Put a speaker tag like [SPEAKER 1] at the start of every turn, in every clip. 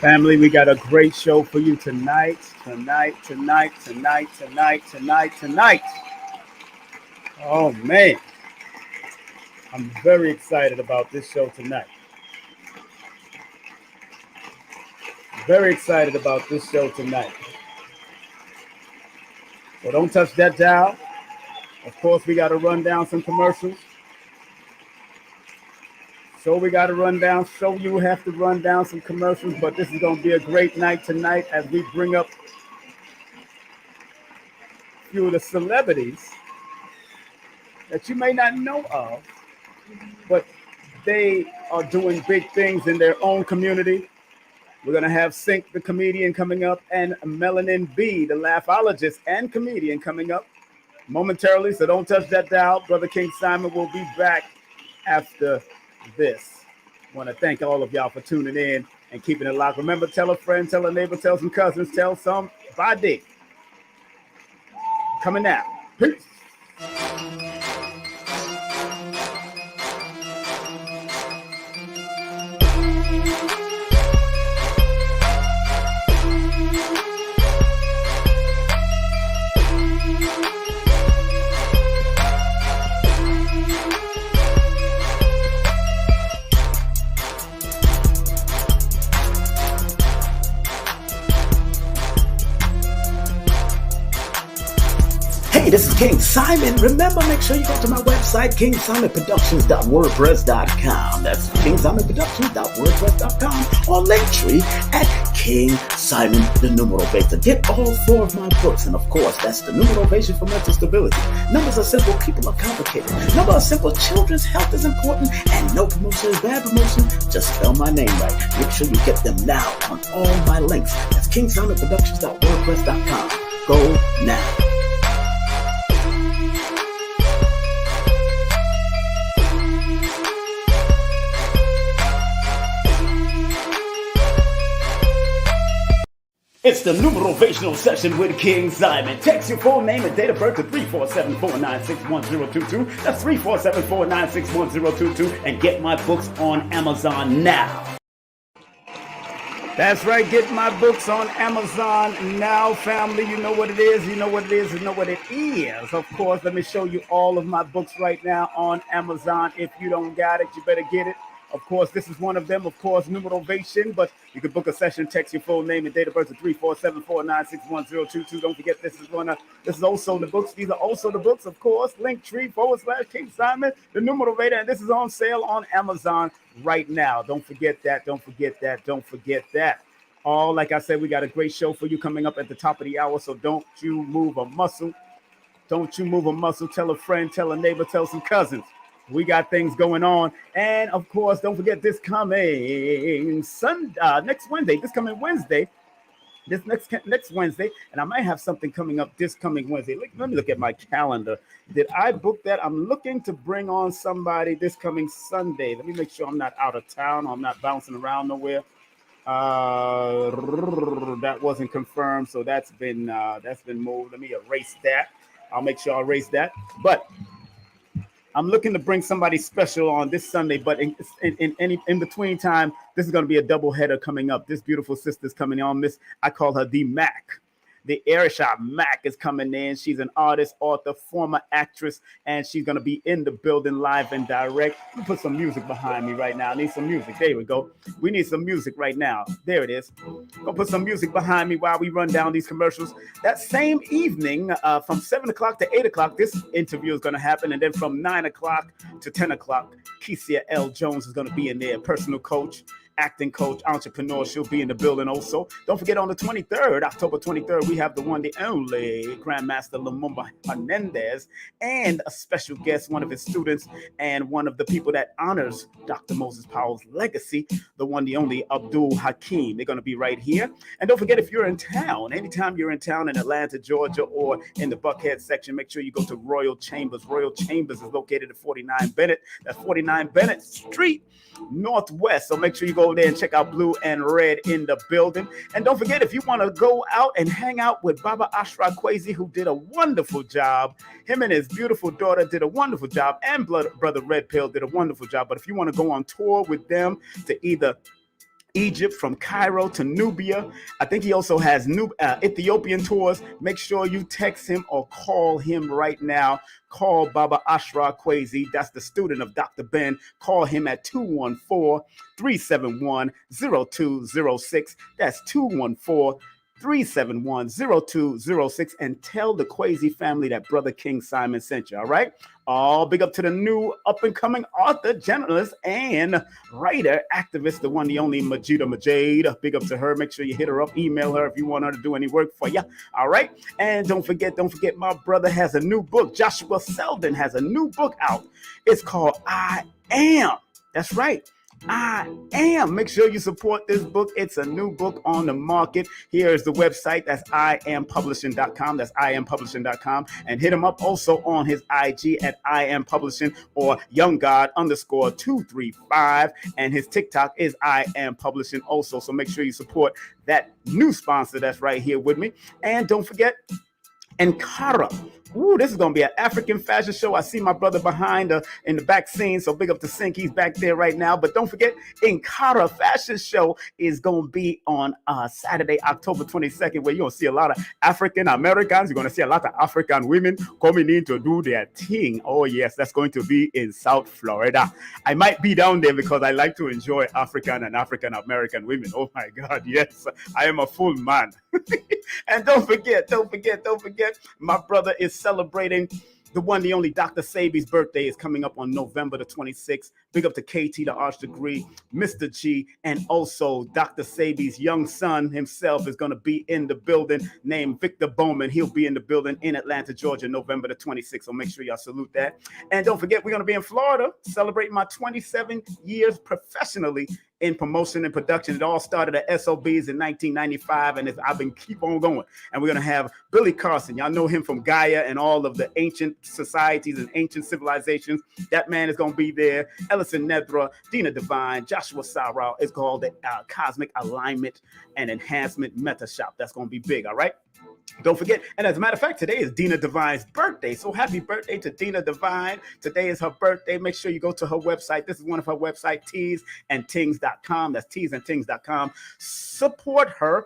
[SPEAKER 1] Family, we got a great show for you tonight. Tonight. Oh man, I'm very excited about this show tonight. Very excited about this show tonight. So don't touch that dial. Of course, we got to run down some commercials. So we got to run down. So you have to run down some commercials. But this is going to be a great night tonight as we bring up a few of the celebrities that you may not know of, but they are doing big things in their own community. We're going to have Sinck the Comedian coming up and Melanin Bee, the laughologist and comedian, coming up momentarily. So don't touch that dial. Brother King Simon will be back after this. I want to thank all of y'all for tuning in and keeping it locked. Remember, tell a friend, tell a neighbor, tell some cousins, tell somebody. Coming now. Peace.
[SPEAKER 2] Hey, this is King Simon. Remember, make sure you go to my website, KingSimonProductions.wordpress.com. That's KingSimonProductions.wordpress.com or Linktree at King Simon the Numeral Base to get all 4 of my books. And of course, that's the Numerovation for Mental Stability. Numbers are simple, people are complicated. Numbers are simple, children's health is important, and no promotion is bad promotion. Just spell my name right. Make sure you get them now on all my links. That's KingSimonProductions.wordpress.com. Go now. It's the Numerovational session with King Simon. Text your full name and date of birth to 347-496-1022. That's 347-496-1022. And get my books on Amazon now.
[SPEAKER 1] That's right. Get my books on Amazon now, family. You know what it is. You know what it is. You know what it is. Of course, let me show you all of my books right now on Amazon. If you don't got it, you better get it. Of course, this is one of them, of course, Numerovation, but you can book a session, text your full name and date of birth to 347-496-1022. Don't forget, this is also the books. These are also the books, of course, Linktree/King Simon, the Numerovator, and this is on sale on Amazon right now. Don't forget that. All, like I said, we got a great show for you coming up at the top of the hour, so don't you move a muscle. Don't you move a muscle. Tell a friend, tell a neighbor, tell some cousins. We got things going on. And, of course, don't forget this coming next Wednesday, and I might have something coming up this coming Wednesday. Let me look at my calendar. Did I book that? I'm looking to bring on somebody this coming Sunday. Let me make sure I'm not out of town. I'm not bouncing around nowhere. That wasn't confirmed, so that's been moved. Let me erase that. I'll make sure I erase that. But I'm looking to bring somebody special on this Sunday, but in between time, this is going to be a double header coming up. This beautiful sister's coming on. I call her the Mac. The Airshot Mac is coming in. She's an artist, author, former actress, and she's going to be in the building live and direct. Let me put some music behind me right now. I need some music. There we go. We need some music right now. There it is. Gonna put some music behind me while we run down these commercials. That same evening, from 7 o'clock to 8 o'clock, this interview is going to happen. And then from 9 o'clock to 10 o'clock, Kesia L. Jones is going to be in there, personal coach, acting coach, entrepreneur. She'll be in the building also. Don't forget, on the 23rd, October 23rd, we have the one, the only Grandmaster Lumumba Hernandez, and a special guest, one of his students, and one of the people that honors Dr. Moses Powell's legacy, the one, the only Abdul Hakim. They're going to be right here. And don't forget, if you're in town, anytime you're in town in Atlanta, Georgia, or in the Buckhead section, make sure you go to Royal Chambers. Royal Chambers is located at 49 Bennett. That's 49 Bennett Street, Northwest. So make sure you go there and check out Blue and Red in the building. And don't forget, if you want to go out and hang out with Baba Ashra Kwesi, who did a wonderful job, him and his beautiful daughter did a wonderful job, and Brother Red Pill did a wonderful job. But if you want to go on tour with them to either Egypt, from Cairo to Nubia. I think he also has Ethiopian tours. Make sure you text him or call him right now. Call Baba Ashra Kwesi. That's the student of Dr. Ben. Call him at 214-371-0206. That's 214-371-0206, and tell the Kwesi family that Brother King Simon sent you, all right? All big up to the new up-and-coming author, journalist, and writer, activist, the one, the only Majida Majade. Big up to her. Make sure you hit her up, email her if you want her to do any work for you, all right? And don't forget, my brother has a new book. Joshua Selden has a new book out. It's called I Am. That's right. I Am. Make sure you support this book. It's a new book on the market. Here's the website. That's IamPublishing.com. That's IamPublishing.com. And hit him up also on his IG at IamPublishing or YoungGod_235. And his TikTok is IamPublishing also. So make sure you support that new sponsor that's right here with me. And don't forget, Ankara. Ooh, this is going to be an African fashion show. I see my brother behind in the back scene, so big up to Sinck. He's back there right now. But don't forget, Ankara Fashion Show is going to be on Saturday, October 22nd, where you're going to see a lot of African Americans. You're going to see a lot of African women coming in to do their thing. Oh, yes, that's going to be in South Florida. I might be down there because I like to enjoy African and African American women. Oh, my God, yes, I am a full man. And don't forget, my brother is celebrating the one, the only Dr. Sabi's birthday is coming up on November the 26th. Big up to KT, the Arch Degree, Mr. G, and also Dr. Sabi's young son himself is going to be in the building, named Victor Bowman. He'll be in the building in Atlanta, Georgia, November the 26th. So make sure y'all salute that. And don't forget, we're going to be in Florida celebrating my 27 years professionally in promotion and production. It all started at SOBs in 1995, and I've been keep on going. And we're going to have Billy Carson. Y'all know him from Gaia and all of the ancient societies and ancient civilizations. That man is going to be there. Ellison Nedra, Dina Divine, Joshua Sarau. It's called the Cosmic Alignment and Enhancement Meta Shop. That's going to be big, all right? Don't forget, and as a matter of fact, today is Dina Divine's birthday. So happy birthday to Dina Divine. Today is her birthday. Make sure you go to her website. This is one of her websites, teesandtings.com. That's teesandtings.com. Support her.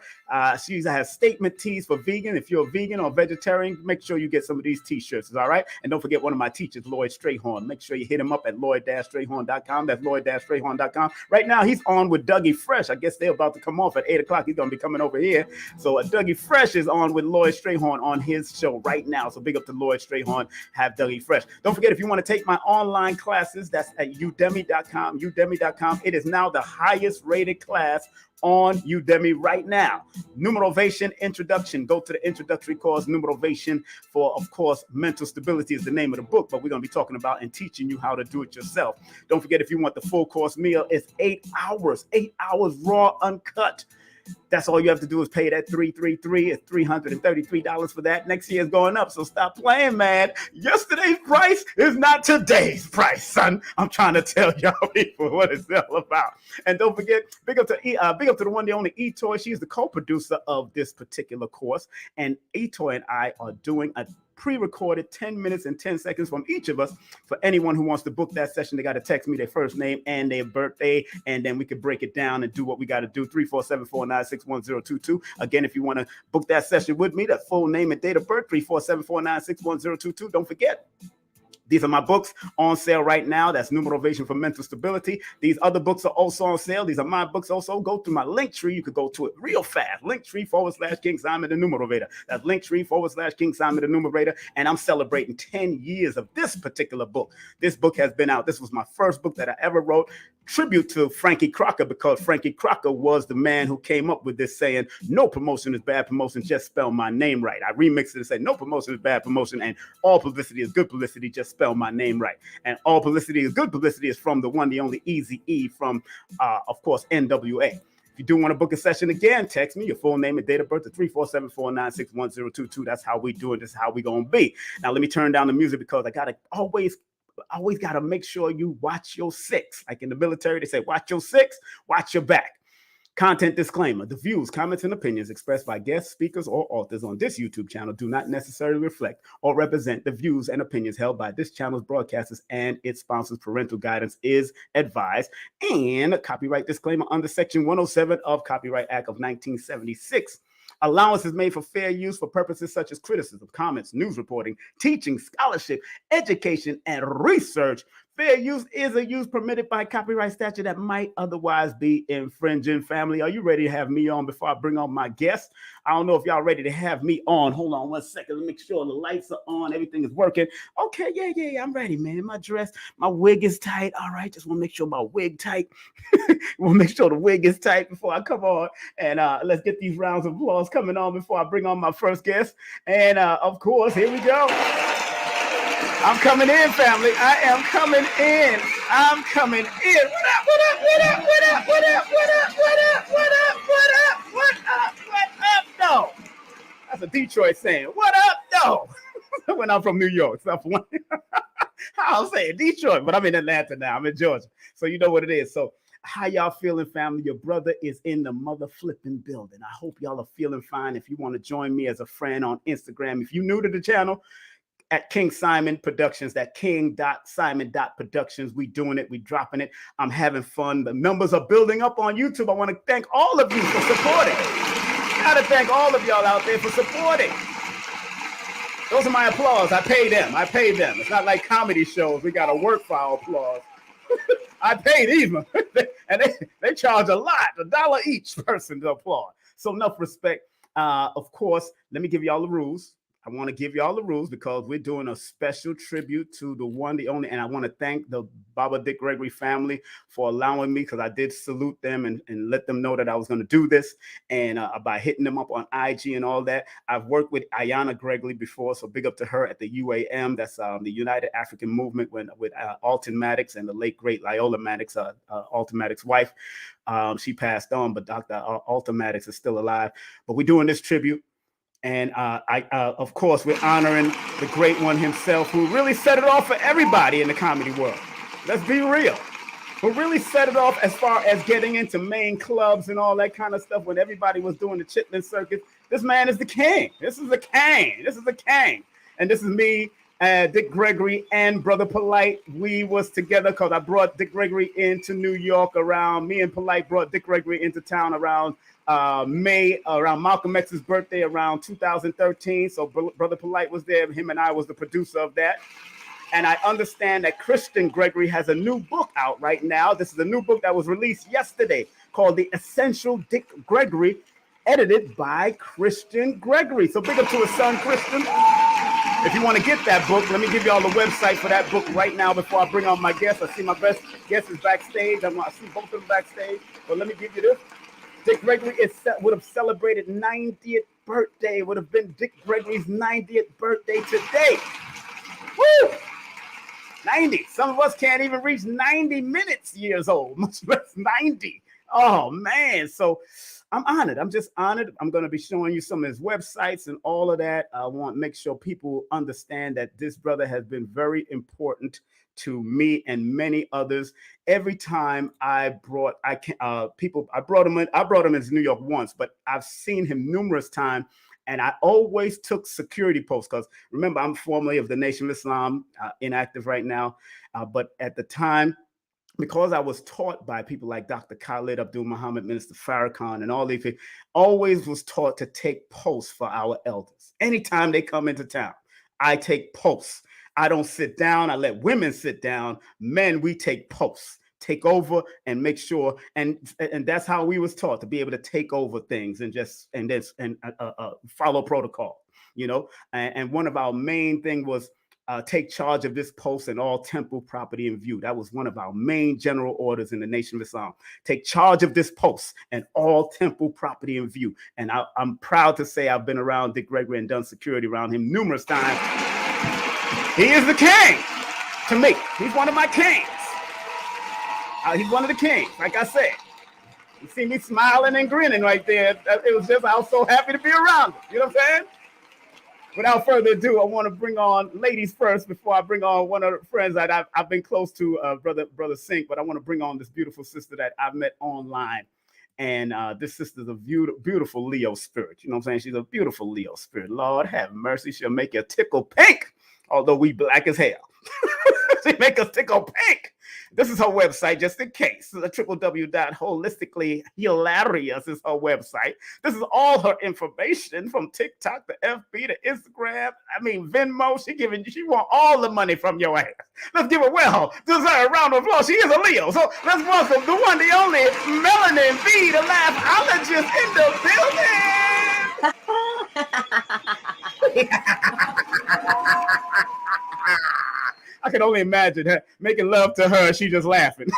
[SPEAKER 1] She has statement tees for vegan. If you're a vegan or vegetarian, make sure you get some of these t-shirts, all right? And don't forget one of my teachers, Lloyd Strayhorn. Make sure you hit him up at lloyd-strayhorn.com. That's lloyd-strayhorn.com. Right now, he's on with Dougie Fresh. I guess they're about to come off at 8 o'clock. He's going to be coming over here. So Dougie Fresh is on with Lloyd Strayhorn on his show right now. So big up to Lloyd Strayhorn, have Dougie Fresh. Don't forget, if you want to take my online classes, that's at udemy.com. Udemy.com. It is now the highest rated class on Udemy right now. Numerovation Introduction. Go to the introductory course, Numerovation, for, of course, mental stability is the name of the book, but we're going to be talking about and teaching you how to do it yourself. Don't forget, if you want the full course meal, it's 8 hours raw, uncut. That's all you have to do is pay that $333. It's $333 for that. Next year is going up, so stop playing, man. Yesterday's price is not today's price, son. I'm trying to tell y'all people what it's all about. And don't forget, big up to the one, the only Etoy. She's the co-producer of this particular course, and Etoy and I are doing a pre-recorded 10 minutes and 10 seconds from each of us. For anyone who wants to book that session, they got to text me their first name and their birthday, and then we can break it down and do what we got to do. 347-496-1022. Again, if you want to book that session with me, that full name and date of birth, 347-496-1022. Don't forget, these are my books on sale right now. That's Numerovation for Mental Stability. These other books are also on sale. These are my books also. Go to my link tree. You could go to it real fast. Linktree/King Simon the Numerator. That's Linktree/King Simon the Numerator. And I'm celebrating 10 years of this particular book. This book has been out. This was my first book that I ever wrote. Tribute to Frankie Crocker, because Frankie Crocker was the man who came up with this saying, no promotion is bad promotion, just spell my name right. I remixed it and said, no promotion is bad promotion, and all publicity is good publicity, just spell my name right. And all publicity is good publicity is from the one, the only Eazy-E from, of course, NWA. If you do want to book a session again, text me your full name and date of birth to 347-496-1022. That's how we do it. This is how we going to be. Now, let me turn down the music because I got to always got to make sure you watch your six. Like in the military, they say, watch your six, watch your back. Content disclaimer. The views, comments, and opinions expressed by guest speakers or authors on this YouTube channel do not necessarily reflect or represent the views and opinions held by this channel's broadcasters and its sponsors. Parental guidance is advised. And copyright disclaimer under Section 107 of Copyright Act of 1976. Allowance is made for fair use for purposes such as criticism, comments, news reporting, teaching, scholarship, education, and research. Fair use is a use permitted by copyright statute that might otherwise be infringing. Family, are you ready to have me on before I bring on my guest? I don't know if y'all ready to have me on. Hold on one second. Let me make sure the lights are on. Everything is working. Okay, yeah. I'm ready, man. My dress, my wig is tight. All right, just want to make sure my wig tight. We'll make sure the wig is tight before I come on. And let's get these rounds of applause coming on before I bring on my first guest. And of course, here we go. I'm coming in, family. I am coming in. I'm coming in. What up? No. That's a Detroit saying. What up? No. When I'm from New York. I'll say Detroit, but I'm in Atlanta now. I'm in Georgia. So you know what it is. So how y'all feeling, family? Your brother is in the mother flipping building. I hope y'all are feeling fine. If you want to join me as a friend on Instagram, if you're new to the channel, at King Simon Productions, that king.simon.productions. We doing it. We dropping it. I'm having fun. The numbers are building up on YouTube. I want to thank all of you for supporting. Got to thank all of y'all out there for supporting. Those are my applause. I pay them. It's not like comedy shows. We got to work for our applause. I pay these. And they charge a lot, $1 each person to applaud. So enough respect. Of course, let me give y'all the rules. I want to give y'all the rules because we're doing a special tribute to the one, the only, and I want to thank the Baba Dick Gregory family for allowing me, because I did salute them and let them know that I was going to do this, and by hitting them up on IG and all that. I've worked with Ayana Gregory before, so big up to her at the UAM. That's the United African Movement with Alton Maddox and the late, great Loyola Maddox, Alton Maddox's wife. She passed on, but Dr. Alton Maddox is still alive. But we're doing this tribute. And of course, we're honoring the great one himself, who really set it off for everybody in the comedy world. Let's be real. Who really set it off as far as getting into main clubs and all that kind of stuff when everybody was doing the Chitlin circus. This man is the king. This is the king. And this is me, Dick Gregory, and Brother Polite. We was together because I brought Dick Gregory into New York me and Polite brought Dick Gregory into town around May, around Malcolm X's birthday, around 2013. So Brother Polite was there. Him and I was the producer of that. And I understand that Christian Gregory has a new book out right now. This is a new book that was released yesterday called The Essential Dick Gregory, edited by Christian Gregory. So big up to his son, Christian. If you want to get that book, let me give you all the website for that book right now before I bring on my guest. I see my best guest is backstage. I see both of them backstage. But let me give you this. Dick Gregory would have celebrated 90th birthday. It would have been Dick Gregory's 90th birthday today. Woo! 90. Some of us can't even reach 90 years old, much less 90. Oh, man. So I'm honored. I'm just honored. I'm going to be showing you some of his websites and all of that. I want to make sure people understand that this brother has been very important to me and many others. Every time I brought him into New York once, but I've seen him numerous times, and I always took security posts because remember, I'm formerly of the Nation of Islam, inactive right now, but at the time, because I was taught by people like Dr. Khalid Abdul Muhammad, Minister Farrakhan, and all these people, always was taught to take posts for our elders. Anytime they come into town, I take posts. I don't sit down. I let women sit down. Men, we take posts, take over, and make sure. And that's how we was taught, to be able to take over things and follow protocol. You know. And one of our main thing was take charge of this post and all temple property in view. That was one of our main general orders in the Nation of Islam. Take charge of this post and all temple property in view. And I'm proud to say I've been around Dick Gregory and done security around him numerous times. He is the king to me. He's one of my kings. He's one of the kings, like I said. You see me smiling and grinning right there. It was just, I was so happy to be around him. You know what I'm saying? Without further ado, I want to bring on ladies first before I bring on one of the friends that I've been close to, brother Sinck, but I want to bring on this beautiful sister that I've met online. And this sister's a beautiful Leo spirit. You know what I'm saying? She's a beautiful Leo spirit. Lord have mercy. She'll make you tickle pink, although we black as hell. She make us tickle pink. This is her website, just in case. www.HolisticallyHEALarious is her website. This is all her information from TikTok to FB to Instagram. I mean, Venmo. She want all the money from your ass. Let's give her deserve a round of applause. She is a Leo. So let's welcome the one, the only Melanin Bee, the laughologist in the building. I can only imagine her making love to her. She just laughing.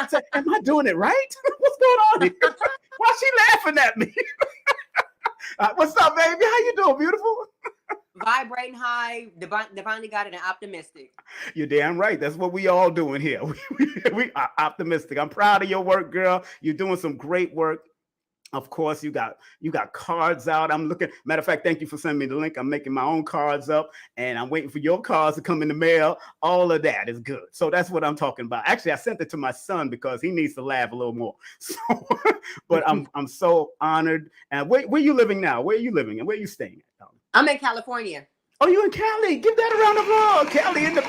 [SPEAKER 1] So, am I doing it right? What's going on here? Why is she laughing at me? What's up, baby? How you doing, beautiful?
[SPEAKER 3] Vibrating high, divinely guided and optimistic.
[SPEAKER 1] You're damn right. That's what we all doing here. We are optimistic. I'm proud of your work, girl. You're doing some great work. Of course, you got cards out. I'm looking. Matter of fact, thank you for sending me the link. I'm making my own cards up, and I'm waiting for your cards to come in the mail. All of that is good. So that's what I'm talking about. Actually, I sent it to my son because he needs to laugh a little more. So, but I'm so honored. And where you living now? Where are you living and where are you staying at?
[SPEAKER 3] I'm in California.
[SPEAKER 1] Oh, you in Cali? Give that a round of applause. Cali in the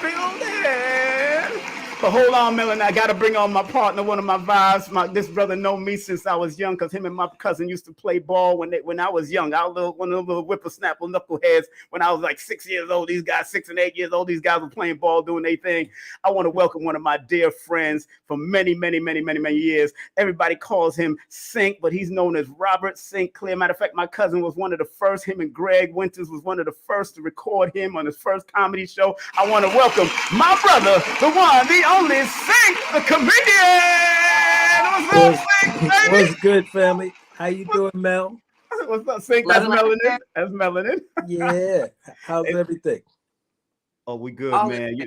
[SPEAKER 1] building. But hold on, Melanie. I got to bring on my partner, one of my vibes. This brother know me since I was young because him and my cousin used to play ball when I was young. I was one of those little whippersnapper knuckleheads when I was like 6 years old. These guys, 6 and 8 years old, these guys were playing ball, doing their thing. I want to welcome one of my dear friends for many, many, many, many, many years. Everybody calls him Sinck, but he's known as Robert Sinclair. Matter of fact, my cousin was one of the first. Him and Greg Winters was one of the first to record him on his first comedy show. I want to welcome my brother, the one, the only Sinck the Comedian. What's up, Sinck, baby?
[SPEAKER 4] What's good, family? How you doing, Mel?
[SPEAKER 1] What's up, Sinck? That's Melanin. That's Melanin.
[SPEAKER 4] Yeah. How's everything?
[SPEAKER 1] Oh, we good, man.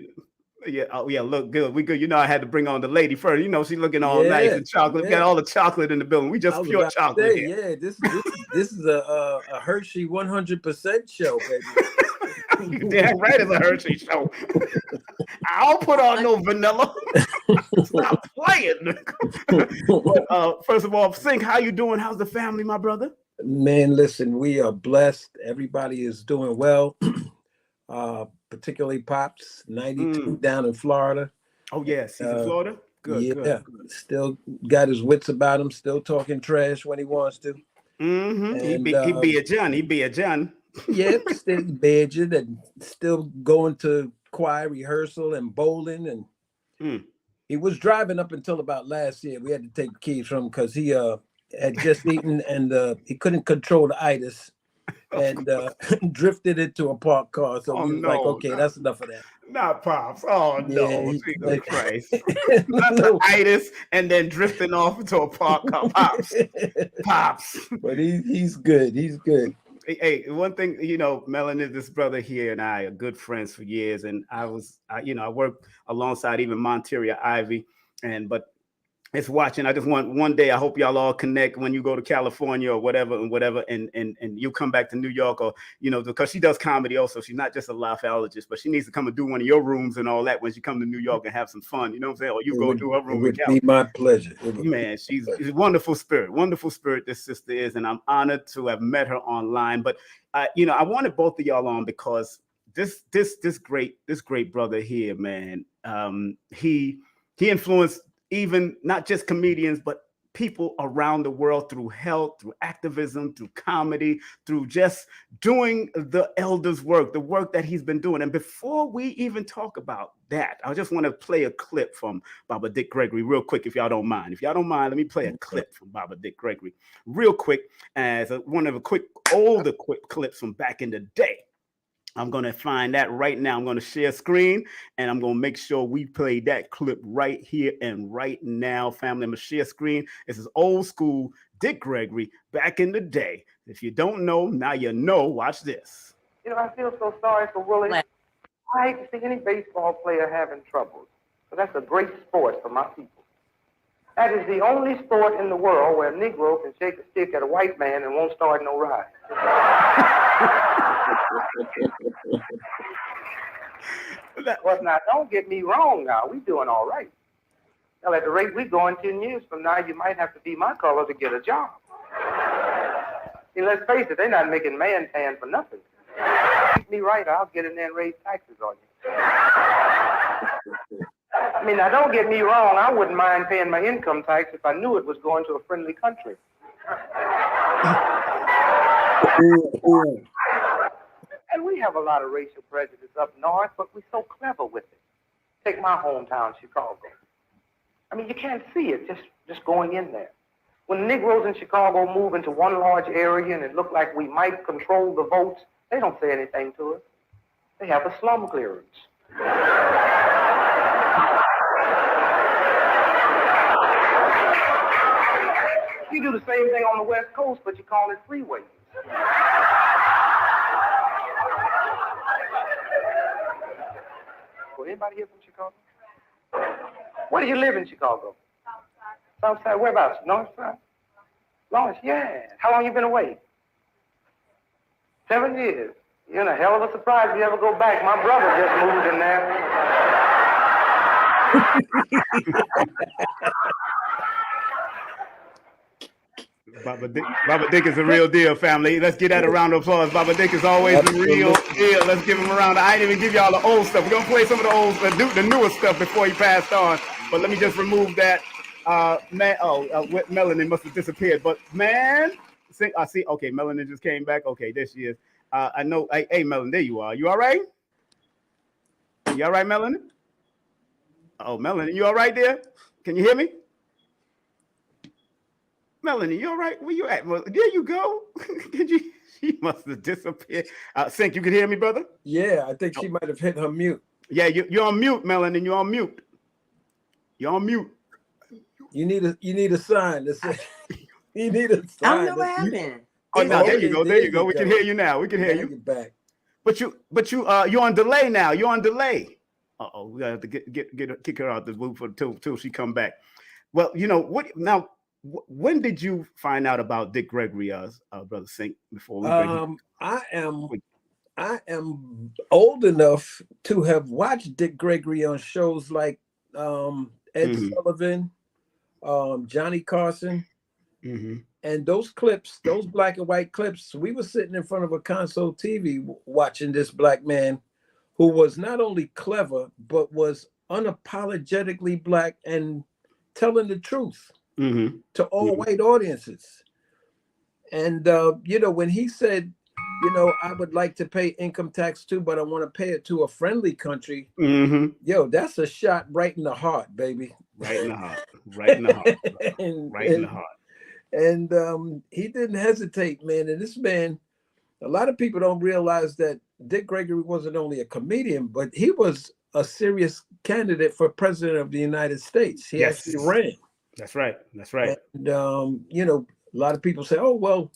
[SPEAKER 1] Look good. We good. You know, I had to bring on the lady first. You know, she looking all nice and chocolate. We got all the chocolate in the building. We just pure chocolate.
[SPEAKER 4] Yeah, this is a Hershey 100% show, baby.
[SPEAKER 1] You damn right it's a Hershey show. I don't put on no vanilla. Stop playing. First of all, Sinck, how you doing? How's the family, my brother?
[SPEAKER 4] Man, listen, we are blessed. Everybody is doing well. Particularly Pops, 92 down in Florida.
[SPEAKER 1] Oh, yes. He's in Florida? Good,
[SPEAKER 4] yeah,
[SPEAKER 1] good.
[SPEAKER 4] Still got his wits about him, still talking trash when he wants to.
[SPEAKER 1] Mm-hmm. He be a John. He be a John.
[SPEAKER 4] Yeah, still badgered and still going to choir rehearsal and bowling. And he was driving up until about last year. We had to take the keys from him because he had just eaten and he couldn't control the itis and drifted into a parked car. So we was like, okay, that's enough of that.
[SPEAKER 1] Not Pops. Oh, no. Jesus Christ. Not
[SPEAKER 4] No.
[SPEAKER 1] the itis and then drifting off into a parked car. Pops.
[SPEAKER 4] But he's good. He's good.
[SPEAKER 1] Hey, one thing, you know, Melanin, this brother here and I are good friends for years. And I worked alongside even Monteria Ivy. But it's watching. I just want one day, I hope y'all all connect when you go to California or whatever, and you come back to New York, or, you know, because she does comedy also. She's not just a laughologist, but she needs to come and do one of your rooms and all that when she come to New York and have some fun. You know what I'm saying? Or you go to her room.
[SPEAKER 4] It would be my pleasure.
[SPEAKER 1] Man, she's a wonderful spirit, this sister is, and I'm honored to have met her online. But I wanted both of y'all on because this great brother here, man, he influenced even not just comedians, but people around the world through health, through activism, through comedy, through just doing the elders' work, the work that he's been doing. And before we even talk about that, I just want to play a clip from Baba Dick Gregory real quick, if y'all don't mind. If y'all don't mind, let me play a clip from Baba Dick Gregory real quick as one of the older clips from back in the day. I'm going to find that right now. I'm going to share screen and I'm going to make sure we play that clip right here and right now, family. I'm going to share screen. This is old school Dick Gregory back in the day. If you don't know, now you know. Watch this.
[SPEAKER 5] You know, I feel so sorry for Willie. I hate to see any baseball player having troubles. But that's a great sport for my people. That is the only sport in the world where a Negro can shake a stick at a white man and won't start no riot. But now, don't get me wrong now. We doing all right. Well, at the rate we go in 10 years from now, you might have to be my color to get a job. See, let's face it, they're not making man tan for nothing. Treat me right, I'll get in there and raise taxes on you. I mean, now don't get me wrong, I wouldn't mind paying my income tax if I knew it was going to a friendly country. And we have a lot of racial prejudice up north, but we're so clever with it. Take my hometown, Chicago. I mean, you can't see it just going in there. When the Negroes in Chicago move into one large area and it looked like we might control the votes, they don't say anything to us. They have a slum clearance. You do the same thing on the West Coast, but you call it freeways. Well, anybody here from Chicago? Where do you live in Chicago? South side. Whereabouts? North side? Lawrence, yeah. How long you been away? 7 years. You're in a hell of a surprise if you ever go back. My brother just moved in there.
[SPEAKER 1] Baba Dick is a real deal, family. Let's get that a round of applause. Baba Dick is always the real deal. Let's give him a round. I didn't even give y'all the old stuff. We're going to play some of the old, the newer stuff before he passed on. But let me just remove that. Melanin must have disappeared. But man, I see. Okay, Melanin just came back. Okay, there she is. I know. Hey, Melanin, there you are. You all right? You all right, Melanin? Oh, Melanin, you all right there? Can you hear me? Melanie, you all right? Where you at? Well, there you go. She must have disappeared. Sinck, you can hear me, brother?
[SPEAKER 4] Yeah, I think she might have hit her mute.
[SPEAKER 1] Yeah, you're on mute, Melanie. You're on mute. You're on mute.
[SPEAKER 4] You need a sign. You need a sign.
[SPEAKER 3] I don't know what happened.
[SPEAKER 1] Oh no, there you go. There you go. We can hear you now. We can hear you.
[SPEAKER 4] Back.
[SPEAKER 1] But you're on delay now. You're on delay. Uh-oh, we gotta have to kick her out the booth till she come back. Well, you know what now. When did you find out about Dick Gregory, brother Sinck? Before we
[SPEAKER 4] I am old enough to have watched Dick Gregory on shows like Ed Sullivan, Johnny Carson, and those clips, those black and white clips. We were sitting in front of a console TV watching this black man who was not only clever but was unapologetically black and telling the truth. To all white audiences. And when he said, I would like to pay income tax too, but I want to pay it to a friendly country. That's a shot right in the heart, baby.
[SPEAKER 1] Right in the heart. Right in the heart. Right in the heart.
[SPEAKER 4] And he didn't hesitate, man. And this man, a lot of people don't realize that Dick Gregory wasn't only a comedian, but he was a serious candidate for president of the United States. He actually ran.
[SPEAKER 1] That's right. That's right.
[SPEAKER 4] And, a lot of people say, oh, well,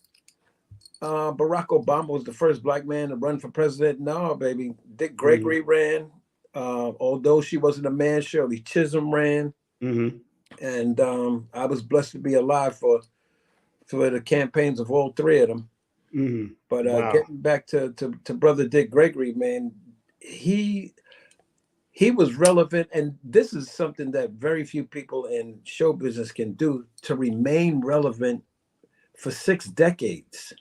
[SPEAKER 4] Barack Obama was the first black man to run for president. No, baby. Dick Gregory ran. Although she wasn't a man, Shirley Chisholm ran. And I was blessed to be alive for the campaigns of all three of them. But getting back to brother Dick Gregory, man, he was relevant, and this is something that very few people in show business can do, to remain relevant for 6 decades.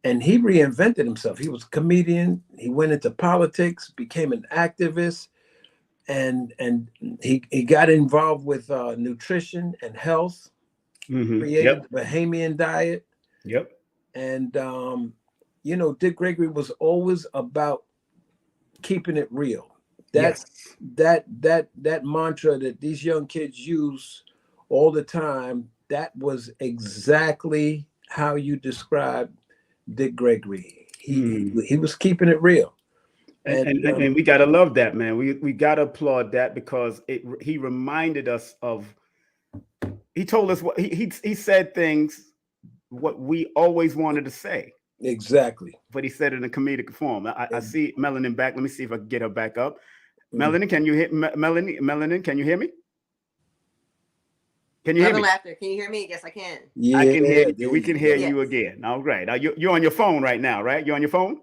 [SPEAKER 4] And he reinvented himself. He was a comedian. He went into politics, became an activist, and he got involved with nutrition and health, created the Bahamian diet. And Dick Gregory was always about keeping it real. That mantra that these young kids use all the time, that was exactly how you describe Dick Gregory. He was keeping it real.
[SPEAKER 1] And we gotta love that, man. We gotta applaud that, because he reminded us of, he told us what he said things what we always wanted to say.
[SPEAKER 4] Exactly.
[SPEAKER 1] But he said it in a comedic form. I see Melanin back. Let me see if I can get her back up. Melanin, can you hear Melanin? Can you hear me? Can you hear me?
[SPEAKER 3] Laughter. Can you hear me? Yes, I can.
[SPEAKER 1] Yeah, I can hear you. We can hear you again. All right. Now you're on your phone right now, right? You're on your phone?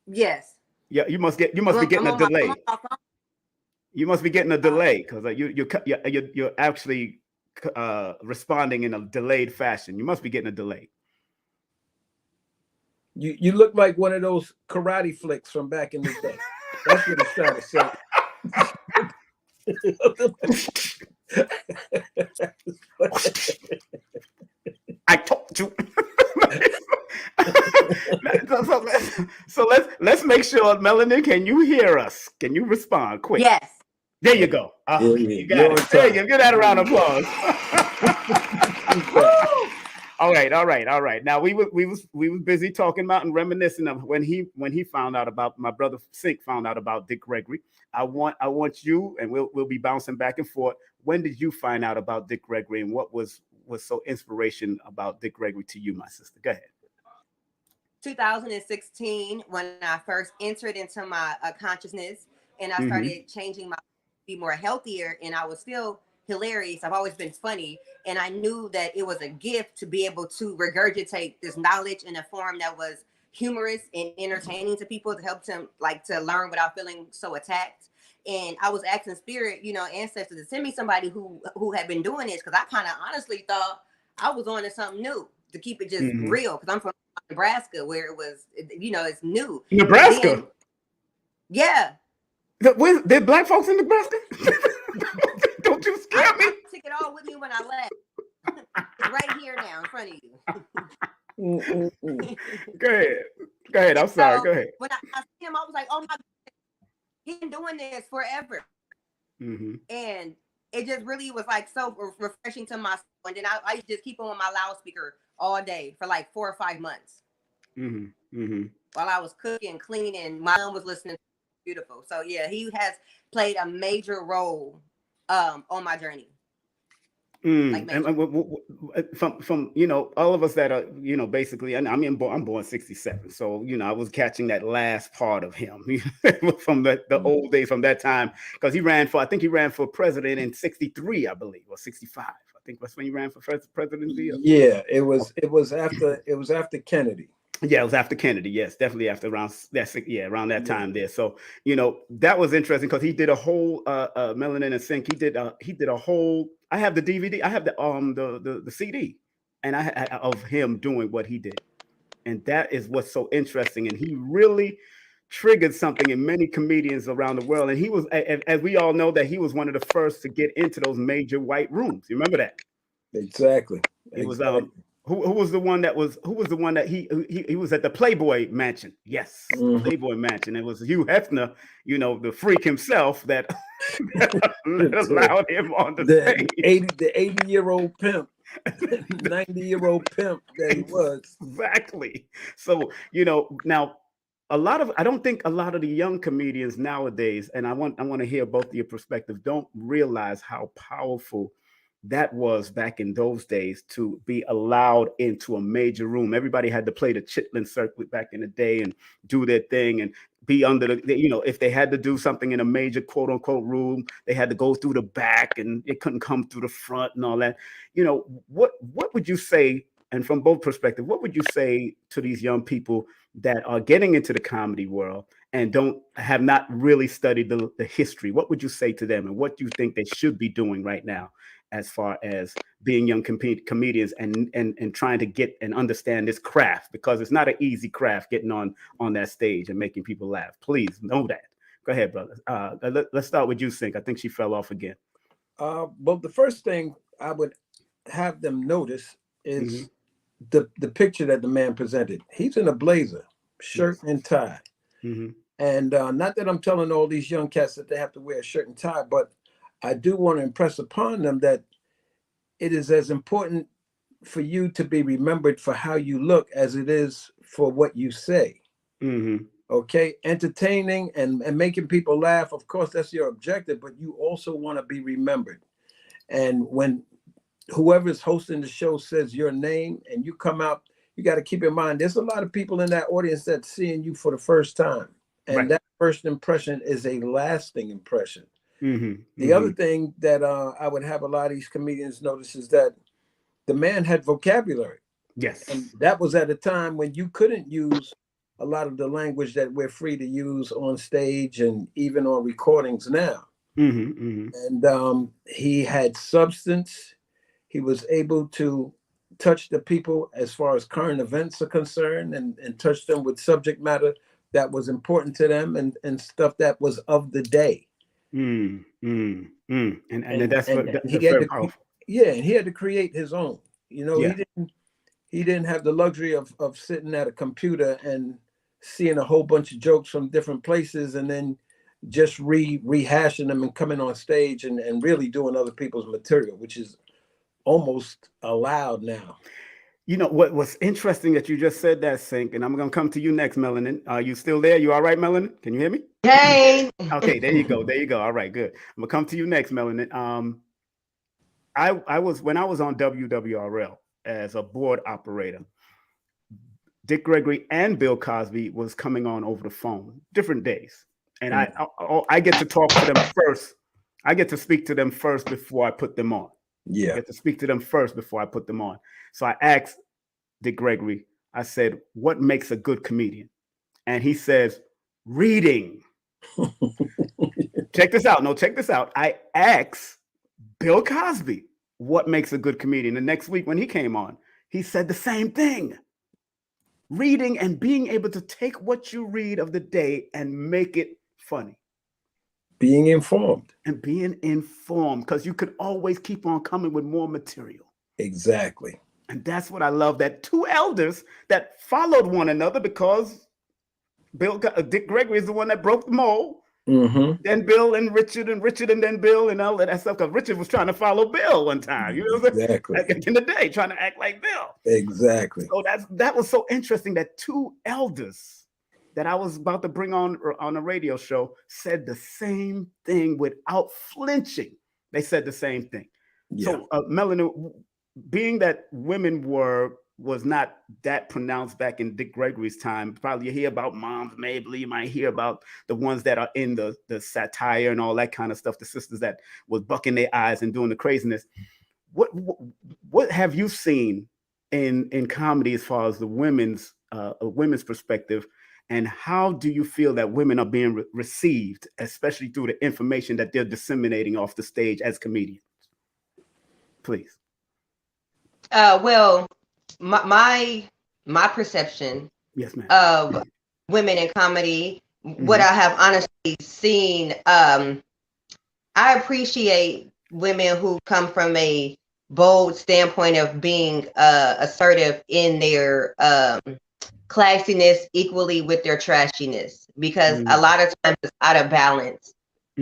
[SPEAKER 3] Yes.
[SPEAKER 1] Yeah, you must be getting a delay. You must be getting a delay because you're actually responding in a delayed fashion. You must be getting a delay.
[SPEAKER 4] You look like one of those karate flicks from back in the day. That's what it's trying to say.
[SPEAKER 1] I told you. so let's make sure, Melanin, can you hear us? Can you respond quick?
[SPEAKER 3] Yes.
[SPEAKER 1] There you go. You got it. There you go. Give that a round of applause. All right. Now we was busy talking about and reminiscing of when he found out about, my brother Sinck found out about Dick Gregory. I want you, and we'll be bouncing back and forth. When did you find out about Dick Gregory, and what was so inspiration about Dick Gregory to you, my sister? Go ahead.
[SPEAKER 3] 2016, when I first entered into my consciousness, and I started changing my be more healthier, and I was still hilarious. I've always been funny, and I knew that it was a gift to be able to regurgitate this knowledge in a form that was humorous and entertaining to people, to help them to learn without feeling so attacked. And I was asking Spirit, Ancestors, to send me somebody who had been doing this, because I kind of honestly thought I was on to something new, to keep it just real, because I'm from Nebraska, where it was, it's new.
[SPEAKER 1] Nebraska?
[SPEAKER 3] Then, yeah.
[SPEAKER 1] There black folks in Nebraska? Don't you scare me.
[SPEAKER 3] I took it all with me when I left. It's right here now in front of you.
[SPEAKER 1] Go ahead. I'm sorry. Go ahead.
[SPEAKER 3] When I see him, I was like, oh my God, he's been doing this forever. And it just really was so refreshing to my soul. And then I used to just keep on my loudspeaker all day for 4 or 5 months. While I was cooking, cleaning, my mom was listening. Beautiful. So yeah, he has played a major role on my journey.
[SPEAKER 1] And from all of us that are basically, and I'm born 67, so I was catching that last part of him from the old days, from that time, because I think he ran for president in 63, I believe, or 65. I think that's when he ran for president.
[SPEAKER 4] Yeah, it was after Kennedy.
[SPEAKER 1] Yeah, it was after Kennedy. Yes, definitely after around that time there. So that was interesting, because he did a whole Melanin and Sinck. He did a whole. I have the DVD. I have the CD, and of him doing what he did, and that is what's so interesting. And he really triggered something in many comedians around the world. And he was, as we all know, that he was one of the first to get into those major white rooms. You remember that?
[SPEAKER 4] Exactly.
[SPEAKER 1] It was Who was the one that he was at the Playboy Mansion? Yes, Playboy Mansion. It was Hugh Hefner, the freak himself, that allowed him on the stage.
[SPEAKER 4] The 80-year-old pimp, 90-year-old pimp that he was.
[SPEAKER 1] Exactly. So now I don't think a lot of the young comedians nowadays, and I want to hear both of your perspectives, don't realize how powerful that was back in those days, to be allowed into a major room. Everybody had to play the Chitlin circuit back in the day and do their thing and be under if they had to do something in a major quote unquote room, they had to go through the back, and it couldn't come through the front and all that. What would you say, and from both perspectives, what would you say to these young people that are getting into the comedy world and have not really studied the history? What would you say to them, and what do you think they should be doing right now, as far as being young comedians and trying to get and understand this craft? Because it's not an easy craft, getting on that stage and making people laugh. Please know that. Go ahead, brother. Let's start with you, Sinck. I think she fell off again.
[SPEAKER 4] Well, the first thing I would have them notice is the picture that the man presented. He's in a blazer, shirt and tie. And not that I'm telling all these young cats that they have to wear a shirt and tie, but I do want to impress upon them that it is as important for you to be remembered for how you look as it is for what you say. Okay, entertaining and making people laugh, of course, that's your objective, but you also want to be remembered. And when whoever's hosting the show says your name and you come out, you got to keep in mind, there's a lot of people in that audience that's seeing you for the first time. And that first impression is a lasting impression. The other thing that I would have a lot of these comedians notice is that the man had vocabulary.
[SPEAKER 1] Yes.
[SPEAKER 4] And that was at a time when you couldn't use a lot of the language that we're free to use on stage and even on recordings now. And he had substance. He was able to touch the people as far as current events are concerned, and touch them with subject matter that was important to them, and stuff that was of the day.
[SPEAKER 1] And that's very powerful.
[SPEAKER 4] And he had to create his own. You know,
[SPEAKER 1] Yeah.
[SPEAKER 4] he didn't have the luxury of sitting at a computer and seeing a whole bunch of jokes from different places and then just rehashing them and coming on stage and really doing other people's material, which is almost allowed now.
[SPEAKER 1] You know what's interesting that you just said that, Sinck, and I'm gonna come to you next, Melanin. Are you still there? You all right, Melanin? Can you hear me?
[SPEAKER 3] Hey.
[SPEAKER 1] Okay, there you go. There you go. All right, good. I'm gonna come to you next, Melanin. When I was on WWRL as a board operator, Dick Gregory and Bill Cosby was coming on over the phone, different days, and I get to talk to them first. I get to speak to them first before I put them on.
[SPEAKER 4] Yeah,
[SPEAKER 1] I get to speak to them first before I put them on. So I asked Dick Gregory, I said, what makes a good comedian? And he says, reading. Check this out. No, check this out. I asked Bill Cosby, what makes a good comedian? The next week when he came on, he said the same thing. Reading and being able to take what you read of the day and make it funny.
[SPEAKER 4] Being informed.
[SPEAKER 1] And being informed, because you could always keep on coming with more material.
[SPEAKER 4] Exactly.
[SPEAKER 1] And that's what I love, that two elders that followed one another, because Dick Gregory is the one that broke the mold. Then Bill and Richard and then Bill and all that stuff. Because Richard was trying to follow Bill one time, you know,
[SPEAKER 4] exactly.
[SPEAKER 1] Back in the day, trying to act like Bill.
[SPEAKER 4] Exactly.
[SPEAKER 1] So that was so interesting that two elders that I was about to bring on a radio show said the same thing without flinching. They said the same thing. Yeah. So Melanin, being that women was not that pronounced back in Dick Gregory's time, probably you hear about Moms Mabley, you might hear about the ones that are in the satire and all that kind of stuff, the sisters that was bucking their eyes and doing the craziness. What have you seen in comedy as far as the women's perspective, and how do you feel that women are being received, especially through the information that they're disseminating off the stage as comedians? Please.
[SPEAKER 3] Well, my perception,
[SPEAKER 1] yes, ma'am,
[SPEAKER 3] of women in comedy, what I have honestly seen, I appreciate women who come from a bold standpoint of being assertive in their classiness equally with their trashiness, because a lot of times it's out of balance,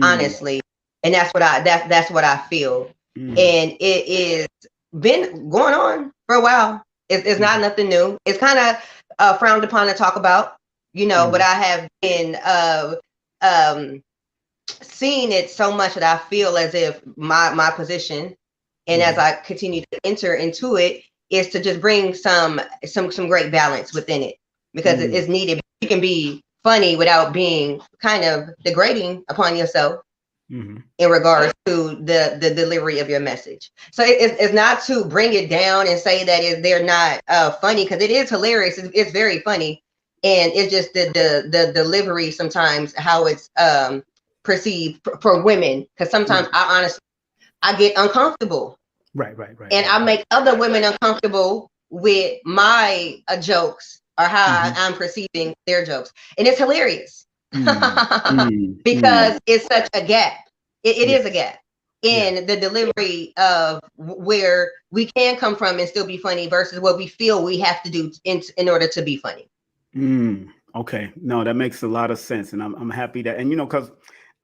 [SPEAKER 3] honestly, and that's what I feel, and it is been going on for a while. It's not nothing new. It's kind of frowned upon to talk about, you know, but I have been seeing it so much that I feel as if my position, and as I continue to enter into it, is to just bring some great balance within it, because it's needed. You can be funny without being kind of degrading upon yourself. In regards to the delivery of your message. So it's not to bring it down and say that they're not funny, because it is hilarious. It's very funny, and it's just the delivery sometimes, how it's perceived for women, because sometimes I honestly get uncomfortable, right, and I make other women uncomfortable with my jokes or how I'm perceiving their jokes, and it's hilarious. Because it's such a gap. It is a gap in the delivery of where we can come from and still be funny versus what we feel we have to do in order to be funny.
[SPEAKER 1] Okay, no, that makes a lot of sense, and I'm happy that, and you know, because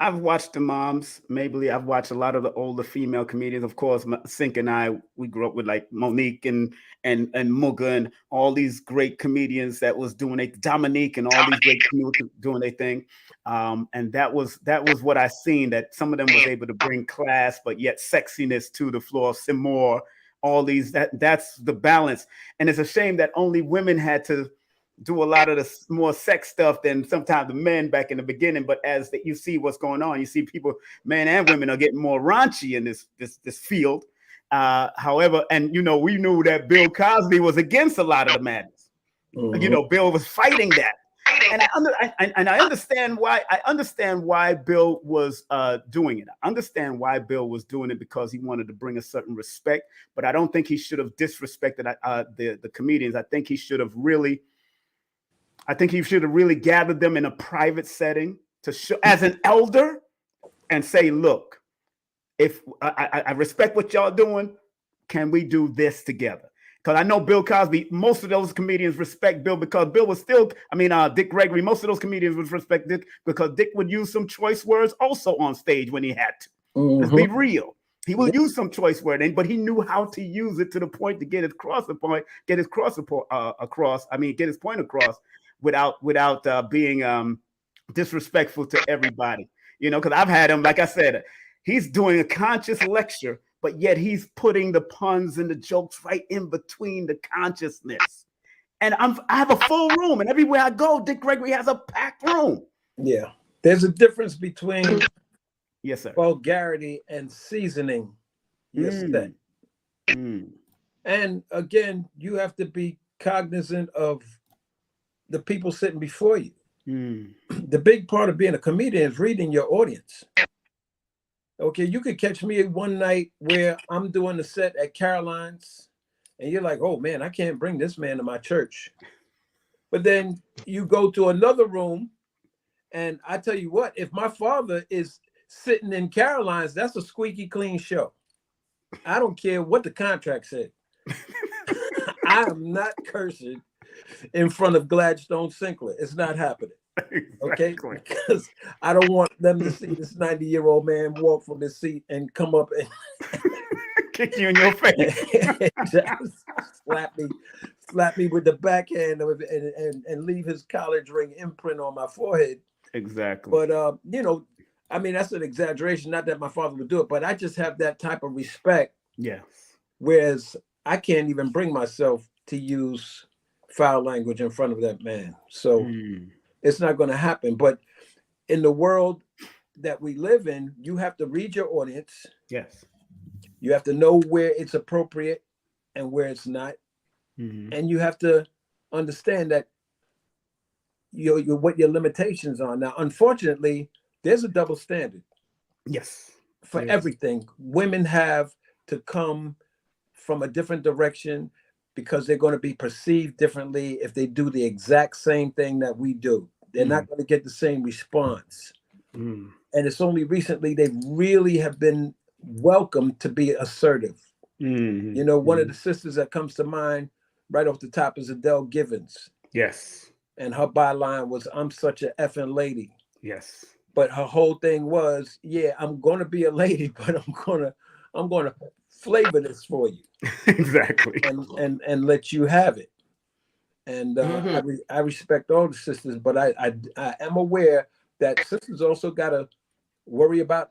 [SPEAKER 1] I've watched the Moms Mabley, I've watched a lot of the older female comedians. Of course, Sinck and I, we grew up with like Monique and Mugga and all these great comedians that was doing Dominique and all these great comedians doing their thing. And that was what I seen, that some of them was able to bring class, but yet sexiness to the floor. Seymour, all these, that's the balance. And it's a shame that only women had to do a lot of the more sex stuff than sometimes the men back in the beginning. But as you see what's going on, you see people, men and women, are getting more raunchy in this field. However, and you know, we knew that Bill Cosby was against a lot of the madness. You know, Bill was fighting that. And I understand why. I understand why Bill was doing it. I understand why Bill was doing it, because he wanted to bring a certain respect. But I don't think he should have disrespected the comedians. I think he should have really gathered them in a private setting to show, as an elder, and say, look, if I respect what y'all doing, can we do this together? Because I know Bill Cosby, most of those comedians respect Bill, because Bill was still, Dick Gregory, most of those comedians would respect Dick because Dick would use some choice words also on stage when he had to. Let's be real. He would use some choice word, but he knew how to use it to the point to get his point across without being disrespectful to everybody. Because I've had him, like I said, he's doing a conscious lecture, but yet he's putting the puns and the jokes right in between the consciousness. And I have a full room, and everywhere I go, Dick Gregory has a packed room.
[SPEAKER 4] Yeah. There's a difference between
[SPEAKER 1] yes, sir,
[SPEAKER 4] vulgarity and seasoning your set. And again, you have to be cognizant of the people sitting before you. The big part of being a comedian is reading your audience. Okay, you could catch me one night where I'm doing the set at Caroline's, and you're like, oh man, I can't bring this man to my church. But then you go to another room, and I tell you what, if my father is sitting in Caroline's, that's a squeaky clean show. I don't care what the contract said. I am not cursing in front of Gladstone Sinclair. It's not happening. Okay, because I don't want them to see this 90-year-old man walk from his seat and come up and
[SPEAKER 1] kick you in your face,
[SPEAKER 4] slap me with the backhand and leave his college ring imprint on my forehead.
[SPEAKER 1] Exactly.
[SPEAKER 4] But that's an exaggeration. Not that my father would do it, but I just have that type of respect.
[SPEAKER 1] Yes.
[SPEAKER 4] Whereas I can't even bring myself to use foul language in front of that man. So. It's not going to happen. But in the world that we live in, you have to read your audience.
[SPEAKER 1] Yes.
[SPEAKER 4] You have to know where it's appropriate and where it's not. And you have to understand that what your limitations are. Now, unfortunately, there's a double standard.
[SPEAKER 1] Yes.
[SPEAKER 4] For everything. Women have to come from a different direction because they're going to be perceived differently if they do the exact same thing that we do. They're not going to get the same response. And it's only recently they really have been welcomed to be assertive. One of the sisters that comes to mind right off the top is Adele Givens.
[SPEAKER 1] Yes.
[SPEAKER 4] And her byline was, I'm such a effing lady.
[SPEAKER 1] Yes.
[SPEAKER 4] But her whole thing was, yeah, I'm going to be a lady, but I'm going to flavor this for you.
[SPEAKER 1] Exactly.
[SPEAKER 4] And let you have it. And I respect all the sisters, but I am aware that sisters also got to worry about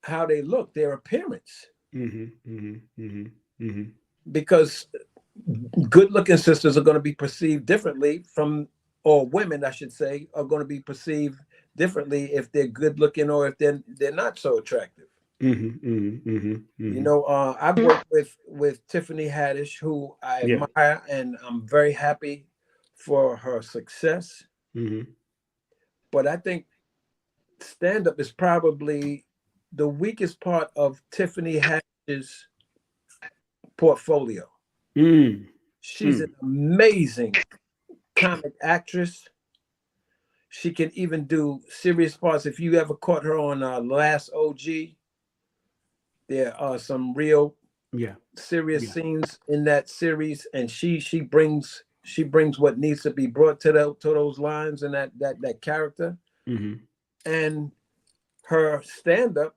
[SPEAKER 4] how they look, their appearance. Because good-looking sisters are going to be perceived differently or women, I should say, are going to be perceived differently if they're good-looking or if they're not so attractive. I've worked with Tiffany Haddish, who I admire, and I'm very happy for her success. But I think stand-up is probably the weakest part of Tiffany Haddish's portfolio. She's an amazing comic actress. She can even do serious parts. If you ever caught her on Last OG, there are some real serious scenes in that series, and she brings what needs to be brought to those lines and that character. And her stand-up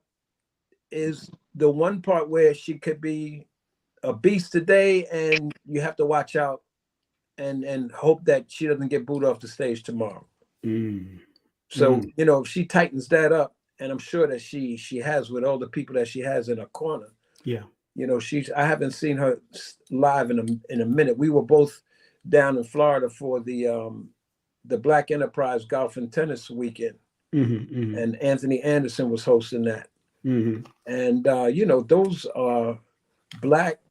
[SPEAKER 4] is the one part where she could be a beast today, and you have to watch out and hope that she doesn't get booed off the stage tomorrow. So if she tightens that up, and I'm sure that she has with all the people that she has in her corner. I haven't seen her live in a minute. We were both down in Florida for the Black Enterprise Golf and Tennis Weekend, and Anthony Anderson was hosting that. And those are Black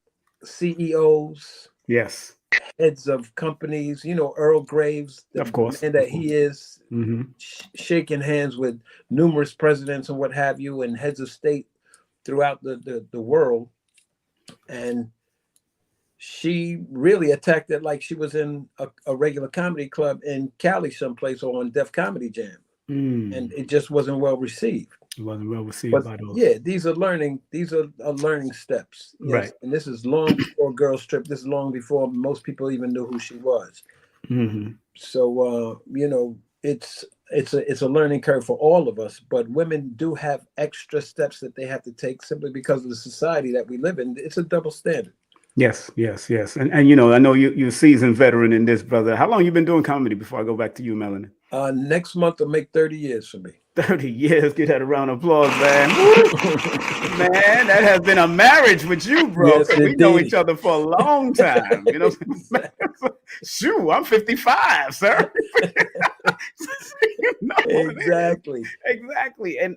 [SPEAKER 4] CEOs
[SPEAKER 1] Yes.
[SPEAKER 4] Heads of companies, you know, Earl Graves, the
[SPEAKER 1] Of course.
[SPEAKER 4] man that he is,
[SPEAKER 1] Mm-hmm.
[SPEAKER 4] shaking hands with numerous presidents and what have you, and heads of state throughout the world. And she really attacked it like she was in a regular comedy club in Cali someplace or on Def Comedy Jam. And it just wasn't well received.
[SPEAKER 1] It wasn't well received
[SPEAKER 4] But
[SPEAKER 1] by those.
[SPEAKER 4] yeah, these are learning steps. Yes.
[SPEAKER 1] Right.
[SPEAKER 4] And this is long before Girl Strip. This is long before most people even knew who she was.
[SPEAKER 1] Mm-hmm.
[SPEAKER 4] So you know, it's a learning curve for all of us, but women do have extra steps that they have to take simply because of the society that we live in. It's a double standard.
[SPEAKER 1] Yes. And you know, I know you're a seasoned veteran in this, brother. How long you been doing comedy before I go back to you, Melanin?
[SPEAKER 4] Next month will make 30 years for me.
[SPEAKER 1] 30 years. Get that a round of applause, man. Man, that has been a marriage with you, bro.
[SPEAKER 4] Yes,
[SPEAKER 1] we know
[SPEAKER 4] indeed.
[SPEAKER 1] each other for a long time. You know, shoot, I'm 55, sir. You know,
[SPEAKER 4] Exactly.
[SPEAKER 1] And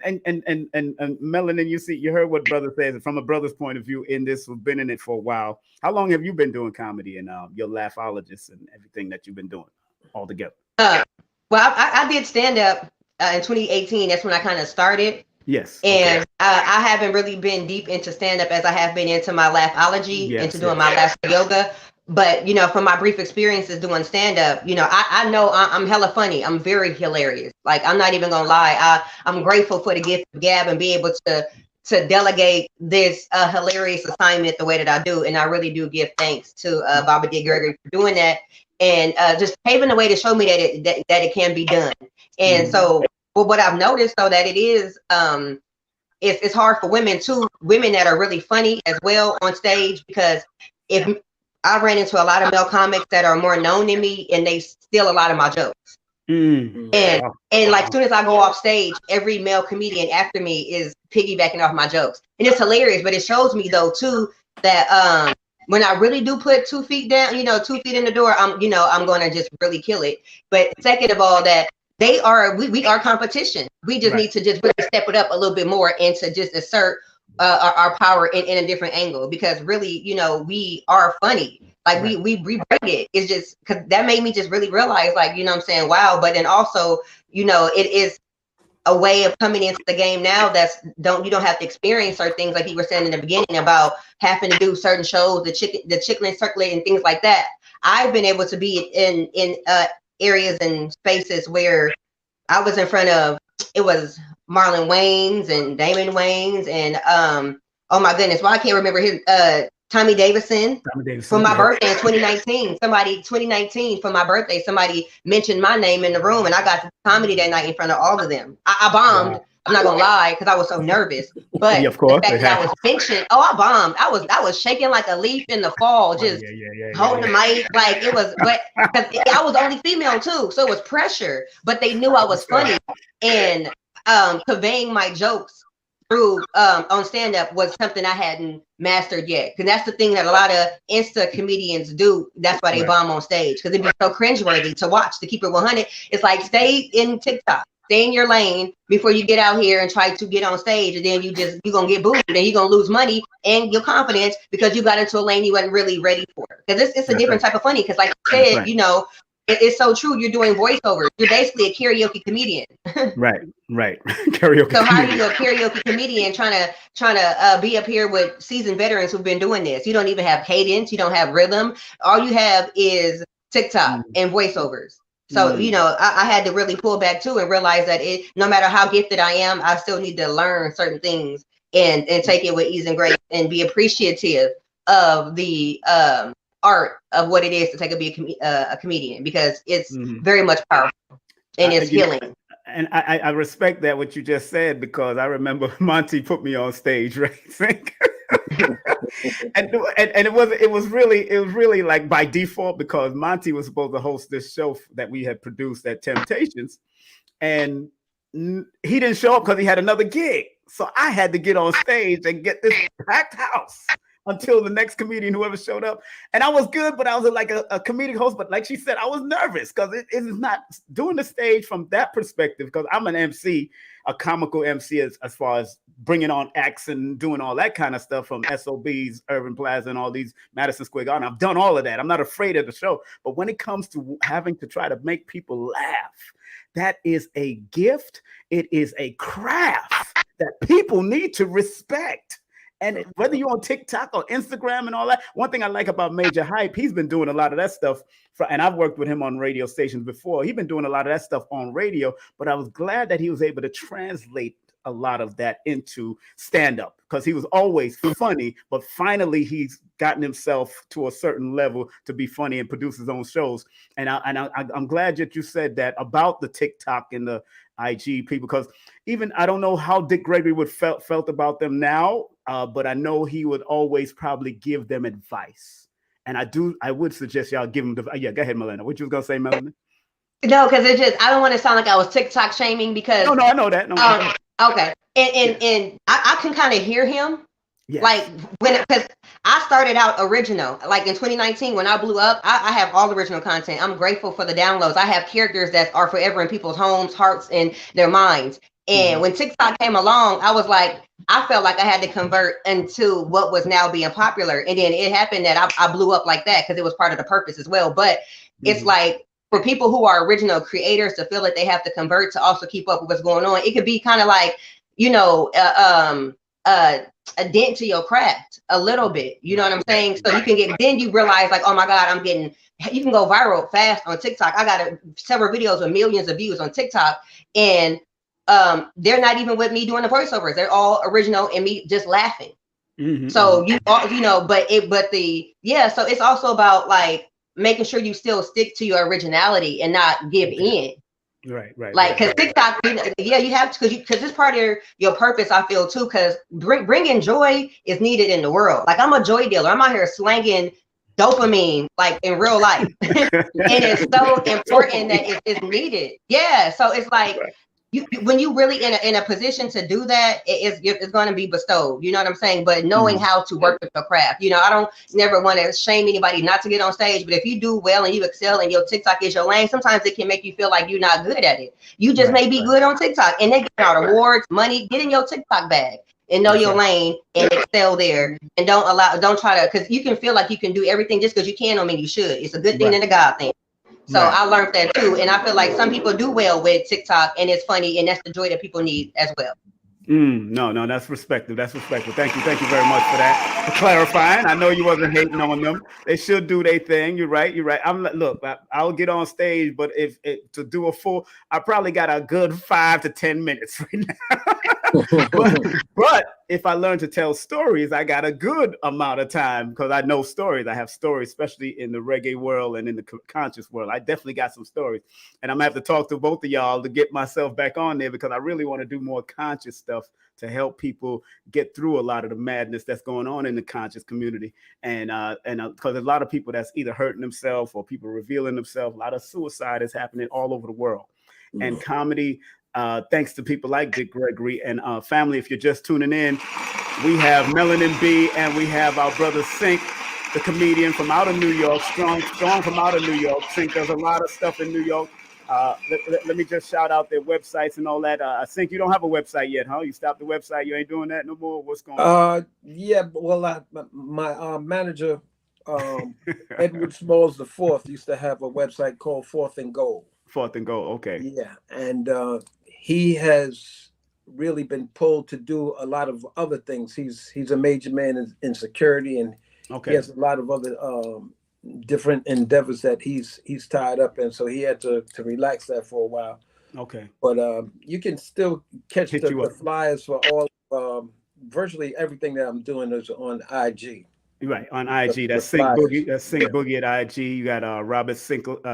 [SPEAKER 1] Melanin, you heard what brother says from a brother's point of view in this. We've been in it for a while. How long have you been doing comedy and your laughologist and everything that you've been doing all together?
[SPEAKER 3] Well, I did stand up in 2018. That's when I kind of started.
[SPEAKER 1] Yes.
[SPEAKER 3] And I haven't really been deep into stand up as I have been into my laughology, into doing my laugh yoga. But, you know, from my brief experiences doing stand up, you know, I know I'm hella funny. I'm very hilarious. Like, I'm not even going to lie. I'm grateful for the gift of gab and be able to delegate this hilarious assignment the way that I do. And I really do give thanks to Baba D. Gregory for doing that. And just paving the way to show me that it can be done. And so, but what I've noticed though, that it is, it's hard for women that are really funny as well on stage, because if I ran into a lot of male comics that are more known than me and they steal a lot of my jokes. And like as soon as I go off stage, every male comedian after me is piggybacking off my jokes. And it's hilarious, but it shows me though too that when I really do put 2 feet down, 2 feet in the door, I'm going to just really kill it. But second of all, that we are competition. We just need to just really step it up a little bit more and to just assert our power in a different angle, because really, we are funny. Like we bring it. It's just because that made me just really realize, like, what I'm saying, wow. But then also, it is a way of coming into the game now you don't have to experience certain things, like you were saying in the beginning about having to do certain shows, the chicken circulate and things like that. I've been able to be in areas and spaces where I was in front of, it was Marlon Wayans and Damon Wayans and oh my goodness, well I can't remember his Tommy Davidson for my birthday in 2019 for my birthday, somebody mentioned my name in the room and I got to comedy that night in front of all of them. I bombed. Wow. I'm not gonna lie, because I was so nervous. But of course, the fact that I was mentioned, I bombed. I was shaking like a leaf in the fall, just holding the mic, like it was. But I was only female too, so it was pressure. But they knew I was funny, and conveying my jokes through on stand-up was something I hadn't mastered yet, because that's the thing that a lot of Insta comedians do. That's why they bomb on stage, because it'd be so cringeworthy to watch. To keep it 100, it's like stay in TikTok, stay in your lane before you get out here and try to get on stage, and then you're gonna get booed, and you're gonna lose money and your confidence because you got into a lane you wasn't really ready for. Because it's a different type of funny. Because like you said, it's so true. You're doing voiceovers. You're basically a karaoke comedian. Right. Karaoke. So how are you a karaoke comedian trying to be up here with seasoned veterans who've been doing this? You don't even have cadence. You don't have rhythm. All you have is TikTok and voiceovers. So, I had to really pull back too and realize that no matter how gifted I am, I still need to learn certain things and take it with ease and grace and be appreciative of the art of what it is to be a comedian, because it's very much powerful and it's healing. And
[SPEAKER 1] I respect that what you just said, because I remember Monty put me on stage, right? and it was really like by default, because Monty was supposed to host this show that we had produced at Temptations, and he didn't show up because he had another gig. So I had to get on stage and get this packed house until the next comedian, whoever showed up. And I was good, but I was like a comedic host. But like she said, I was nervous because it is not doing the stage from that perspective, because I'm an MC, a comical MC as far as bringing on acts and doing all that kind of stuff from SOBs, Urban Plaza, and all these Madison Square Garden. I've done all of that. I'm not afraid of the show. But when it comes to having to try to make people laugh, that is a gift. It is a craft that people need to respect. And whether you're on TikTok or Instagram and all that, one thing I like about Major Hype, he's been doing a lot of that stuff. And I've worked with him on radio stations before. He's been doing a lot of that stuff on radio, but I was glad that he was able to translate a lot of that into stand-up, because he was always funny, but finally he's gotten himself to a certain level to be funny and produce his own shows. And I'm glad that you said that about the TikTok and the IG people, because even I don't know how Dick Gregory would felt about them now, but I know he would always probably give them advice. And I would suggest y'all give him yeah, go ahead, Melanie. What you was gonna say, Melanie?
[SPEAKER 3] No, because it just, I don't want to sound like I was TikTok shaming, because
[SPEAKER 1] no, I know that. No,
[SPEAKER 3] okay. And I can kind of hear him.
[SPEAKER 1] Yes.
[SPEAKER 3] Like because I started out original, like in 2019 when I blew up. I have all original content. I'm grateful for the downloads. I have characters that are forever in people's homes, hearts, and their minds. And when TikTok came along, I was like, I felt like I had to convert into what was now being popular. And then it happened that I blew up like that, because it was part of the purpose as well. But it's like, for people who are original creators to feel that they have to convert to also keep up with what's going on, it could be kind of like, you know, a dent to your craft a little bit. You know what I'm saying? So you can get, then you realize like, oh my God, you can go viral fast on TikTok. I got several videos with millions of views on TikTok, and they're not even with me doing the voiceovers. They're all original and me just laughing. So you know, so it's also about like making sure you still stick to your originality and not give in. Right. Like, because TikTok, you have to, because it's part of your purpose, I feel too, because bringing joy is needed in the world. Like, I'm a joy dealer. I'm out here slanging dopamine, like in real life. And it's so important that it's needed. Yeah. So it's like, when you really in a position to do that, it's going to be bestowed. You know what I'm saying? But knowing how to work with your craft. You know, I don't never want to shame anybody not to get on stage, but if you do well and you excel and your TikTok is your lane, sometimes it can make you feel like you're not good at it. You just may be good on TikTok, and they get out awards, money. Get in your TikTok bag and know your lane and excel there. And don't try to, because you can feel like you can do everything just because you can. I mean, you should. It's a good thing and a God thing. So I learned that too. And I feel like some people do well with TikTok, and it's funny, and that's the joy that people need as well.
[SPEAKER 1] No, that's respectful. That's respectful. Thank you very much for that, for clarifying. I know you wasn't hating on them. They should do their thing. You're right. I'll get on stage, but if to do a full, I probably got a good 5 to 10 minutes right now. but if I learn to tell stories, I got a good amount of time, because I know stories. I have stories, especially in the reggae world and in the conscious world. I definitely got some stories, and I'm gonna have to talk to both of y'all to get myself back on there, because I really want to do more conscious stuff to help people get through a lot of the madness that's going on in the conscious community. And because there's a lot of people that's either hurting themselves or people revealing themselves. A lot of suicide is happening all over the world. And comedy, thanks to people like Dick Gregory and family, if you're just tuning in, we have Melanin Bee and we have our brother Sinck, the comedian from out of New York, strong from out of New York. Sinck does a lot of stuff in New York. Let me just shout out their websites and all that. I think you don't have a website yet, huh? You stopped the website. You ain't doing that no more. What's going on?
[SPEAKER 4] Yeah. Well, my manager, Edward Smalls IV, used to have a website called Fourth and Goal.
[SPEAKER 1] Fourth and Goal. Okay.
[SPEAKER 4] Yeah, and he has really been pulled to do a lot of other things. He's a major man in security, and he has a lot of other different endeavors that he's tied up in, so he had to relax that for a while.
[SPEAKER 1] Okay.
[SPEAKER 4] But you can still catch the flyers for all virtually everything that I'm doing is on IG.
[SPEAKER 1] Right, on IG. That's Sinck
[SPEAKER 4] flyers.
[SPEAKER 1] Boogie. That's Sinck Boogie at IG. You got Robert Sinclair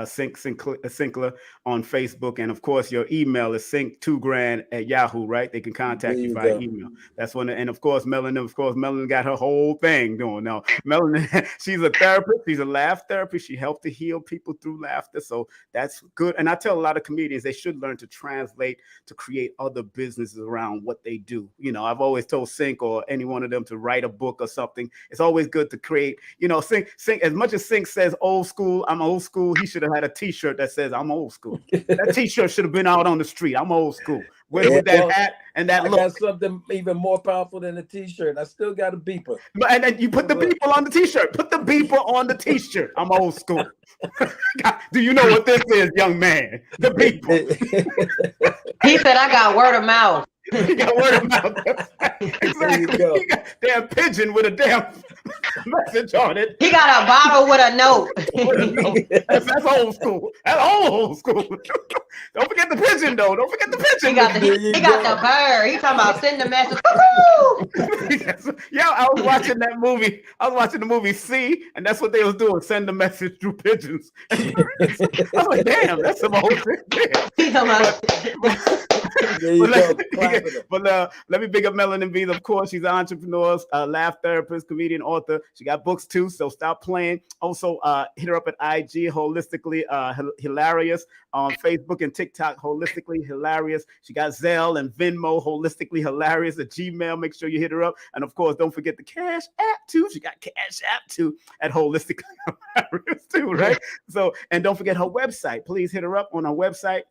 [SPEAKER 1] on Facebook, and of course your email is Sinck2grand at Yahoo. Right, they can contact you via email. That's one. And of course Melanin got her whole thing going now. Melanin, she's a therapist. She's a laugh therapist. She helped to heal people through laughter. So that's good. And I tell a lot of comedians they should learn to translate to create other businesses around what they do. You know, I've always told Sinck or any one of them to write a book or something. It's always good to create, you know, Sinck as much as Sinck says old school, I'm old school, he should have had a t-shirt that says I'm old school. That t-shirt should have been out on the street. I'm old school. With that hat and that look.
[SPEAKER 4] I got something even more powerful than a t-shirt. I still got a beeper.
[SPEAKER 1] And then you put the beeper on the t-shirt. Put the beeper on the t-shirt. I'm old school. Do you know what this is, young man? The beeper.
[SPEAKER 3] He said I got word of mouth.
[SPEAKER 1] He got word of mouth. Exactly. He got damn pigeon with a damn message on it.
[SPEAKER 3] He got a bottle with a note.
[SPEAKER 1] That's old school. That's old school. Don't forget the pigeon, though. Don't forget the pigeon.
[SPEAKER 3] He got the bird. He talking about send the message.
[SPEAKER 1] Yeah, I was watching that movie. I was watching the movie C, and that's what they was doing. Send the message through pigeons. I was like, damn, that's some old shit. But let me big up Melanin Bee. Of course, she's an entrepreneur, laugh therapist, comedian, author. She got books too, so stop playing. Also, hit her up at IG, HolisticallyHEALarious, on Facebook and TikTok, HolisticallyHEALarious. She got Zelle and Venmo, HolisticallyHEALarious, at Gmail. Make sure you hit her up. And of course, don't forget the Cash App too. She got Cash App too at HolisticallyHEALarious too, right? So, and don't forget her website. Please hit her up on her website.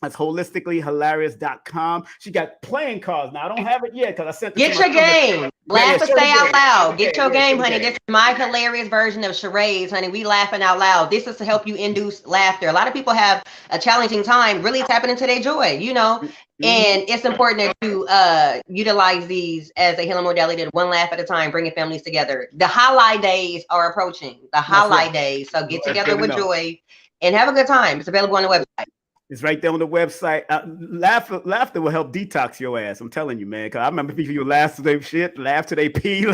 [SPEAKER 1] That's HolisticallyHEALarious.com. She got playing cards now. I don't have it yet because I sent it.
[SPEAKER 3] Get your game. Laugh and stay out loud. Get your game, honey. This is my hilarious version of charades, honey. We laughing out loud. This is to help you induce laughter. A lot of people have a challenging time really tapping into their joy, you know, and it's important to utilize these as a healing modality, one laugh at a time, bringing families together. The highlight days are approaching. The highlight days. So get together with joy and have a good time. It's available on the website.
[SPEAKER 1] It's right there on the website. Laughter will help detox your ass. I'm telling you, man. Because I remember people who laugh to their shit, laugh to their pee.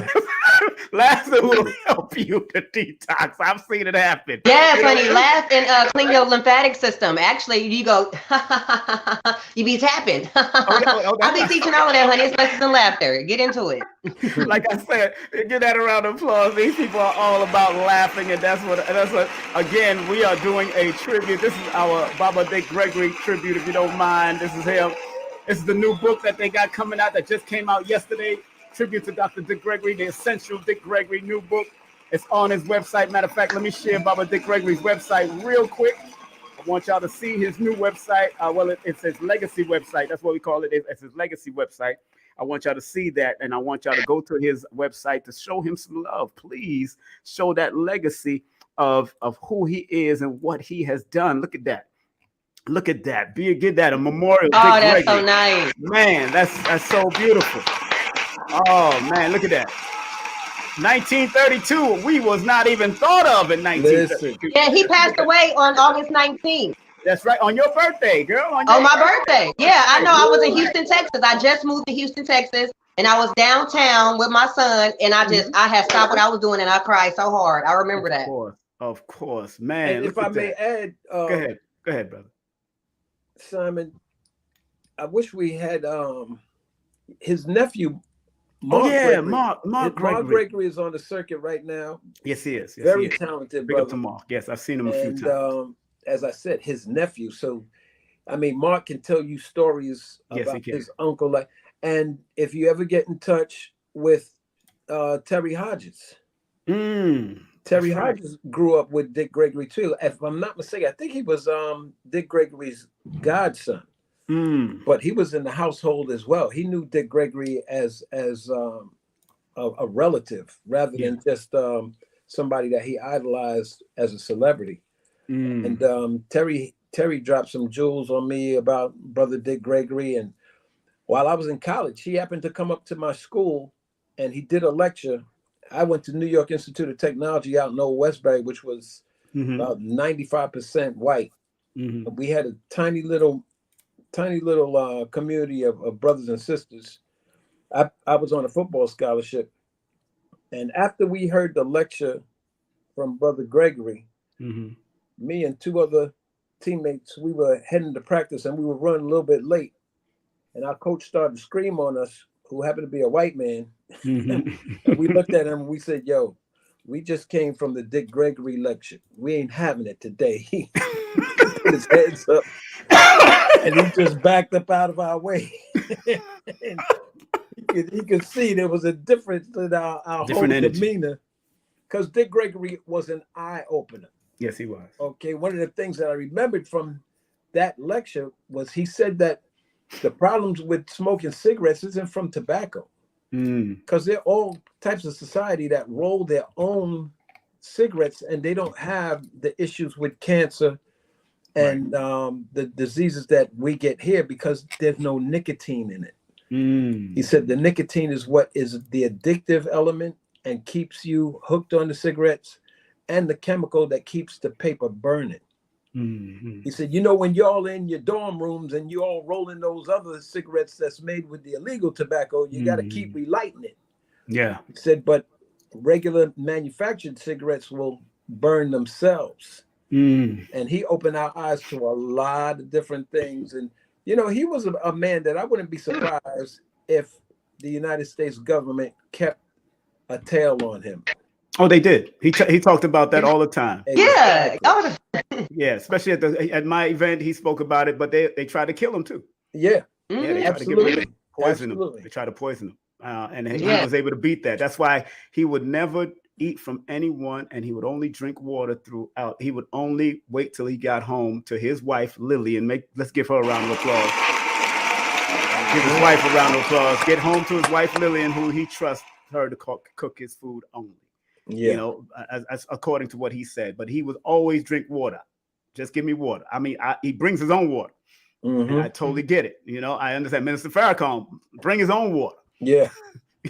[SPEAKER 1] Laughter will help you to detox. I've seen it happen.
[SPEAKER 3] Yeah, funny. Laugh and clean your lymphatic system. Actually, you go, you be tapping. I'll be teaching all of that, honey. It's lessons in laughter. Get into it.
[SPEAKER 1] Like I said, give that a round of applause. These people are all about laughing, and that's what. Again, we are doing a tribute. This is our Baba Dick Gregory tribute, if you don't mind. This is him. This is the new book that they got coming out that just came out yesterday. Tribute to Dr. Dick Gregory, the Essential Dick Gregory new book. It's on his website. Matter of fact, let me share Baba Dick Gregory's website real quick. I want y'all to see his new website. It's his legacy website. That's what we call it. It's his legacy website. I want y'all to see that, and I want y'all to go to his website to show him some love. Please show that legacy of who he is and what he has done. Look at that. Look at that. Give that a memorial.
[SPEAKER 3] Oh, that's so nice.
[SPEAKER 1] Man, that's so beautiful. Oh, man, look at that. 1932. We was not even thought of in 1932.
[SPEAKER 3] Yeah, he passed away on August 19th.
[SPEAKER 1] That's right. On your birthday, girl. On
[SPEAKER 3] my birthday. Yeah, I know. I was in Houston, Texas. I just moved to Houston, Texas, and I was downtown with my son, and I had stopped what I was doing, and I cried so hard. I remember that.
[SPEAKER 1] Of course, man.
[SPEAKER 4] And if I may add,
[SPEAKER 1] go ahead, brother.
[SPEAKER 4] Simon, I wish we had his nephew, Mark. Gregory.
[SPEAKER 1] Mark Gregory.
[SPEAKER 4] Mark Gregory is on the circuit right now.
[SPEAKER 1] Yes, he is. Yes,
[SPEAKER 4] very talented.
[SPEAKER 1] Big up to Mark. Yes, I've seen him a few times.
[SPEAKER 4] As I said, his nephew. So, I mean, Mark can tell you stories about his uncle. And if you ever get in touch with Terry Hodges, Terry Hodges grew up with Dick Gregory too. If I'm not mistaken, I think he was Dick Gregory's godson. But he was in the household as well. He knew Dick Gregory as a relative rather than just somebody that he idolized as a celebrity. And Terry dropped some jewels on me about Brother Dick Gregory. And while I was in college, he happened to come up to my school and he did a lecture. I went to New York Institute of Technology out in Old Westbury, which was about 95% white. We had a tiny little community of brothers and sisters. I was on a football scholarship, And after we heard the lecture from Brother Gregory, me and two other teammates, we were heading to practice and we were running a little bit late. And our coach started to scream on us, who happened to be a white man. And we looked at him and we said, yo, we just came from the Dick Gregory lecture. We ain't having it today. He put his hands up and he just backed up out of our way. And you could see there was a difference in our whole demeanor, because Dick Gregory was an eye opener.
[SPEAKER 1] Yes, he was.
[SPEAKER 4] Okay, one of the things that I remembered from that lecture was he said that the problems with smoking cigarettes isn't from tobacco, because there are all types of society that roll their own cigarettes and they don't have the issues with cancer and the diseases that we get here because there's no nicotine in it. He said the nicotine is what is the addictive element and keeps you hooked on the cigarettes, and the chemical that keeps the paper burning. He said, you know, when you're all in your dorm rooms and you all rolling those other cigarettes that's made with the illegal tobacco, you got to keep relighting it.
[SPEAKER 1] Yeah.
[SPEAKER 4] He said, but regular manufactured cigarettes will burn themselves. And he opened our eyes to a lot of different things. And, you know, he was a man that I wouldn't be surprised if the United States government kept a tail on him.
[SPEAKER 1] Oh, they did. He talked about that all the time.
[SPEAKER 3] Yeah.
[SPEAKER 1] Yeah, especially at my event, he spoke about it, but they tried to kill him too.
[SPEAKER 4] Yeah.
[SPEAKER 1] Yeah, they tried to poison him. They tried to poison him. And he was able to beat that. That's why he would never eat from anyone, and he would only drink water throughout. He would only wait till he got home to his wife, Lily, and let's give her a round of applause. Give his wife a round of applause. Get home to his wife, Lily, and who he trusts her to cook his food only. Yeah. You know, as according to what he said. But he would always drink water. Just give me water. I mean, he brings his own water. And I totally get it. You know, I understand. Minister Farrakhan, bring his own water.
[SPEAKER 4] Yeah.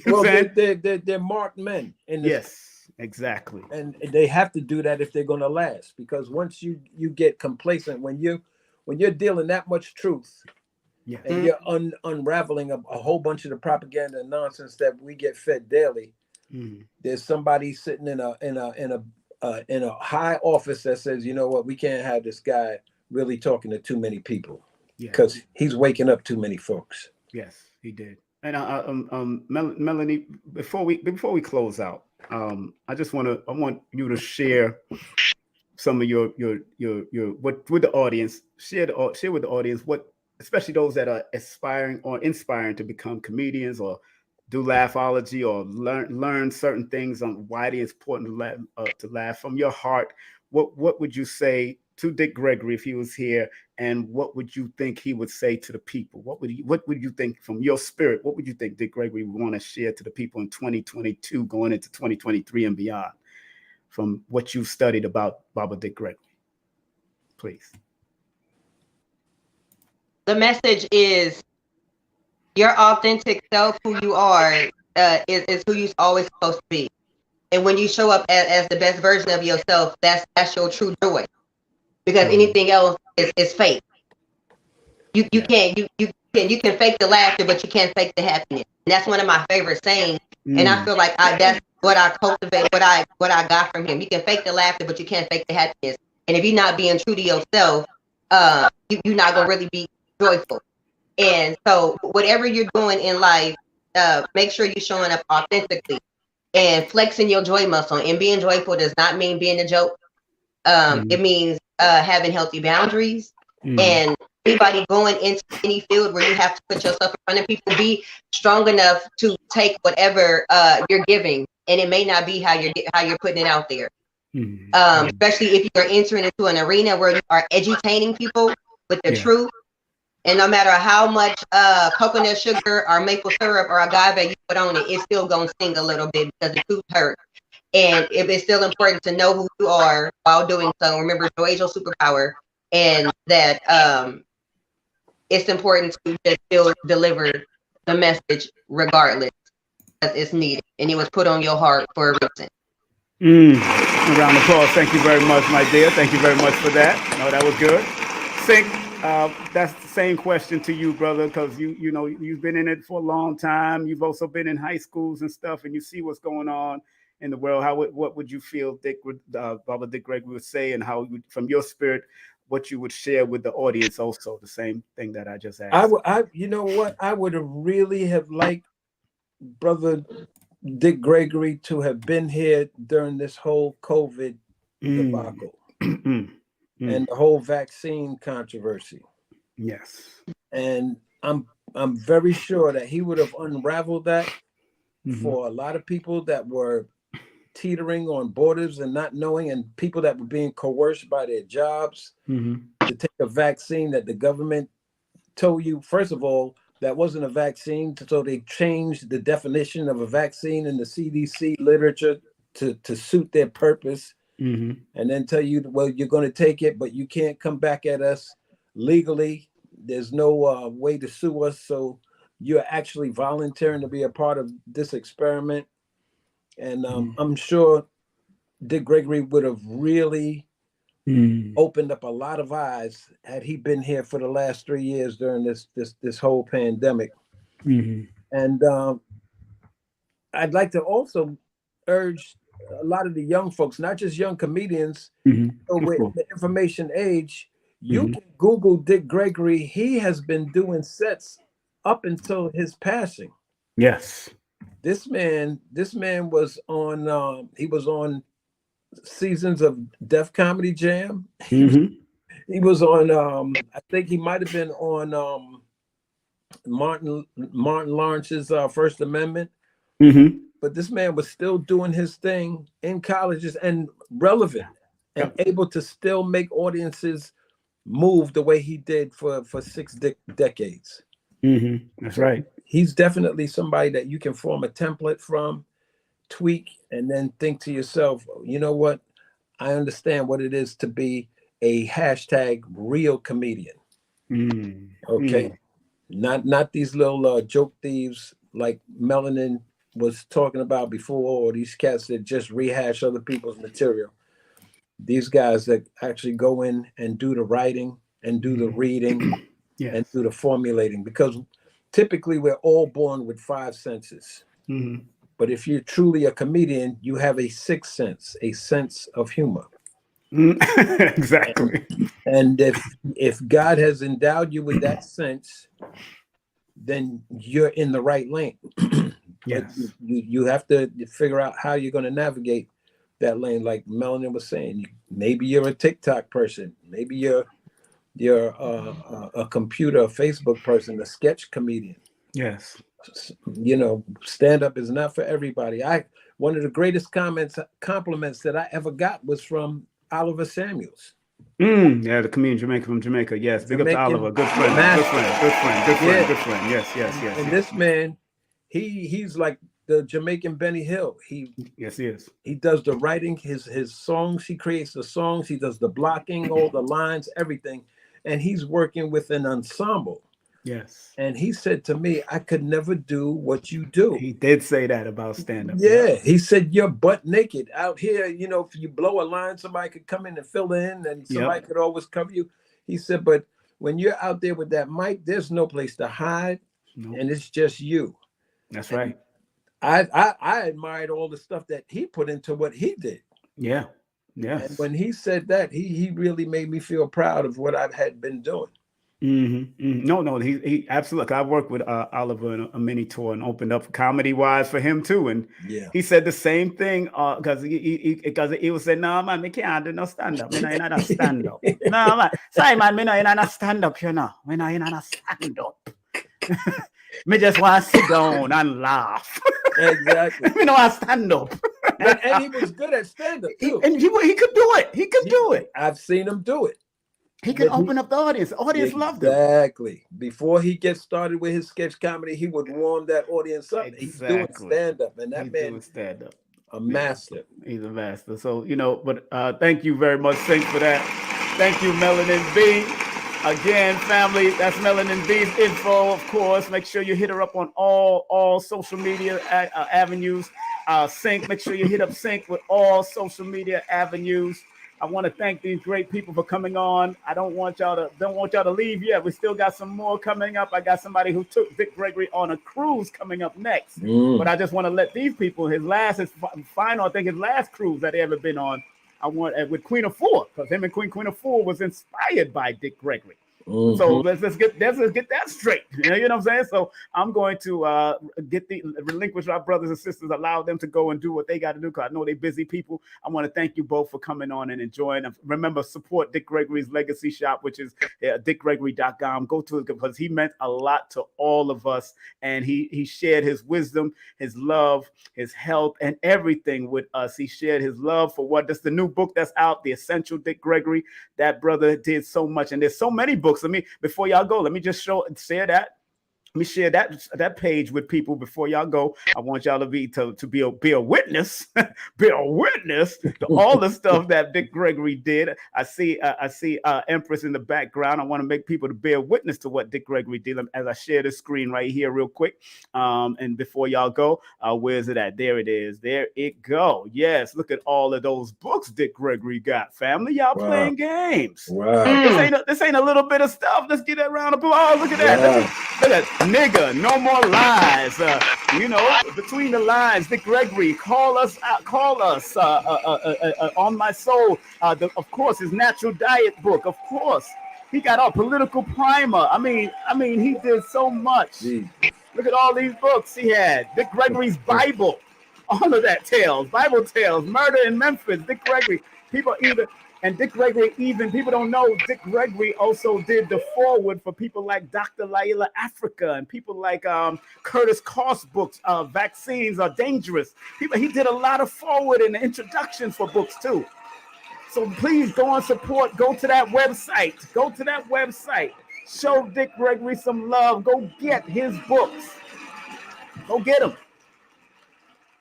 [SPEAKER 4] Well, they're marked men.
[SPEAKER 1] Yes, exactly.
[SPEAKER 4] And they have to do that if they're going to last. Because once you get complacent, when you're dealing that much truth, and you're unraveling a whole bunch of the propaganda and nonsense that we get fed daily, there's somebody sitting in a high office that says, you know what, we can't have this guy really talking to too many people, because he's waking up too many folks.
[SPEAKER 1] Yes, he did. And Melanie, before we close out, I want you to share some of your what with the audience. Share with the audience what, especially those that are aspiring or inspiring to become comedians or do laughology or learn certain things on why it is important to laugh from your heart. What would you say to Dick Gregory if he was here, and what would you think he would say to the people? What would you think from your spirit? What would you think Dick Gregory would want to share to the people in 2022 going into 2023 and beyond from what you've studied about Baba Dick Gregory? Please.
[SPEAKER 3] The message is your authentic self, who you are, is who you're always supposed to be. And when you show up as the best version of yourself, that's your true joy. Because anything else is fake. You can fake the laughter, but you can't fake the happiness. And that's one of my favorite sayings. And I feel like that's what I cultivate, what I got from him. You can fake the laughter, but you can't fake the happiness. And if you're not being true to yourself, you're not gonna really be joyful. And so whatever you're doing in life, make sure you're showing up authentically and flexing your joy muscle. And being joyful does not mean being a joke. It means having healthy boundaries. And anybody going into any field where you have to put yourself in front of people, be strong enough to take whatever you're giving, and it may not be how you're putting it out there. Especially if you're entering into an arena where you are edutaining people with the truth. And no matter how much coconut sugar or maple syrup or agave you put on it, it's still gonna sting a little bit because the truth hurts. And if it's still important to know who you are while doing so, remember, joy is your superpower, and that it's important to just still deliver the message regardless, because it's needed and it was put on your heart for a reason.
[SPEAKER 1] A round of applause. Thank you very much, my dear. Thank you very much for that. No, that was good. Sinck, that's the same question to you, brother, because you know you've been in it for a long time. You've also been in high schools and stuff, and you see what's going on. in the world, what would you feel Brother Dick Gregory would say, and how from your spirit, what you would share with the audience also, the same thing that I just asked?
[SPEAKER 4] You know what? I would have really have liked Brother Dick Gregory to have been here during this whole COVID debacle and the whole vaccine controversy.
[SPEAKER 1] Yes.
[SPEAKER 4] And I'm very sure that he would have unraveled that for a lot of people that were teetering on borders and not knowing, and people that were being coerced by their jobs to take a vaccine that the government told you, first of all, that wasn't a vaccine. So they changed the definition of a vaccine in the CDC literature to suit their purpose. And then tell you, well, you're going to take it, but you can't come back at us legally. There's no way to sue us. So you're actually volunteering to be a part of this experiment. And I'm sure Dick Gregory would have really opened up a lot of eyes had he been here for the last 3 years during this whole pandemic. And I'd like to also urge a lot of the young folks, not just young comedians, so with the information age, you can Google Dick Gregory. He has been doing sets up until his passing.
[SPEAKER 1] Yes. This
[SPEAKER 4] man was on he was on seasons of Def Comedy Jam. He was on I think he might have been on Martin Lawrence's First Amendment. But this man was still doing his thing in colleges and relevant and able to still make audiences move the way he did for 6 decades.
[SPEAKER 1] That's right.
[SPEAKER 4] He's definitely somebody that you can form a template from, tweak, and then think to yourself, you know what? I understand what it is to be a hashtag real comedian. Okay. Not these little joke thieves like Melanin was talking about before, or these cats that just rehash other people's material. These guys that actually go in and do the writing and do the reading and do the formulating, because typically we're all born with 5 senses. But if you're truly a comedian, you have a 6th sense, a sense of humor.
[SPEAKER 1] Exactly.
[SPEAKER 4] And if God has endowed you with that sense, then you're in the right lane. Yes. You have to figure out how you're going to navigate that lane. Like Melanin was saying, maybe you're a TikTok person, maybe you're a computer, a Facebook person, a sketch comedian.
[SPEAKER 1] Yes.
[SPEAKER 4] You know, stand up is not for everybody. One of the greatest compliments that I ever got was from Oliver Samuels.
[SPEAKER 1] Yeah, the comedian from Jamaica. Yes, big up to Oliver. Good friend. Good friend. Yes.
[SPEAKER 4] And this man, he's like the Jamaican Benny Hill.
[SPEAKER 1] Yes, he is.
[SPEAKER 4] He does the writing, his songs. He creates the songs. He does the blocking, all the lines, everything. And he's working with an ensemble.
[SPEAKER 1] Yes.
[SPEAKER 4] And he said to me, I could never do what you do.
[SPEAKER 1] He did say that about stand-up.
[SPEAKER 4] Yeah. He said, you're butt naked out here. You know, if you blow a line, somebody could come in and fill in, and somebody could always cover you. He said, but when you're out there with that mic, there's no place to hide. And it's just you.
[SPEAKER 1] That's right.
[SPEAKER 4] I admired all the stuff that he put into what he did.
[SPEAKER 1] Yeah.
[SPEAKER 4] And when he said that, he really made me feel proud of what I had been doing.
[SPEAKER 1] No, he absolutely. I worked with Oliver in a mini tour and opened up comedy wise for him too, and he said the same thing because he was saying, "No man, me can't do no stand up. Me not a stand up. No man, Simon, me not a stand up. You know, me not a stand up. Me just want to sit down and laugh."
[SPEAKER 4] Exactly.
[SPEAKER 1] Me no want to stand up.
[SPEAKER 4] and he was good at stand up too.
[SPEAKER 1] He could do it. He could do it.
[SPEAKER 4] I've seen him do it.
[SPEAKER 1] He could open up the audience. The audience loved him.
[SPEAKER 4] Exactly. Before he gets started with his sketch comedy, he would warm that audience up. He's doing stand-up, and that man is
[SPEAKER 1] stand-up.
[SPEAKER 4] A master.
[SPEAKER 1] He's a master. So, but thank you very much, Sinck, for that. Thank you, Melanin Bee. Again, family, that's Melanin Bee's info, of course. Make sure you hit her up on all social media avenues. Sinck, make sure you hit up Sinck with all social media avenues. I want to thank these great people for coming on. I don't want y'all to leave yet. We still got some more coming up. I got somebody who took Dick Gregory on a cruise coming up next. But I just want to let these people, his last cruise that he ever been on. I want with Queen of Four, because him and Queen of Four was inspired by Dick Gregory. So let's get that straight. You know what I'm saying? So I'm going to relinquish our brothers and sisters, allow them to go and do what they got to do, because I know they're busy people. I want to thank you both for coming on and enjoying. Remember, support Dick Gregory's Legacy Shop, which is DickGregory.com. Go to it because he meant a lot to all of us, and he shared his wisdom, his love, his health, and everything with us. He shared his love for that's the new book that's out, The Essential Dick Gregory. That brother did so much, and there's so many books. Before y'all go, let me just share that. Let me share that page with people before y'all go. I want y'all to be a witness, be a witness to all the stuff that Dick Gregory did. I see Empress in the background. I want to make people to bear witness to what Dick Gregory did as I share the screen right here real quick. And before y'all go, where's it at? There it is. There it go. Yes, look at all of those books Dick Gregory got. Family, y'all playing games.
[SPEAKER 4] Wow.
[SPEAKER 1] This ain't a little bit of stuff. Let's get that round of applause. Look at that. Look at that. Nigga, no more lies. Between the lines, Dick Gregory, call us on my soul. Of course, his natural diet book. Of course, he got our political primer. I mean, he did so much. Jeez. Look at all these books he had. Dick Gregory's Bible, all of that Bible tales, Murder in Memphis. Dick Gregory, Dick Gregory, people don't know, Dick Gregory also did the foreword for people like Dr. Laila Africa and people like Curtis Koss books, Vaccines Are Dangerous. He did a lot of foreword and introductions for books too. So please go and support, go to that website. Show Dick Gregory some love. Go get his books. Go get them.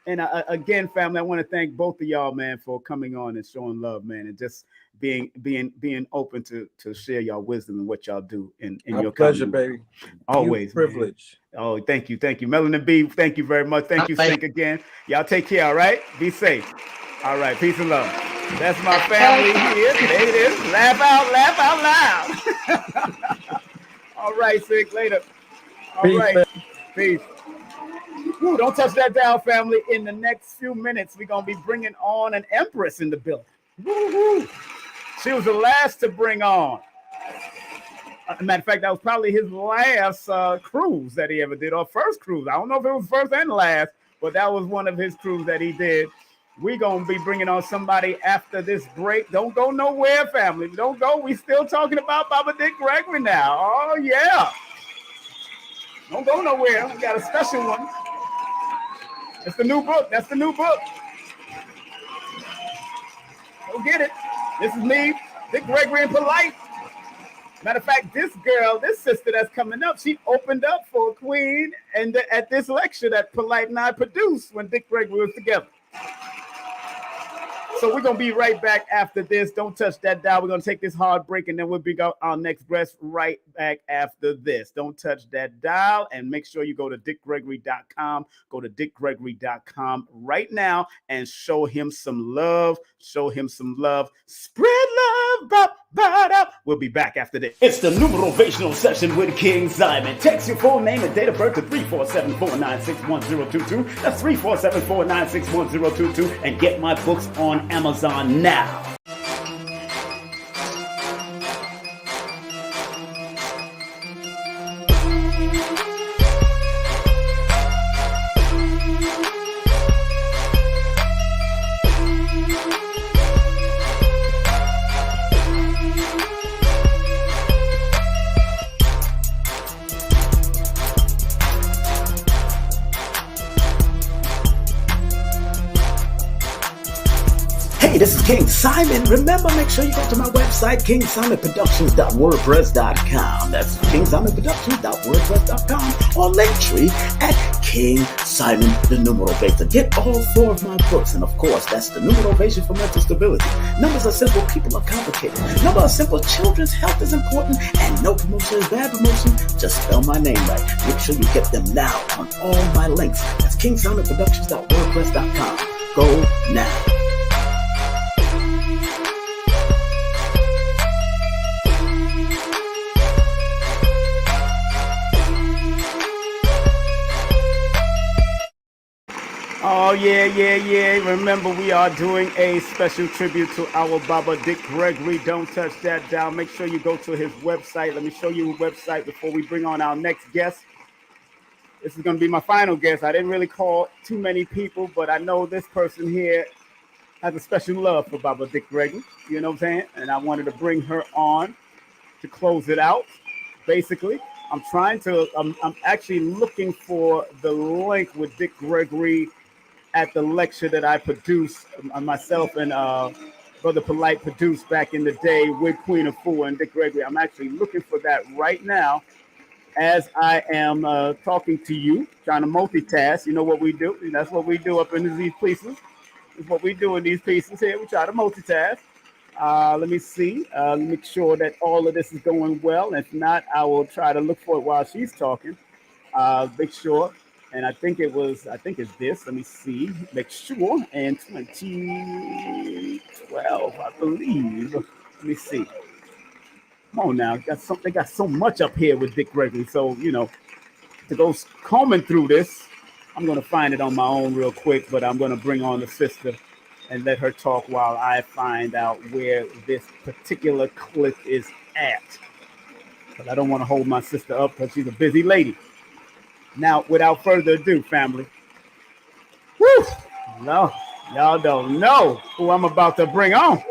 [SPEAKER 1] And again, family, I want to thank both of y'all, man, for coming on and showing love, man, and just being open to share y'all wisdom and what y'all do in your
[SPEAKER 4] pleasure,
[SPEAKER 1] community.
[SPEAKER 4] baby.
[SPEAKER 1] Always
[SPEAKER 4] Privilege.
[SPEAKER 1] Man. Oh, thank you, Melanin Bee. Thank you very much. Thank you, Sinck again. Y'all take care. All right, be safe. All right, peace and love. That's my family here. There it is. Laugh out loud. All right, Sinck. Later. All
[SPEAKER 4] Peace,
[SPEAKER 1] right,
[SPEAKER 4] man.
[SPEAKER 1] Peace. Ooh, don't touch that dial, family. In the next few minutes, we're going to be bringing on an Empress in the building. Woo-hoo. She was the last to bring on. Matter of fact, that was probably his last cruise that he ever did, or first cruise. I don't know if it was first and last, but that was one of his cruises that he did. We're going to be bringing on somebody after this break. Don't go nowhere, family. Don't go. We still talking about Baba Dick Gregory now. Oh, yeah. Don't go nowhere. We got a special one. That's the new book. Go get it. This is me, Dick Gregory and Polite. Matter of fact, this sister that's coming up, she opened up for Queen and at this lecture that Polite and I produced when Dick Gregory was together. So we're going to be right back after this. Don't touch that dial. We're going to take this hard break, and then we'll be our next guest right back after this. Don't touch that dial, and make sure you go to DickGregory.com. Go to DickGregory.com right now and show him some love. Spread love. We'll be back after this.
[SPEAKER 2] It's the numerational session with King Simon. Text your full name and date of birth to 347-496-1022. That's 347-496-1022. And get my books on Amazon now. This is King Simon. Remember, make sure you go to my website, KingSimonProductions.wordpress.com. That's KingSimonProductions.wordpress.com or Linktree at King Simon the Numeral Beta. Get all 4 of my books, and of course, that's the Numeration for Mental Stability. Numbers are simple, people are complicated. Number are simple, children's health is important, and no promotion is bad promotion. Just spell my name right. Make sure you get them now on all my links. That's KingSimonProductions.wordpress.com. Go now.
[SPEAKER 1] Oh, yeah. Remember, we are doing a special tribute to our Baba Dick Gregory. Don't touch that down. Make sure you go to his website. Let me show you his website before we bring on our next guest. This is going to be my final guest. I didn't really call too many people, but I know this person here has a special love for Baba Dick Gregory. You know what I'm saying? And I wanted to bring her on to close it out, basically. I'm actually looking for the link with Dick Gregory at the lecture that I produced, myself and Brother Polite produced back in the day with Queen of Four and Dick Gregory. I'm actually looking for that right now as I am talking to you, trying to multitask. You know what we do? And that's what we do up in these pieces. It's what we do in these pieces here. We try to multitask. Let me see. Make sure that all of this is going well. If not, I will try to look for it while she's talking. Make sure. And I think it's this. Let me see. Make sure. And 2012, I believe. Let me see. Come on now. They got so much up here with Dick Gregory. So, to go combing through this, I'm going to find it on my own real quick, but I'm going to bring on the sister and let her talk while I find out where this particular clip is at. But I don't want to hold my sister up because she's a busy lady. Now, without further ado, family. Woo! No, y'all don't know who I'm about to bring on.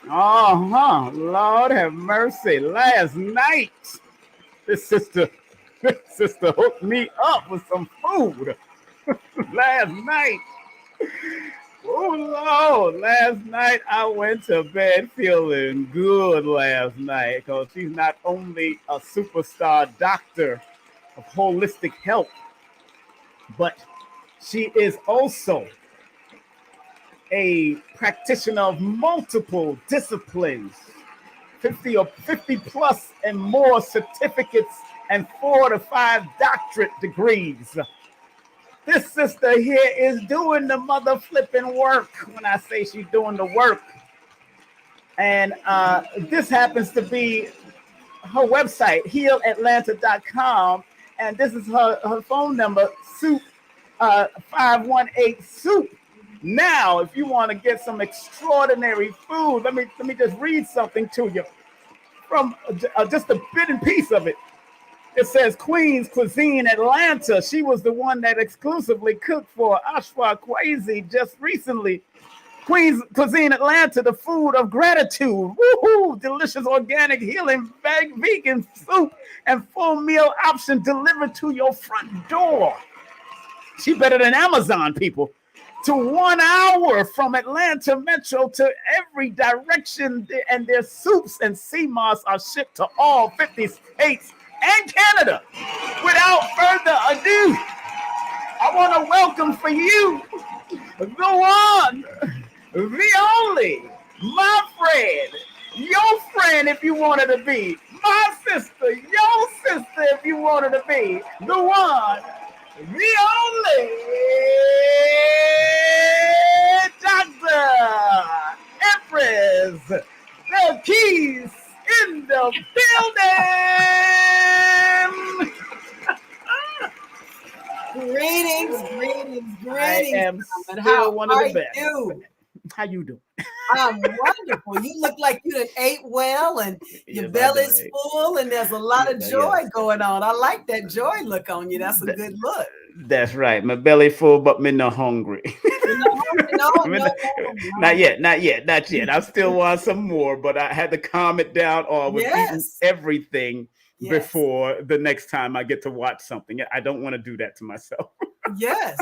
[SPEAKER 1] Lord have mercy. Last night, this sister hooked me up with some food. Last night. Oh, Lord. Last night, I went to bed feeling good last night because she's not only a superstar doctor of holistic health, but she is also a practitioner of multiple disciplines, 50 plus and more certificates and 4 to 5 doctorate degrees. This sister here is doing the mother flipping work when I say she's doing the work. And this happens to be her website, HEALatlanta.com. And this is her phone number, Soup 518-SOUP. Now, if you want to get some extraordinary food, let me just read something to you from just a bit and piece of it. It says Queen's Cuisine Atlanta. She was the one that exclusively cooked for Ashwa Kwesi just recently. Queen's Cuisine Atlanta, the food of gratitude. Woohoo! Delicious organic healing vegan soup and full meal option delivered to your front door. She better than Amazon, people. To 1 hour from Atlanta Metro to every direction, and their soups and sea moss are shipped to all 50 states and Canada. Without further ado, I want to welcome for you the one, the only, my friend, your friend if you wanted to be, my sister, your sister if you wanted to be, the one, the only Dr. Empress, the keys in the building.
[SPEAKER 6] Greetings.
[SPEAKER 1] I am still one of the best. How you doing?
[SPEAKER 6] I'm wonderful. You look like you done ate well and your belly's full and there's a lot of joy going on. I like that joy look on you. That's a good look.
[SPEAKER 1] That's right. My belly full, but me not hungry.
[SPEAKER 6] No.
[SPEAKER 1] Not yet. I still want some more, but I had to calm it down or I was eating everything before the next time I get to watch something. I don't want to do that to myself.
[SPEAKER 6] Yes.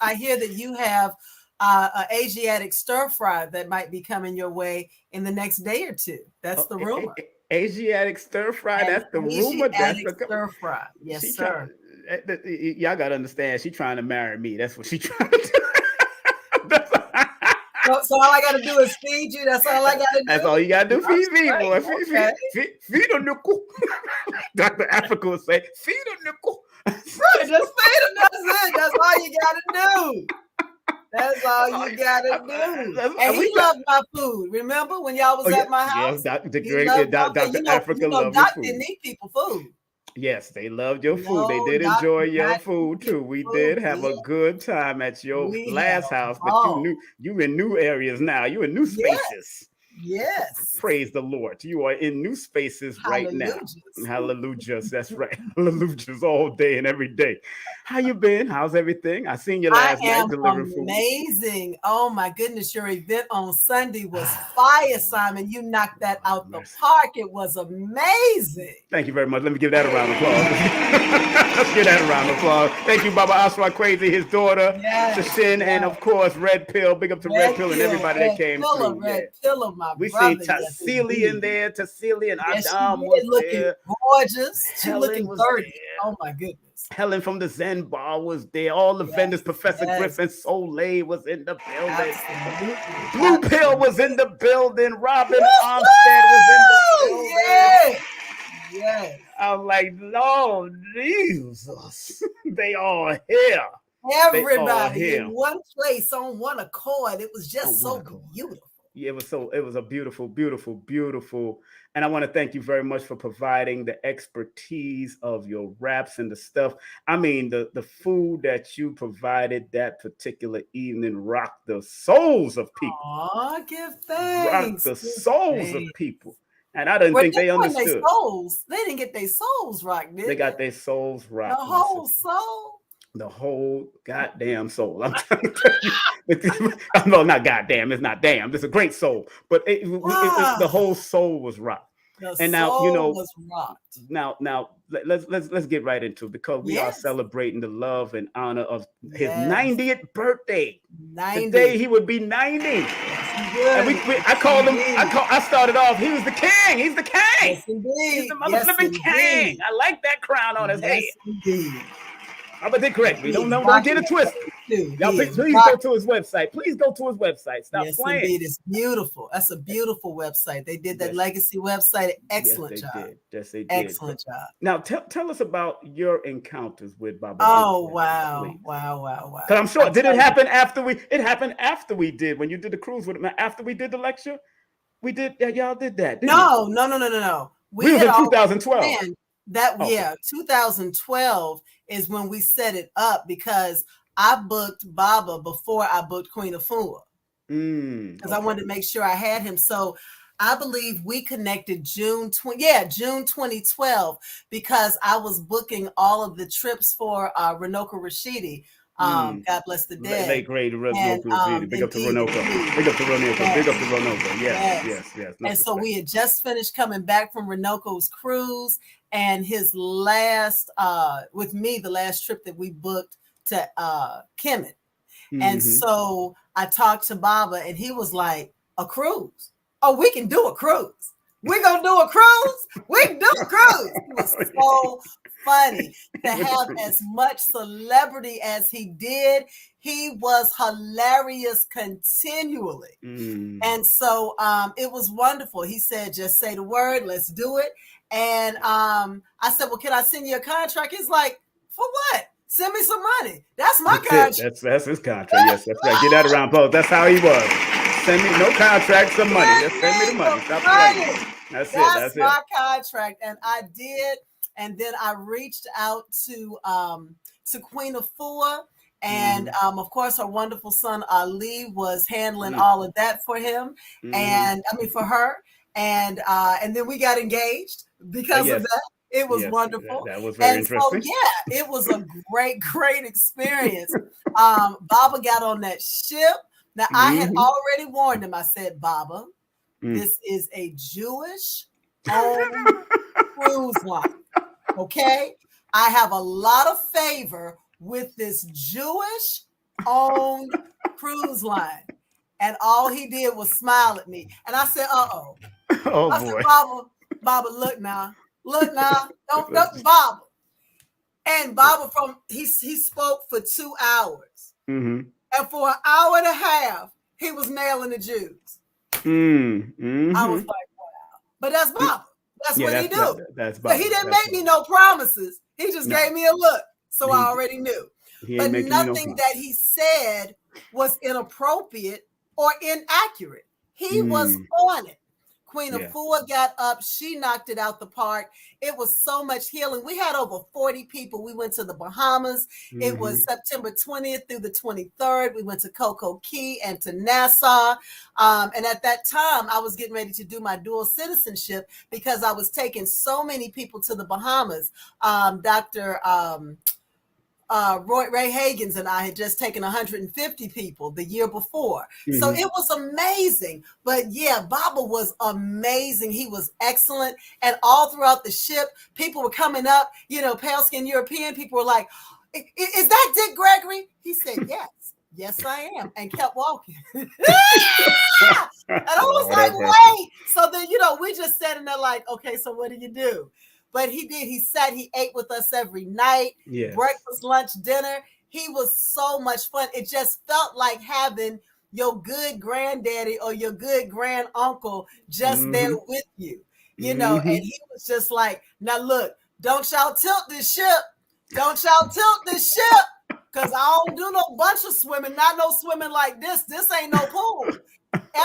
[SPEAKER 6] I hear that you have an Asiatic stir fry that might be coming your way in the next day or two. That's the rumor.
[SPEAKER 1] Asiatic stir fry. That's the rumor. That's the
[SPEAKER 6] stir fry. Yes, sir.
[SPEAKER 1] Y'all gotta understand. She's trying to marry me. That's what she's trying to do.
[SPEAKER 6] So all I gotta do is feed you. That's all I gotta do.
[SPEAKER 1] That's all you gotta do. Feed me, boy. Feed a nickel. Dr. Africa would say, feed a nickel.
[SPEAKER 6] Just feed him. That's it. That's all you gotta do. That's all you gotta do. And he loved my food. Remember when y'all was at my house?
[SPEAKER 1] Yes, Dr. Africa loved
[SPEAKER 6] Doc
[SPEAKER 1] food.
[SPEAKER 6] didn't eat people food.
[SPEAKER 1] Yes, they loved your food.
[SPEAKER 6] No,
[SPEAKER 1] They did
[SPEAKER 6] not,
[SPEAKER 1] enjoy your
[SPEAKER 6] not
[SPEAKER 1] food
[SPEAKER 6] your
[SPEAKER 1] too. We
[SPEAKER 6] food.
[SPEAKER 1] did have a
[SPEAKER 6] Yeah,
[SPEAKER 1] good time at your
[SPEAKER 6] we had
[SPEAKER 1] last
[SPEAKER 6] a
[SPEAKER 1] house, but
[SPEAKER 6] ball.
[SPEAKER 1] you in new areas now. You in new spaces.
[SPEAKER 6] Yes.
[SPEAKER 1] Praise the Lord. You are in new spaces right now.
[SPEAKER 6] Hallelujahs.
[SPEAKER 1] Hallelujahs. That's right. Hallelujahs all day and every day. How you been? How's everything? I seen you
[SPEAKER 6] I
[SPEAKER 1] last night
[SPEAKER 6] am
[SPEAKER 1] delivering food.
[SPEAKER 6] amazing. Oh my goodness, your event on Sunday was fire, Simon. You knocked that out the park. It was amazing.
[SPEAKER 1] Thank you very much. Let me give that a round of applause. Let's give that a round of applause. Thank you, Baba Asra Crazy, his daughter, Shin, and of course, Red Pill. Big up to Red Pill and everybody that came through.
[SPEAKER 6] Red Pillar, my
[SPEAKER 1] we
[SPEAKER 6] brother.
[SPEAKER 1] seen Tassili in there. Tassili and
[SPEAKER 6] Yes,
[SPEAKER 1] Adam
[SPEAKER 6] she
[SPEAKER 1] was
[SPEAKER 6] looking
[SPEAKER 1] there.
[SPEAKER 6] gorgeous. She
[SPEAKER 1] Helen
[SPEAKER 6] looking
[SPEAKER 1] was
[SPEAKER 6] 30.
[SPEAKER 1] there.
[SPEAKER 6] Oh my goodness.
[SPEAKER 1] Helen from the Zen Bar was there. All the vendors, Professor Griffin, Soleil was in the building.
[SPEAKER 6] Absolutely.
[SPEAKER 1] Blue Pill was in the building. Robin Armstead was in the building.
[SPEAKER 6] Yes.
[SPEAKER 1] I'm like, Lord Jesus, they are here.
[SPEAKER 6] Everybody in one place on one accord. It was just so beautiful.
[SPEAKER 1] Yeah, it was a beautiful, beautiful, beautiful. And I want to thank you very much for providing the expertise of your wraps and the stuff. I mean, the food that you provided that particular evening rocked the souls of people.
[SPEAKER 6] Aw, give thanks.
[SPEAKER 1] Rocked the souls of people. And I didn't think they understood.
[SPEAKER 6] They didn't get their souls rocked, did they?
[SPEAKER 1] They got their souls rocked.
[SPEAKER 6] The whole soul?
[SPEAKER 1] The whole goddamn soul. I'm trying to tell you. No, not goddamn. It's not damn. It's a great soul. But the whole soul was rocked. And now, you know,
[SPEAKER 6] was rocked.
[SPEAKER 1] Now let's get right into it, because we are celebrating the love and honor of his 90th birthday. 90. Today he would be 90. And I started off, he was the king. He's the king.
[SPEAKER 6] Yes, indeed.
[SPEAKER 1] He's the motherfucking king. I like that crown on his head.
[SPEAKER 6] Indeed.
[SPEAKER 1] I'm gonna correct me. Don't get it twisted. Y'all please go to his website. Please go to his website. Stop playing.
[SPEAKER 6] Indeed. It's beautiful. That's a beautiful website. They did that legacy website. Excellent job.
[SPEAKER 1] Yes, they did.
[SPEAKER 6] Excellent job.
[SPEAKER 1] Now tell us about your encounters with Baba.
[SPEAKER 6] Oh, wow. Wow.
[SPEAKER 1] Because I'm sure, did it happen after it happened after we did, when you did the cruise with him, after we did the lecture? We did, y'all did that.
[SPEAKER 6] No.
[SPEAKER 1] We was in 2012.
[SPEAKER 6] 2012 is when we set it up, because I booked Baba before I booked Queen Afua, because I wanted to make sure I had him. So I believe we connected June 2012, because I was booking all of the trips for Renoka Rashidi. God bless the dead.
[SPEAKER 1] Late grade Renoka Rashidi. Big up to Renoka. Big up to Renoka. Big up to Renoka. Yes.
[SPEAKER 6] And so we had just finished coming back from Renoka's cruise, and his last with me, the last trip that we booked to Kemet. And so I talked to Baba, and he was like, a cruise? Oh, we can do a cruise. We're going to do a cruise? We can do a cruise. It was so funny to have as much celebrity as he did. He was hilarious continually. And so it was wonderful. He said, just say the word, let's do it. And I said, well, can I send you a contract? He's like, for what? Send me some money. That's my contract.
[SPEAKER 1] That's his contract. Yes, that's right. Get that around, Paul. That's how he was. Send me no contract, some money. Just send me the money. Stop playing. That's
[SPEAKER 6] my contract. And I did. And then I reached out to Queen Afua. And of course, her wonderful son Ali was handling all of that for him. And I mean, for her. And then we got engaged because of that. It was wonderful.
[SPEAKER 1] That was very interesting.
[SPEAKER 6] So, it was a great experience. Baba got on that ship. Now, I had already warned him. I said, Baba, this is a Jewish-owned cruise line, okay? I have a lot of favor with this Jewish-owned cruise line. And all he did was smile at me. And I said,
[SPEAKER 1] Oh,
[SPEAKER 6] I
[SPEAKER 1] boy.
[SPEAKER 6] said, Baba, look now, don't Baba. And Baba he spoke for 2 hours. And for an hour and a half, he was nailing the Jews. I was like, wow. But that's Baba. That's what he do.
[SPEAKER 1] That's Baba.
[SPEAKER 6] So he didn't make me no promises. He just gave me a look. So I already knew. But nothing that he said was inappropriate or inaccurate. He was on it. Queen of Four got up. She knocked it out the park. It was so much healing. We had over 40 people. We went to the Bahamas. It was September 20th through the 23rd. We went to Coco Key and to Nassau. And at that time, I was getting ready to do my dual citizenship because I was taking so many people to the Bahamas. Dr. Ray Hagans and I had just taken 150 people the year before. So it was amazing. But yeah, Baba was amazing. He was excellent. And all throughout the ship, people were coming up, you know, pale skin European people were like, is that Dick Gregory? He said, yes. Yes, I am. And kept walking. And I was like, wait. So then, you know, we just sat in there like, okay, so what do you do? But he did. He sat, he ate with us every night, breakfast, lunch, dinner. He was so much fun. It just felt like having your good granddaddy or your good grand uncle just there with you, you know, and he was just like, now look, don't y'all tilt this ship. Don't y'all tilt this ship. Cause I don't do no bunch of swimming, not no swimming like this. This ain't no pool.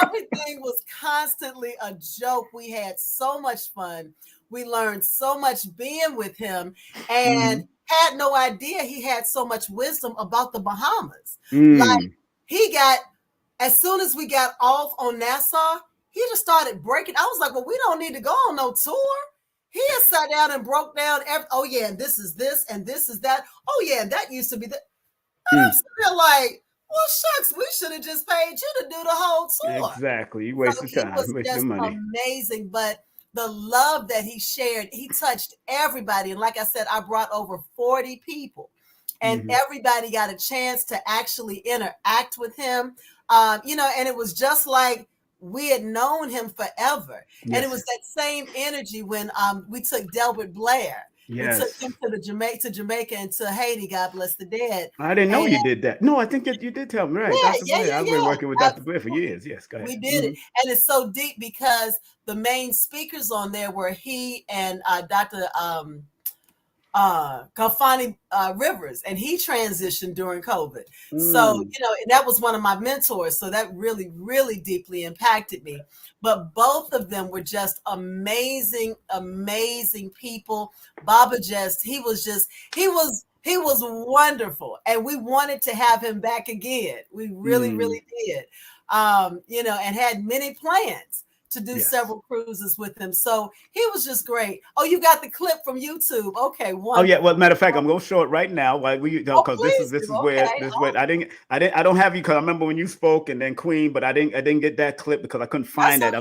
[SPEAKER 6] Everything was constantly a joke. We had so much fun. We learned so much being with him and had no idea he had so much wisdom about the Bahamas. Like he got, as soon as we got off on Nassau, he just started breaking. I was like, well, we don't need to go on no tour. He had sat down and broke down oh yeah, and this is this and this is that. Oh yeah, and that used to be that. I'm still like, well, shucks, we should have just paid you to do the whole tour.
[SPEAKER 1] Exactly. You wasted time, wasted money.
[SPEAKER 6] Amazing, but the love that he shared, he touched everybody. And like I said, I brought over 40 people and everybody got a chance to actually interact with him. You know, and it was just like we had known him forever. And it was that same energy when we took Delbert Blair.
[SPEAKER 1] Yes.
[SPEAKER 6] We took him to Jamaica and to Haiti, God bless the dead.
[SPEAKER 1] I didn't know you did that. No, I think you did tell me, right? Dr. Blair. I've been working with Dr. Blair for years. Yes, go ahead.
[SPEAKER 6] We did it. And it's so deep because the main speakers on there were he and Dr. Kafani Rivers, and he transitioned during COVID. So, you know, and that was one of my mentors. So that really, really deeply impacted me. But both of them were just amazing, amazing people. Baba he was wonderful. And we wanted to have him back again. We really, really did. You know, and had many plans to do several cruises with him. So he was just great. Oh, you got the clip from YouTube. Okay. Wonderful.
[SPEAKER 1] Oh yeah. Well, matter of fact, I'm going to show it right now. Like because this is where I don't have you because I remember when you spoke and then Queen, but I didn't get that clip because I couldn't find that. I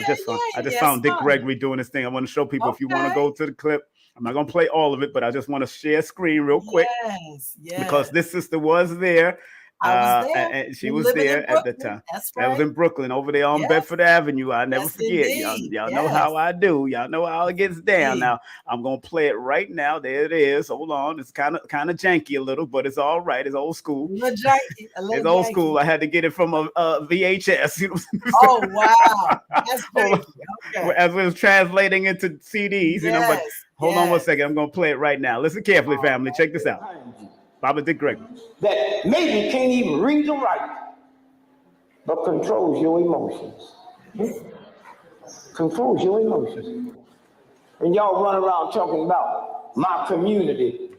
[SPEAKER 1] just found Dick Gregory doing his thing. I want to show people if you want to go to the clip. I'm not going to play all of it, but I just want to share screen real quick. Yes. Because this sister was there. I was there. And she was there at the time. That's right. That was in Brooklyn, over there on Bedford Avenue. I'll never forget. Y'all know how I do. Y'all know how it gets down. Now I'm gonna play it right now. There it is. Hold on. It's kind of janky a little, but it's all right. It's old school. It's old school. I had to get it from a VHS. You know.
[SPEAKER 6] Oh wow, that's crazy. Okay.
[SPEAKER 1] As it was translating into CDs, you know. But hold on one second. I'm gonna play it right now. Listen carefully, family. Check this out. Baba Dick Gregory.
[SPEAKER 7] That maybe can't even read or write, but controls your emotions. Controls your emotions. And y'all run around talking about my community.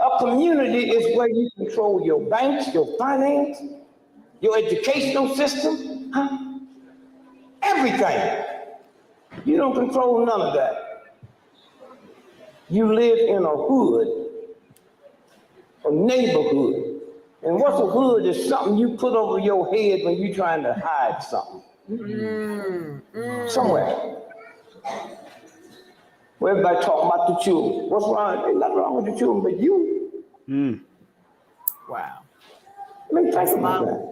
[SPEAKER 7] A community is where you control your banks, your finance, your educational system, everything. You don't control none of that. You live in a hood. A neighborhood. And what's a hood is something you put over your head when you're trying to hide something. Somewhere. Where everybody talking about the children. What's wrong? Ain't nothing wrong with the children, but you.
[SPEAKER 6] Wow.
[SPEAKER 7] Let me think about that.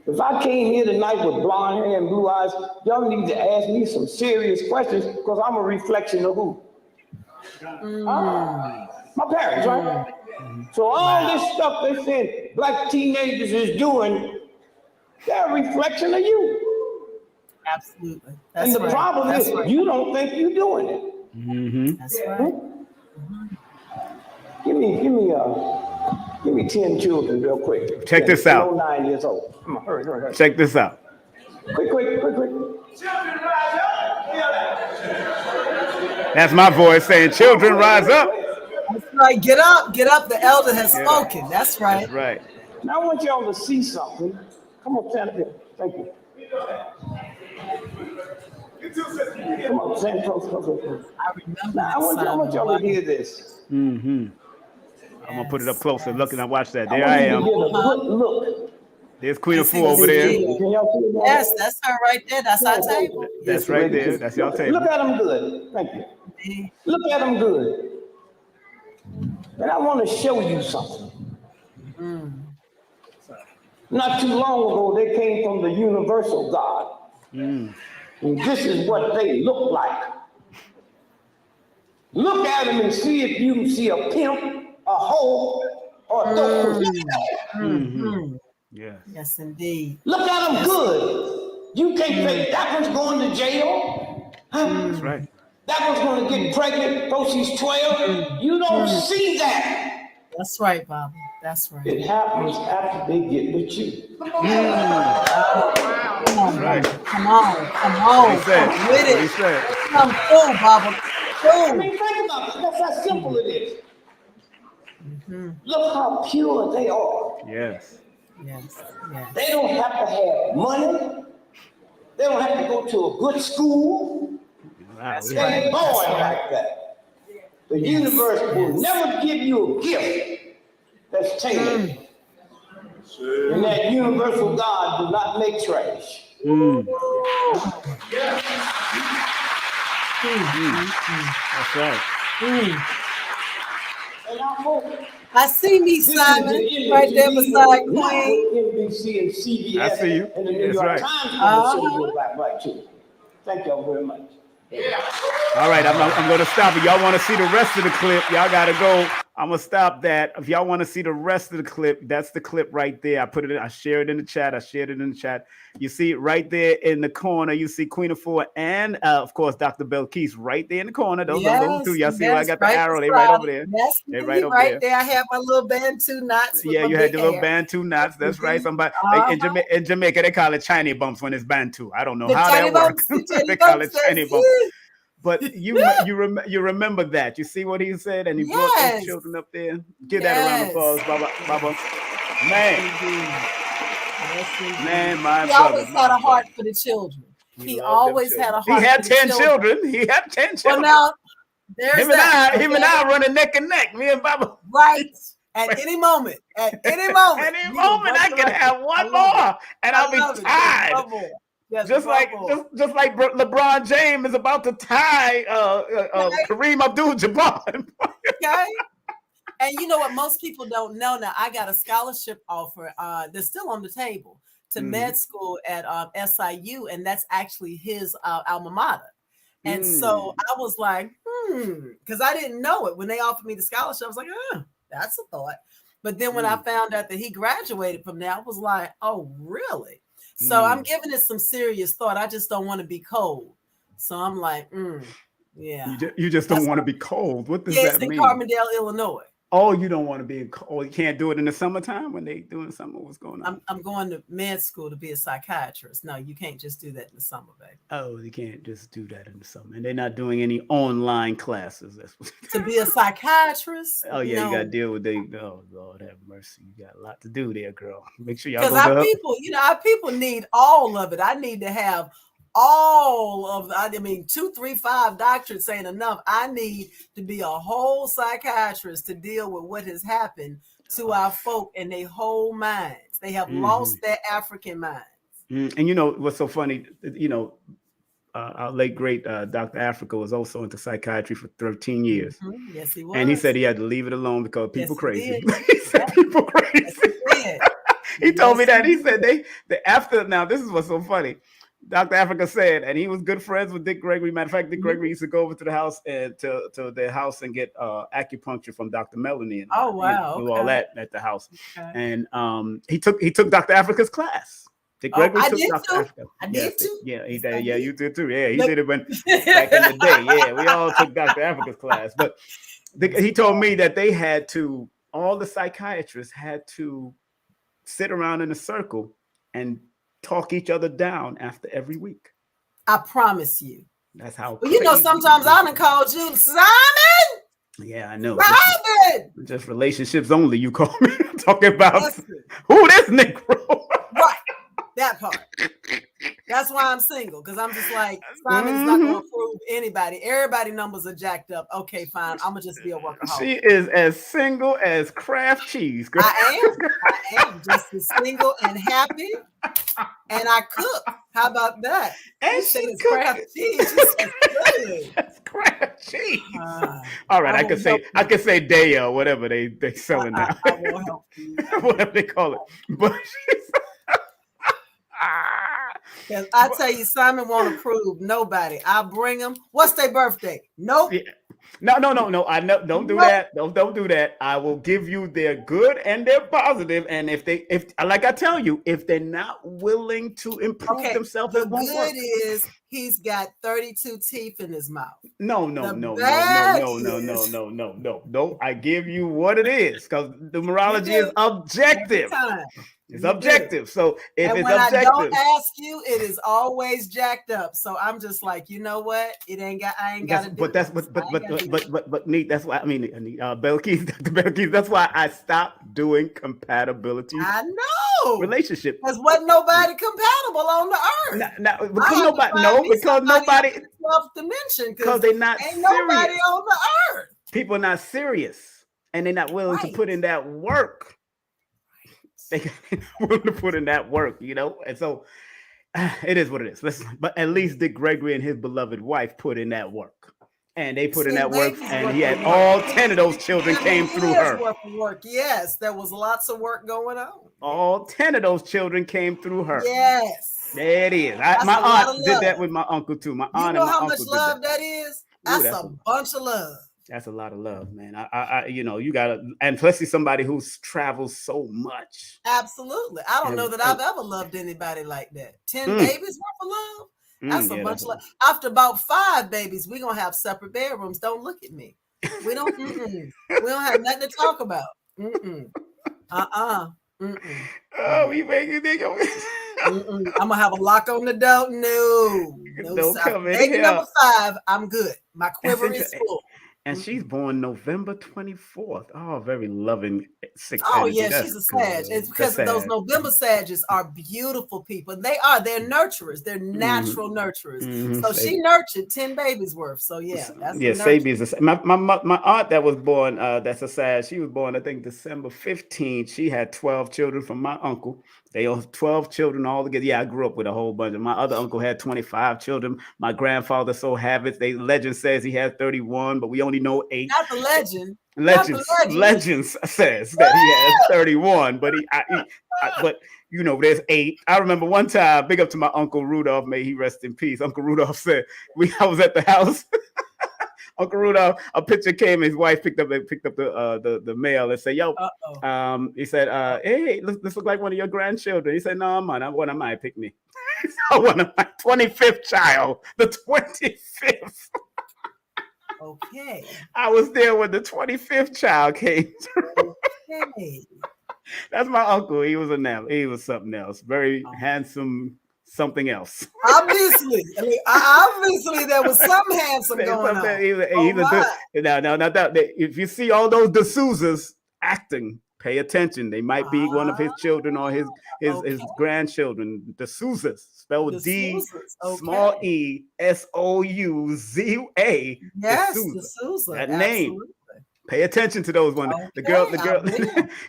[SPEAKER 7] If I came here tonight with blonde hair and blue eyes, y'all need to ask me some serious questions because I'm a reflection of who? My parents, right? So all this stuff they said black teenagers is doing, they're a reflection of you.
[SPEAKER 6] Absolutely.
[SPEAKER 7] And the problem is you don't think you're doing it.
[SPEAKER 6] That's right.
[SPEAKER 7] Give me 10 children real quick.
[SPEAKER 1] Check this out.
[SPEAKER 7] 9 years old. Come on, hurry.
[SPEAKER 1] Check this out.
[SPEAKER 7] Quick.
[SPEAKER 1] That's my voice saying, children, rise up.
[SPEAKER 6] That's right. Get up. The elder has spoken. That's right.
[SPEAKER 1] That's right.
[SPEAKER 7] Now I want y'all to see something. Come on, stand up here. Thank you. Come on, stand close.
[SPEAKER 6] I remember.
[SPEAKER 7] Now I want y'all to hear this.
[SPEAKER 1] I'm gonna put it up closer. Look, and I watch that. There
[SPEAKER 7] I
[SPEAKER 1] I am.
[SPEAKER 7] Get a good look.
[SPEAKER 1] There's Queen of Four over there.
[SPEAKER 7] Can y'all see that?
[SPEAKER 6] Yes, that's her right there. That's our table.
[SPEAKER 1] That's right there. That's y'all table.
[SPEAKER 7] Look at them good. Thank you. Look at them good. And I want to show you something. Not too long ago, they came from the universal God. And this is what they look like. Look at them and see if you can see a pimp, a hoe, or a dope.
[SPEAKER 6] Yes, indeed.
[SPEAKER 7] Look at them good. You can't say that one's going to jail.
[SPEAKER 1] That's right.
[SPEAKER 7] That one's going to get pregnant before she's 12. You don't see that.
[SPEAKER 6] That's right, Bobby. That's right.
[SPEAKER 7] It happens after they get with you.
[SPEAKER 6] Come on,
[SPEAKER 1] right.
[SPEAKER 6] Come on. With it. Come through, Bobby.
[SPEAKER 7] I mean, think about it. That's how simple it is. Look how pure they are.
[SPEAKER 1] Yes.
[SPEAKER 7] They don't have to have money. They don't have to go to a good school.
[SPEAKER 1] Wow,
[SPEAKER 7] They ain't born like that. The universe will never give you a gift that's tainted. And that universal God does not make trash.
[SPEAKER 1] That's right.
[SPEAKER 7] And
[SPEAKER 6] I see me, Simon, right there beside Queen.
[SPEAKER 7] NBC and CBS.
[SPEAKER 1] I see you.
[SPEAKER 7] And the New York Times show right too. Thank y'all very much.
[SPEAKER 1] All right, I'm going to stop it. Y'all want to see the rest of the clip? Y'all got to go. I'm going to stop that. If y'all want to see the rest of the clip, that's the clip right there. I shared it in the chat. You see it right there in the corner. You see Queen of Four and, of course, Dr. Belkis right there in the corner. Those two. Y'all see where I got the arrow? They right over there.
[SPEAKER 6] Yes,
[SPEAKER 1] they
[SPEAKER 6] right over there. I have my little Bantu knots.
[SPEAKER 1] Yeah, you had the little Bantu knots. That's right. Somebody in Jamaica, they call it Chinese bumps when it's Bantu. I don't know how that works. They call it Chinese bumps. But you remember that. You see what he said? And he brought those children up there. Give that a round of applause, Baba. Man, my
[SPEAKER 6] he
[SPEAKER 1] brother.
[SPEAKER 6] Always had a heart for the children. He always had a heart.
[SPEAKER 1] He had 10 children. He had 10 children.
[SPEAKER 6] Well, now there's
[SPEAKER 1] him and I running neck and neck. Me and Baba.
[SPEAKER 6] Right. At any moment. I
[SPEAKER 1] can have one more, and I'll be tied.
[SPEAKER 6] Yes,
[SPEAKER 1] just like LeBron James is about to tie Kareem Abdul-Jabbar.
[SPEAKER 6] Okay. And you know what? Most people don't know now. I got a scholarship offer that's still on the table to med school at SIU, and that's actually his alma mater. And so I was like, because I didn't know it. When they offered me the scholarship, I was like, that's a thought. But then when I found out that he graduated from there, I was like, oh, really? So I'm giving it some serious thought. I just don't want to be cold. So I'm like, yeah.
[SPEAKER 1] You just don't want to be cold. What does that mean?
[SPEAKER 6] It's in Carbondale, Illinois.
[SPEAKER 1] Oh, you don't want to be cold. You can't do it in the summertime when they doing summer. What's going on?
[SPEAKER 6] I'm going to med school to be a psychiatrist. No, you can't just do that in the summer, baby.
[SPEAKER 1] Oh, you can't just do that in the summer. And they're not doing any online classes. That's what
[SPEAKER 6] to be a psychiatrist.
[SPEAKER 1] Oh yeah, you got to deal with oh Lord have mercy. You got a lot to do there, girl. Make sure y'all
[SPEAKER 6] because our people need all of it. I need to have all of 2, 3, 5 doctors ain't enough. I need to be a whole psychiatrist to deal with what has happened to our folk and their whole minds. They have lost their African minds.
[SPEAKER 1] And you know what's so funny? You know, our late great Dr. Africa was also into psychiatry for 13 years.
[SPEAKER 6] Yes, he was.
[SPEAKER 1] And he said he had to leave it alone because people crazy. He said people crazy. Yes, he told me that. He said they after now. This is what's so funny. Dr. Africa said, and he was good friends with Dick Gregory. Matter of fact, Dick Gregory used to go over to the house and to their house and get acupuncture from Dr. Melanin.
[SPEAKER 6] Oh wow!
[SPEAKER 1] Do all that at the house. Okay. And he took Dr. Africa's class. Dick Gregory took Dr. Africa.
[SPEAKER 6] I did too.
[SPEAKER 1] Yeah, he did. Yeah, you did too. Yeah, he did it when back in the day. Yeah, we all took Dr. Africa's class. But he told me that they had to. All the psychiatrists had to sit around in a circle and talk each other down after every week.
[SPEAKER 6] I promise you.
[SPEAKER 1] That's how.
[SPEAKER 6] Well, you know, sometimes I done called you Simon.
[SPEAKER 1] Yeah, I know.
[SPEAKER 6] Simon.
[SPEAKER 1] Just relationships only. You call me talking about who this Negro.
[SPEAKER 6] Right. That part. That's why I'm single, because I'm just like, Simon's not going to prove anybody. Everybody numbers are jacked up. Okay, fine. I'm going to just be a workaholic.
[SPEAKER 1] She is as single as Kraft cheese. Girl.
[SPEAKER 6] I am just as single and happy. And I cook. How about that?
[SPEAKER 1] And
[SPEAKER 6] you say it's Kraft cheese.
[SPEAKER 1] That's Kraft cheese. All right, I could say Daya, whatever they selling now.
[SPEAKER 6] I will help you.
[SPEAKER 1] Whatever they call it. But
[SPEAKER 6] I tell you, Simon won't approve nobody. I bring them. What's their birthday? Nope.
[SPEAKER 1] Yeah. No. I know. Don't do that. Don't do that. I will give you their good and their positive. And if like I tell you, if they're not willing to improve themselves,
[SPEAKER 6] the
[SPEAKER 1] it won't work.
[SPEAKER 6] good is he's got 32 teeth in his mouth.
[SPEAKER 1] No. I give you what it is, because the numerology is objective. It's objective. So if it's objective,
[SPEAKER 6] I don't ask you, it is always jacked up. So I'm just like, you know what? I ain't got to do it.
[SPEAKER 1] But Neat, that's why Belkis, that's why I stopped doing compatibility.
[SPEAKER 6] I know.
[SPEAKER 1] Relationship.
[SPEAKER 6] Because wasn't nobody compatible on the earth.
[SPEAKER 1] Because nobody
[SPEAKER 6] 12th dimension.
[SPEAKER 1] Because they're not
[SPEAKER 6] ain't
[SPEAKER 1] serious.
[SPEAKER 6] Nobody on the earth.
[SPEAKER 1] People are not serious, and they're not willing to put in that work. They willing to put in that work, you know, and so it is what it is. But at least Dick Gregory and his beloved wife put in that work, and they put in that work, and he had all 10 of those children came through her.
[SPEAKER 6] Work. Yes, there was lots of work going on.
[SPEAKER 1] All 10 of those children came through her.
[SPEAKER 6] Yes,
[SPEAKER 1] there it is. My aunt did that with my uncle too. My aunt,
[SPEAKER 6] you know
[SPEAKER 1] and my
[SPEAKER 6] how
[SPEAKER 1] uncle
[SPEAKER 6] much love that is? That's a bunch of love.
[SPEAKER 1] That's a lot of love, man. I you know, you gotta, and especially somebody who's traveled so much.
[SPEAKER 6] Absolutely. I don't know that I've ever loved anybody like that. 10 babies worth of love. That's a bunch of love. After about 5 babies, we're gonna have separate bedrooms. Don't look at me. We don't we don't have nothing to talk about.
[SPEAKER 1] Oh, we make it think
[SPEAKER 6] I'm gonna have a lock on the door. No,
[SPEAKER 1] don't come in
[SPEAKER 6] baby
[SPEAKER 1] here.
[SPEAKER 6] number 5, I'm good. My quiver is full.
[SPEAKER 1] And she's born November 24th. Oh, very loving.
[SPEAKER 6] Yeah, she's a Sag. It's because those November Sages are beautiful people. They're nurturers. They're natural nurturers. So she nurtured 10 babies worth. So yeah, that's
[SPEAKER 1] Sabi is my aunt that was born. That's a Sag. She was born, I think, December 15th. She had 12 children from my uncle. They all 12 children all together. Yeah, I grew up with a whole bunch of. My other uncle had 25 children. My grandfather so habits. Legend says he had 31, but we only know 8.
[SPEAKER 6] Not the legend.
[SPEAKER 1] Legends says that he has 31, but but you know, there's 8. I remember one time, big up to my uncle Rudolph, may he rest in peace. Uncle Rudolph said I was at the house. Uncle Rudolph, a picture came, his wife picked up the mail and said, yo, he said, hey, this look like one of your grandchildren. He said, no, man, one of mine picked me. One of my 25th child, the 25th.
[SPEAKER 6] Okay.
[SPEAKER 1] I was there when the 25th child came through.
[SPEAKER 6] Okay.
[SPEAKER 1] That's my uncle. He was something else. Very handsome. Something else.
[SPEAKER 6] Obviously, obviously there was some handsome going on.
[SPEAKER 1] Now, if you see all those D'Souza's acting, pay attention. They might be one of his children or his grandchildren. D'Souza's, spelled D, small E, S-O-U-Z-A.
[SPEAKER 6] Yes, D'Souza.
[SPEAKER 1] That name. Absolutely. Pay attention to those ones.
[SPEAKER 6] Okay,
[SPEAKER 1] the girl.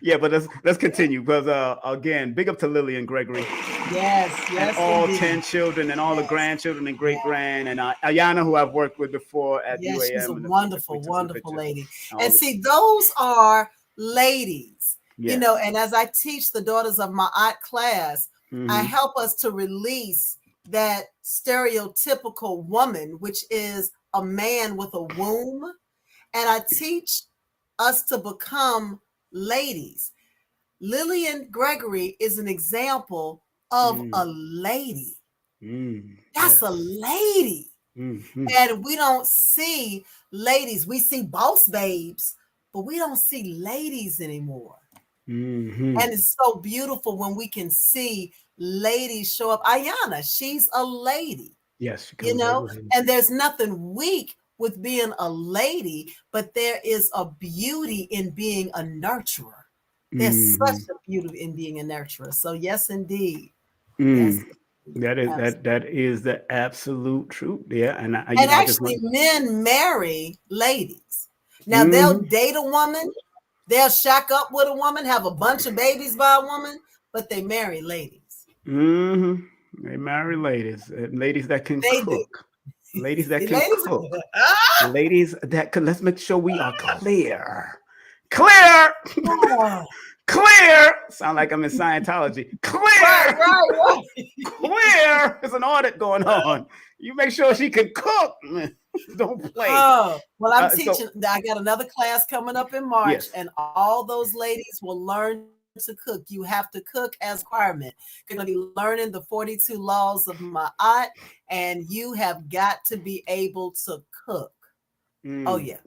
[SPEAKER 1] Yeah, but let's continue because again, big up to Lily and Gregory.
[SPEAKER 6] Yes,
[SPEAKER 1] and all indeed. 10 children and all the grandchildren and great grand and Ayana, who I've worked with before at UAM.
[SPEAKER 6] She's a wonderful lady. And see, those are ladies, you know. And as I teach the daughters of my aunt class, I help us to release that stereotypical woman, which is a man with a womb. And I teach us to become ladies. Lillian Gregory is an example of a lady. That's a lady. And we don't see ladies. We see boss babes, but we don't see ladies anymore. And it's so beautiful when we can see ladies show up. Ayana, she's a lady.
[SPEAKER 1] Yes,
[SPEAKER 6] you know, and there's nothing weak with being a lady, but there is a beauty in being a nurturer. There's such a beauty in being a nurturer. So yes, indeed. Yes.
[SPEAKER 1] That is the absolute truth. Yeah. And
[SPEAKER 6] actually men marry ladies. Now they'll date a woman, they'll shack up with a woman, have a bunch of babies by a woman, but they marry ladies.
[SPEAKER 1] They marry ladies, ladies that can cook. Ladies that can cook. Ladies that can, let's make sure we are clear. Clear! Clear! Sound like I'm in Scientology. Clear!
[SPEAKER 6] Right.
[SPEAKER 1] Clear! There's an audit going on. You make sure she can cook. Don't play.
[SPEAKER 6] Oh, well, I'm teaching. I got another class coming up in March, and all those ladies will learn to cook. You have to cook as a requirement. You're going to be learning the 42 laws of Ma'at, and you have got to be able to cook. Oh, yeah.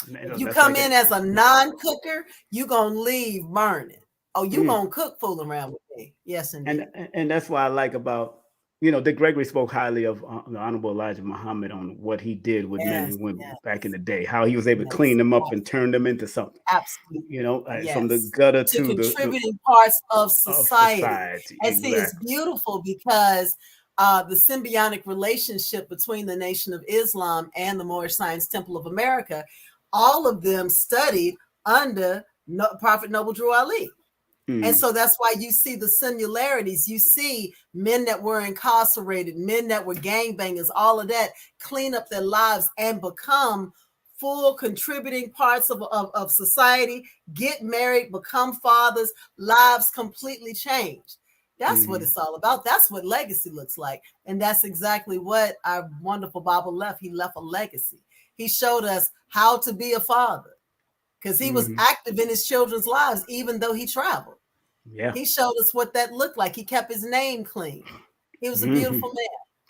[SPEAKER 6] If you come in as a non-cooker, you're going to leave burning. Oh, you're going to cook fooling around with me. Yes, indeed.
[SPEAKER 1] And that's why I like about, Dick Gregory spoke highly of the Honorable Elijah Muhammad on what he did with men and women back in the day, how he was able to clean them up and turn them into something.
[SPEAKER 6] Absolutely.
[SPEAKER 1] From the gutter to
[SPEAKER 6] contributing parts of society. And see, it's beautiful because the symbiotic relationship between the Nation of Islam and the Moorish Science Temple of America, all of them studied under Prophet Noble Drew Ali. And so that's why you see the similarities. You see men that were incarcerated, men that were gangbangers, all of that, clean up their lives and become full contributing parts of society, get married, become fathers, lives completely changed. That's what it's all about. That's what legacy looks like. And that's exactly what our wonderful Baba left. He left a legacy. He showed us how to be a father because he was active in his children's lives, even though he traveled.
[SPEAKER 1] Yeah.
[SPEAKER 6] He showed us what that looked like. He kept his name clean. He was a beautiful man.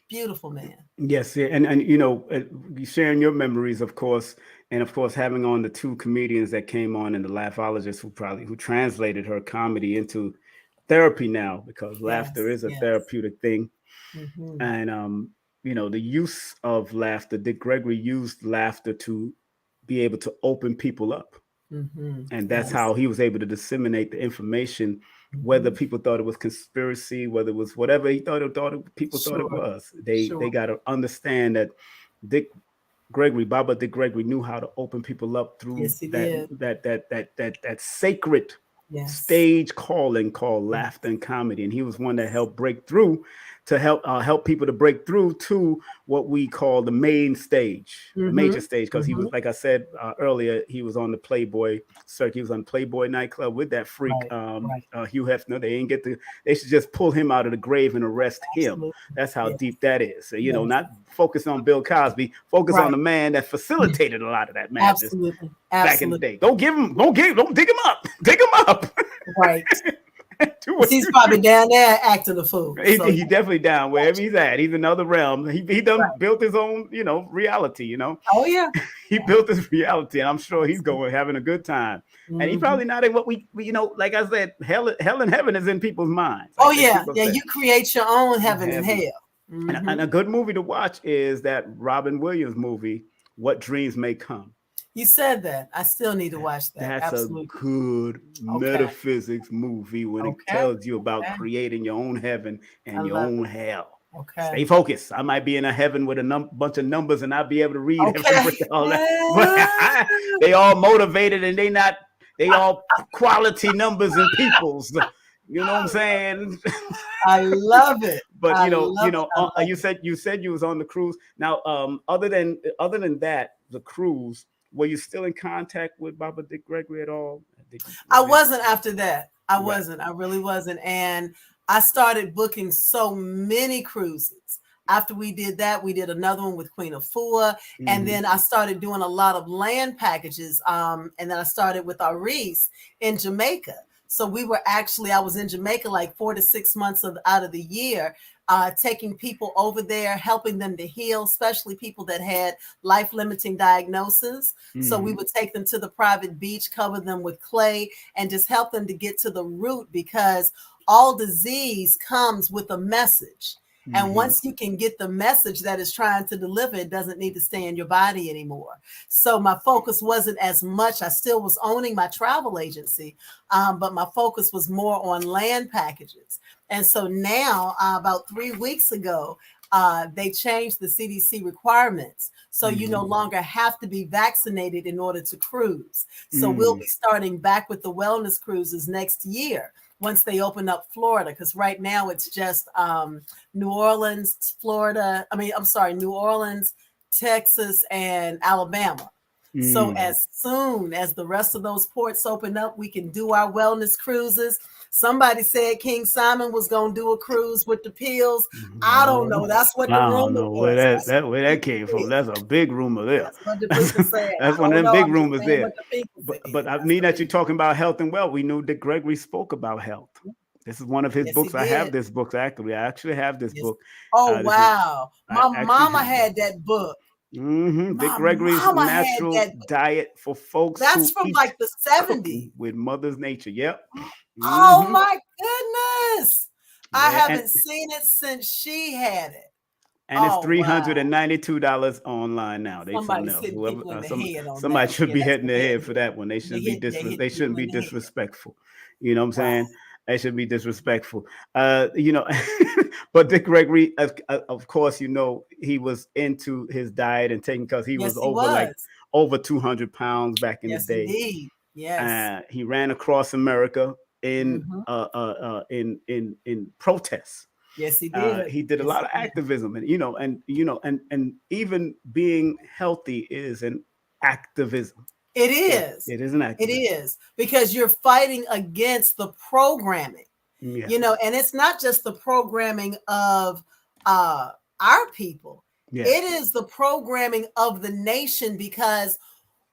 [SPEAKER 6] Beautiful man.
[SPEAKER 1] Yes, and sharing your memories, of course, and of course having on the two comedians that came on and the laughologist who translated her comedy into therapy now, because laughter is a therapeutic thing. And the use of laughter, Dick Gregory used laughter to be able to open people up. And that's how he was able to disseminate the information, whether people thought it was conspiracy, whether it was whatever he thought people thought it was. They got to understand that Baba Dick Gregory knew how to open people up through that sacred stage calling called laughter and comedy. And he was one that helped break through to help people to break through to what we call the main stage, the major stage, because he was, like I said earlier, he was on the Playboy circuit. He was on Playboy nightclub with that freak Hugh Hefner. They should just pull him out of the grave and arrest him. That's how deep that is. So, not focus on Bill Cosby, focus on the man that facilitated a lot of that madness back in the day. Don't dig him up. Dig him up.
[SPEAKER 6] Right. He's probably down there acting a fool.
[SPEAKER 1] He's definitely down wherever he's at. He's in another realm. He done built his own, reality.
[SPEAKER 6] Oh yeah.
[SPEAKER 1] He built his reality, and I'm sure he's having a good time. And he's probably not in what we like I said, hell and heaven is in people's minds.
[SPEAKER 6] Oh yeah, you create your own heaven and hell.
[SPEAKER 1] And a good movie to watch is that Robin Williams movie, What Dreams May Come.
[SPEAKER 6] You said that. I still need to watch that.
[SPEAKER 1] That's a good metaphysics movie when it tells you about creating your own heaven and your own hell.
[SPEAKER 6] Okay.
[SPEAKER 1] Stay focused. I might be in a heaven with a bunch of numbers and I'll be able to read all that. But they all motivated and they all quality numbers and peoples. You know what I'm saying?
[SPEAKER 6] I love it.
[SPEAKER 1] But you said you was on the cruise. Now, other than that, the cruise, were you still in contact with Baba Dick Gregory at all?
[SPEAKER 6] I wasn't after that. I wasn't. I really wasn't. And I started booking so many cruises. After we did that, we did another one with Queen Afua. And then I started doing a lot of land packages. And then I started with HEALarious in Jamaica. So I was in Jamaica like 4 to 6 months out of the year, taking people over there, helping them to heal, especially people that had life-limiting diagnoses. So we would take them to the private beach, cover them with clay, and just help them to get to the root, because all disease comes with a message. And once you can get the message that is trying to deliver, it doesn't need to stay in your body anymore. So my focus wasn't as much. I still was owning my travel agency, but my focus was more on land packages. And so now, about 3 weeks ago, they changed the CDC requirements. So you no longer have to be vaccinated in order to cruise. So we'll be starting back with the wellness cruises next year, once they open up Florida, because right now it's just New Orleans, New Orleans, Texas, and Alabama. So as soon as the rest of those ports open up, we can do our wellness cruises. Somebody said King Simon was going to do a cruise with the pills. I don't know. That's what the rumor was.
[SPEAKER 1] I don't know where that came from. That's a big rumor there.
[SPEAKER 6] That's what the people said.
[SPEAKER 1] That's one of them big rumors there. But I mean that you're talking about health and wealth. We knew that Gregory spoke about health. This is one of his books. I have this book. Actually, I actually have this book.
[SPEAKER 6] Oh, wow. My mama had that book.
[SPEAKER 1] Dick Gregory's Natural Diet for Folks.
[SPEAKER 6] That's from like the 70s.
[SPEAKER 1] With Mother's Nature. Yep.
[SPEAKER 6] Oh my goodness. I haven't seen it since she had it.
[SPEAKER 1] And it's $392 online now. Somebody should be hitting their head for that one. They shouldn't be disrespectful. You know what I'm saying? They should be disrespectful. But Dick Gregory, of course, he was into his diet and taking, because he was over 200 pounds back in the day.
[SPEAKER 6] Indeed. Yes.
[SPEAKER 1] He ran across America in protests.
[SPEAKER 6] Yes, he did.
[SPEAKER 1] He did a lot of activism, and even being healthy is an activism.
[SPEAKER 6] It is.
[SPEAKER 1] It is an activism.
[SPEAKER 6] It is, because you're fighting against the programming, and it's not just the programming of our people. Yeah. It is the programming of the nation, because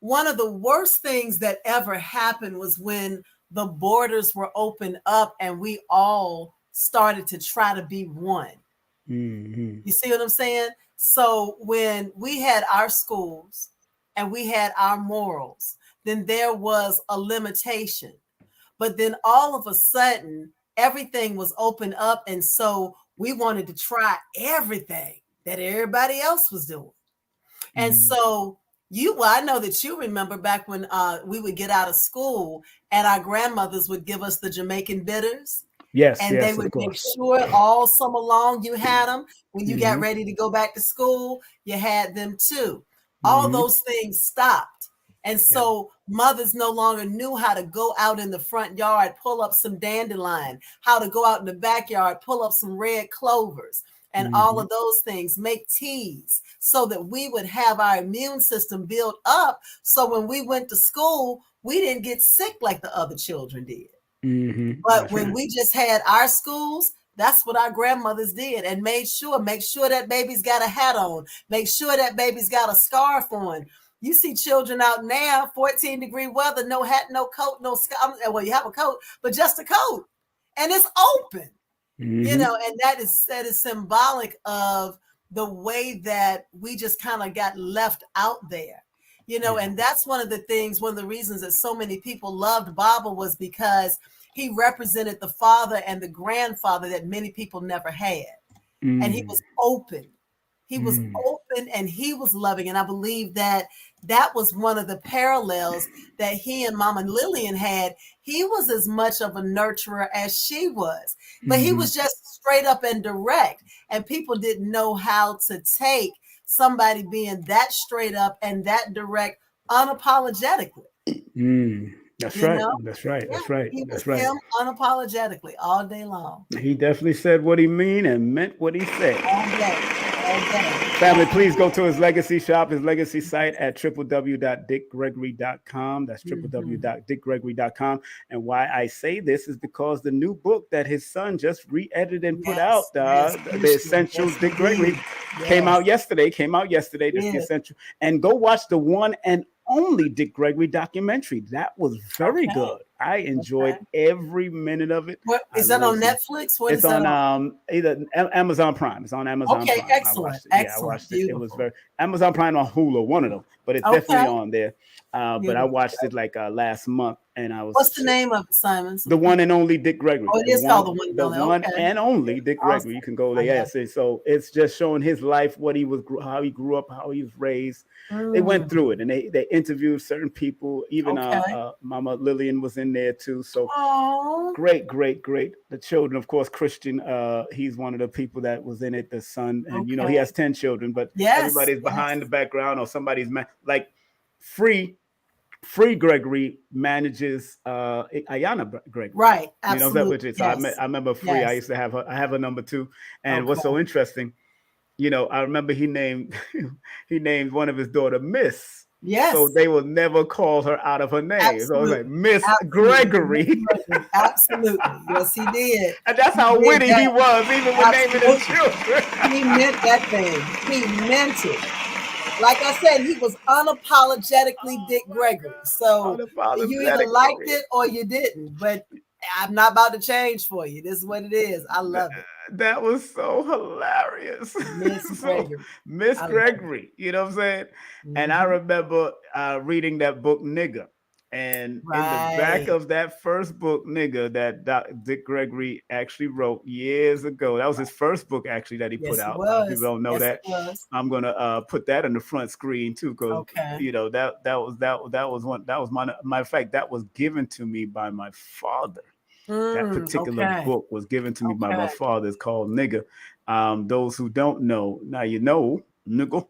[SPEAKER 6] one of the worst things that ever happened was when the borders were opened up and we all started to try to be one. You see what I'm saying? So when we had our schools and we had our morals, then there was a limitation. But then all of a sudden, everything was opened up. And so we wanted to try everything that everybody else was doing. And so I know that you remember back when we would get out of school and our grandmothers would give us the Jamaican bitters.
[SPEAKER 1] Yes.
[SPEAKER 6] And they would make sure all summer long you had them. When you got ready to go back to school, you had them too. All those things stopped. And so mothers no longer knew how to go out in the front yard, pull up some dandelion, how to go out in the backyard, pull up some red clovers, and all of those things, make teas so that we would have our immune system built up. So when we went to school, we didn't get sick like the other children did. But when we just had our schools, that's what our grandmothers did, and make sure that baby's got a hat on, make sure that baby's got a scarf on. You see children out now, 14-degree weather, no hat, no coat, no scarf. Well, you have a coat, but just a coat, and it's open. And that is symbolic of the way that we just kind of got left out there, and that's one of the reasons that so many people loved Baba, was because he represented the father and the grandfather that many people never had. And he was open. He was open and he was loving. And I believe that was one of the parallels that he and Mama Lillian had. He was as much of a nurturer as she was, but he was just straight up and direct. And people didn't know how to take somebody being that straight up and that direct unapologetically.
[SPEAKER 1] That's right. That's right. That's right. That's right.
[SPEAKER 6] Him unapologetically all day long.
[SPEAKER 1] He definitely said what he mean and meant what he said.
[SPEAKER 6] All day.
[SPEAKER 1] Family, please go to his legacy shop, his legacy site at www.dickgregory.com. That's www.dickgregory.com. And why I say this is because the new book that his son just re-edited and put out, The Essential Dick Gregory, came out yesterday. This is The Essential. And go watch the one and only Dick Gregory documentary. That was very good. I enjoyed every minute of it.
[SPEAKER 6] What is that on Netflix? What
[SPEAKER 1] it's
[SPEAKER 6] is that
[SPEAKER 1] on either Amazon Prime. It's on Amazon Prime.
[SPEAKER 6] Excellent.
[SPEAKER 1] I watched it. Yeah, I watched it. It was very Amazon Prime or Hulu, one of them, but it's definitely on there. But I watched it like last month, and I was.
[SPEAKER 6] What's the name of it, Simon?
[SPEAKER 1] The one and only Dick Gregory.
[SPEAKER 6] Oh, it is called the one
[SPEAKER 1] and only Dick Gregory. You can go there. Yes, so it's just showing his life, what he was, how he grew up, how he was raised. They went through it, and they interviewed certain people. Even Mama Lillian was in there too. So great. The children, of course, Christian. He's one of the people that was in it. The son, and you know he has 10 children, but everybody's behind the background, or somebody's like Free Gregory manages Ayana Gregory.
[SPEAKER 6] Right.
[SPEAKER 1] Absolutely. You know what I'm saying? So I remember Free. I used to have her. I have her number too. And what's so interesting, you know, I remember he named one of his daughter Miss.
[SPEAKER 6] Yes.
[SPEAKER 1] So they will never call her out of her name. Absolutely. So I was like, Miss Gregory.
[SPEAKER 6] Absolutely. Yes, he did.
[SPEAKER 1] And that's how witty he was, even with naming his children.
[SPEAKER 6] He meant that thing. He meant it. Like I said, he was unapologetically Dick Gregory. So you either liked it or you didn't. But I'm not about to change for you. This is what it is. I love it.
[SPEAKER 1] That was so hilarious. Miss Gregory, you know what I'm saying? And I remember reading that book, Nigga. And in the back of that first book, Nigga, that Dick Gregory actually wrote years ago. That was his first book, actually, that he put out. People don't know that. I'm gonna put that on the front screen too, because you know that was one. That was matter of fact, that was given to me by my father. That particular book was given to me by my father. It's called Nigga. Those who don't know, now you know, nigga.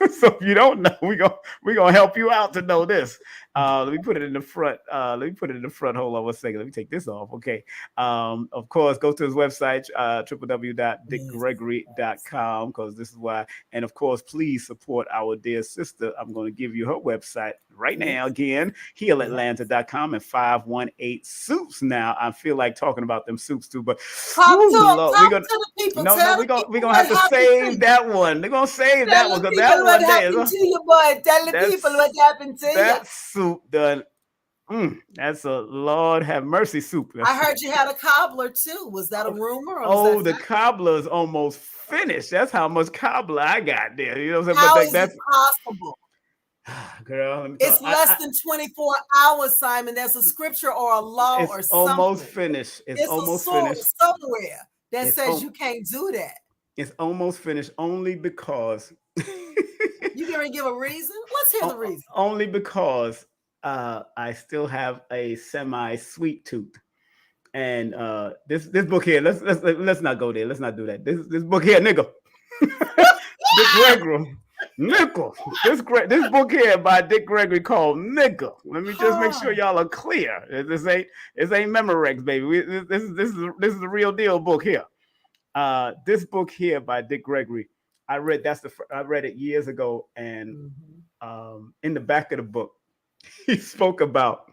[SPEAKER 1] So if you don't know, we're gonna help you out to know this. Let me put it in the front. Hold on one second. Let me take this off. Okay. Of course, go to his website, www.dickgregory.com, because this is why. And of course, please support our dear sister. I'm going to give you her website right now. Again, HEALatlanta.com and 518 Soups. Now, I feel like talking about them soups too, but we're gonna have to save that one. They're gonna save that one, because that one there.
[SPEAKER 6] To you, boy. Tell the people what happened to you.
[SPEAKER 1] That soup done. That's a Lord have mercy soup.
[SPEAKER 6] I heard you had a cobbler too. Was that a rumor?
[SPEAKER 1] Or the cobbler is almost finished. That's how much cobbler I got there. You know what I'm saying?
[SPEAKER 6] How is it possible?
[SPEAKER 1] Girl,
[SPEAKER 6] it's less than 24 hours, Simon. There's a scripture or a law or something.
[SPEAKER 1] Almost finished. It's almost finished
[SPEAKER 6] somewhere that says you can't do that.
[SPEAKER 1] It's almost finished only because
[SPEAKER 6] you gonna give a reason? Let's hear the reason.
[SPEAKER 1] Only because I still have a semi-sweet tooth, and this book here. Let's not go there. Let's not do that. This book here, nigga. Dick Gregory. Nickel. This book here by Dick Gregory called Nigga. Let me just make sure y'all are clear. This ain't Memorex, baby. This is the real deal book here. This book here by Dick Gregory. I read it years ago, and in the back of the book, he spoke about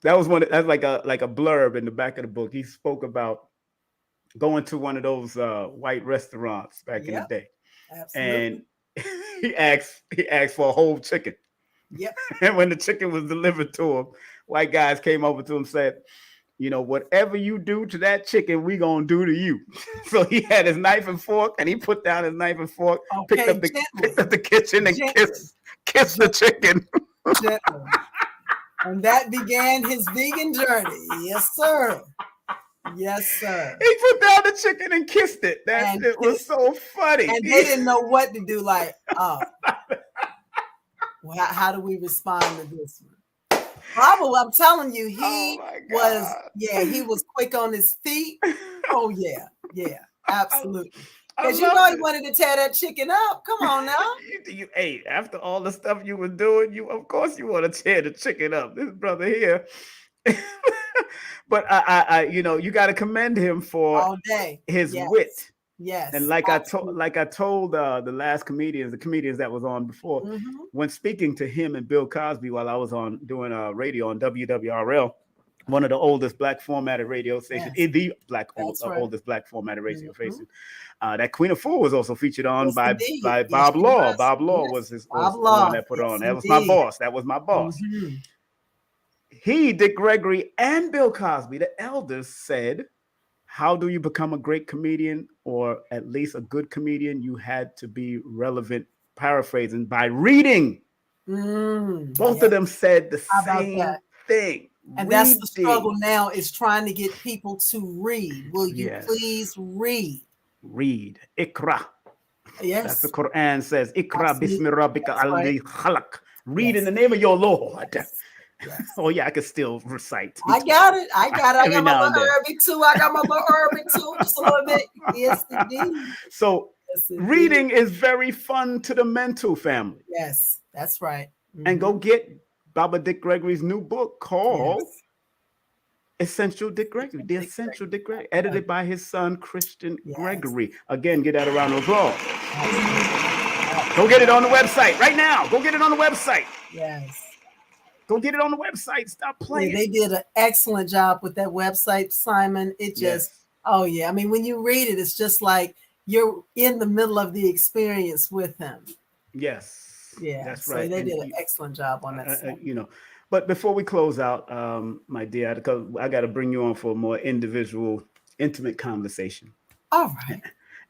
[SPEAKER 1] that's like a blurb in the back of the book. He spoke about going to one of those white restaurants back in the day. Absolutely. And he asked for a whole chicken.
[SPEAKER 6] Yep.
[SPEAKER 1] And when the chicken was delivered to him, white guys came over to him and said, you know, whatever you do to that chicken, we gonna do to you. So he had his knife and fork, and he put down his knife and fork, picked up the kitchen and kissed the chicken.
[SPEAKER 6] And that began his vegan journey. Yes, sir. Yes, sir.
[SPEAKER 1] He put down the chicken and kissed it. It was so funny.
[SPEAKER 6] And they didn't know what to do. Like, well, how do we respond to this one? Probably, I'm telling you, he was quick on his feet. Oh yeah, absolutely. Because you know he wanted to tear that chicken up. Come on now.
[SPEAKER 1] Hey, after all the stuff you were doing, of course you want to tear the chicken up. This brother here. But I you know, you got to commend him for
[SPEAKER 6] all day
[SPEAKER 1] his wit.
[SPEAKER 6] Yes.
[SPEAKER 1] And like I told the last comedians that was on before, when speaking to him and Bill Cosby while I was doing radio on WWRL, one of the oldest black formatted radio stations, the oldest black formatted radio station. That Queen of Four was also featured on by Bob Law. Bob Law was the one that put on. That was my boss. That was my boss. He, Dick Gregory, and Bill Cosby, the elders, said, how do you become a great comedian, or at least a good comedian? You had to be relevant, paraphrasing, by reading. Both of them said the same thing.
[SPEAKER 6] And that's the struggle now, is trying to get people to read. Will you please read?
[SPEAKER 1] Read. Ikra.
[SPEAKER 6] Yes.
[SPEAKER 1] That's the Quran says. Ikra bismi rabbika alladhi khalaq. Read in the name of your Lord. Yes. Oh yeah, I can still recite.
[SPEAKER 6] I got it. I got my little Arabic too. Just a little bit. Yes, indeed.
[SPEAKER 1] So reading is very fun to the mental family.
[SPEAKER 6] Yes, that's right.
[SPEAKER 1] And go get Baba Dick Gregory's new book called Essential Dick Gregory. The Essential Dick Gregory, edited by his son Christian Gregory. Again, get that around the applause. Go get it on the website right now. Go get it on the website.
[SPEAKER 6] Yes.
[SPEAKER 1] Go get it on the website. Stop playing.
[SPEAKER 6] They did an excellent job with that website, Simon. It just, I mean, when you read it, it's just like you're in the middle of the experience with him.
[SPEAKER 1] Yes.
[SPEAKER 6] Yeah.
[SPEAKER 1] That's
[SPEAKER 6] so
[SPEAKER 1] right.
[SPEAKER 6] They did an excellent job on that.
[SPEAKER 1] But before we close out, my dear, because I got to bring you on for a more individual, intimate conversation.
[SPEAKER 6] All right.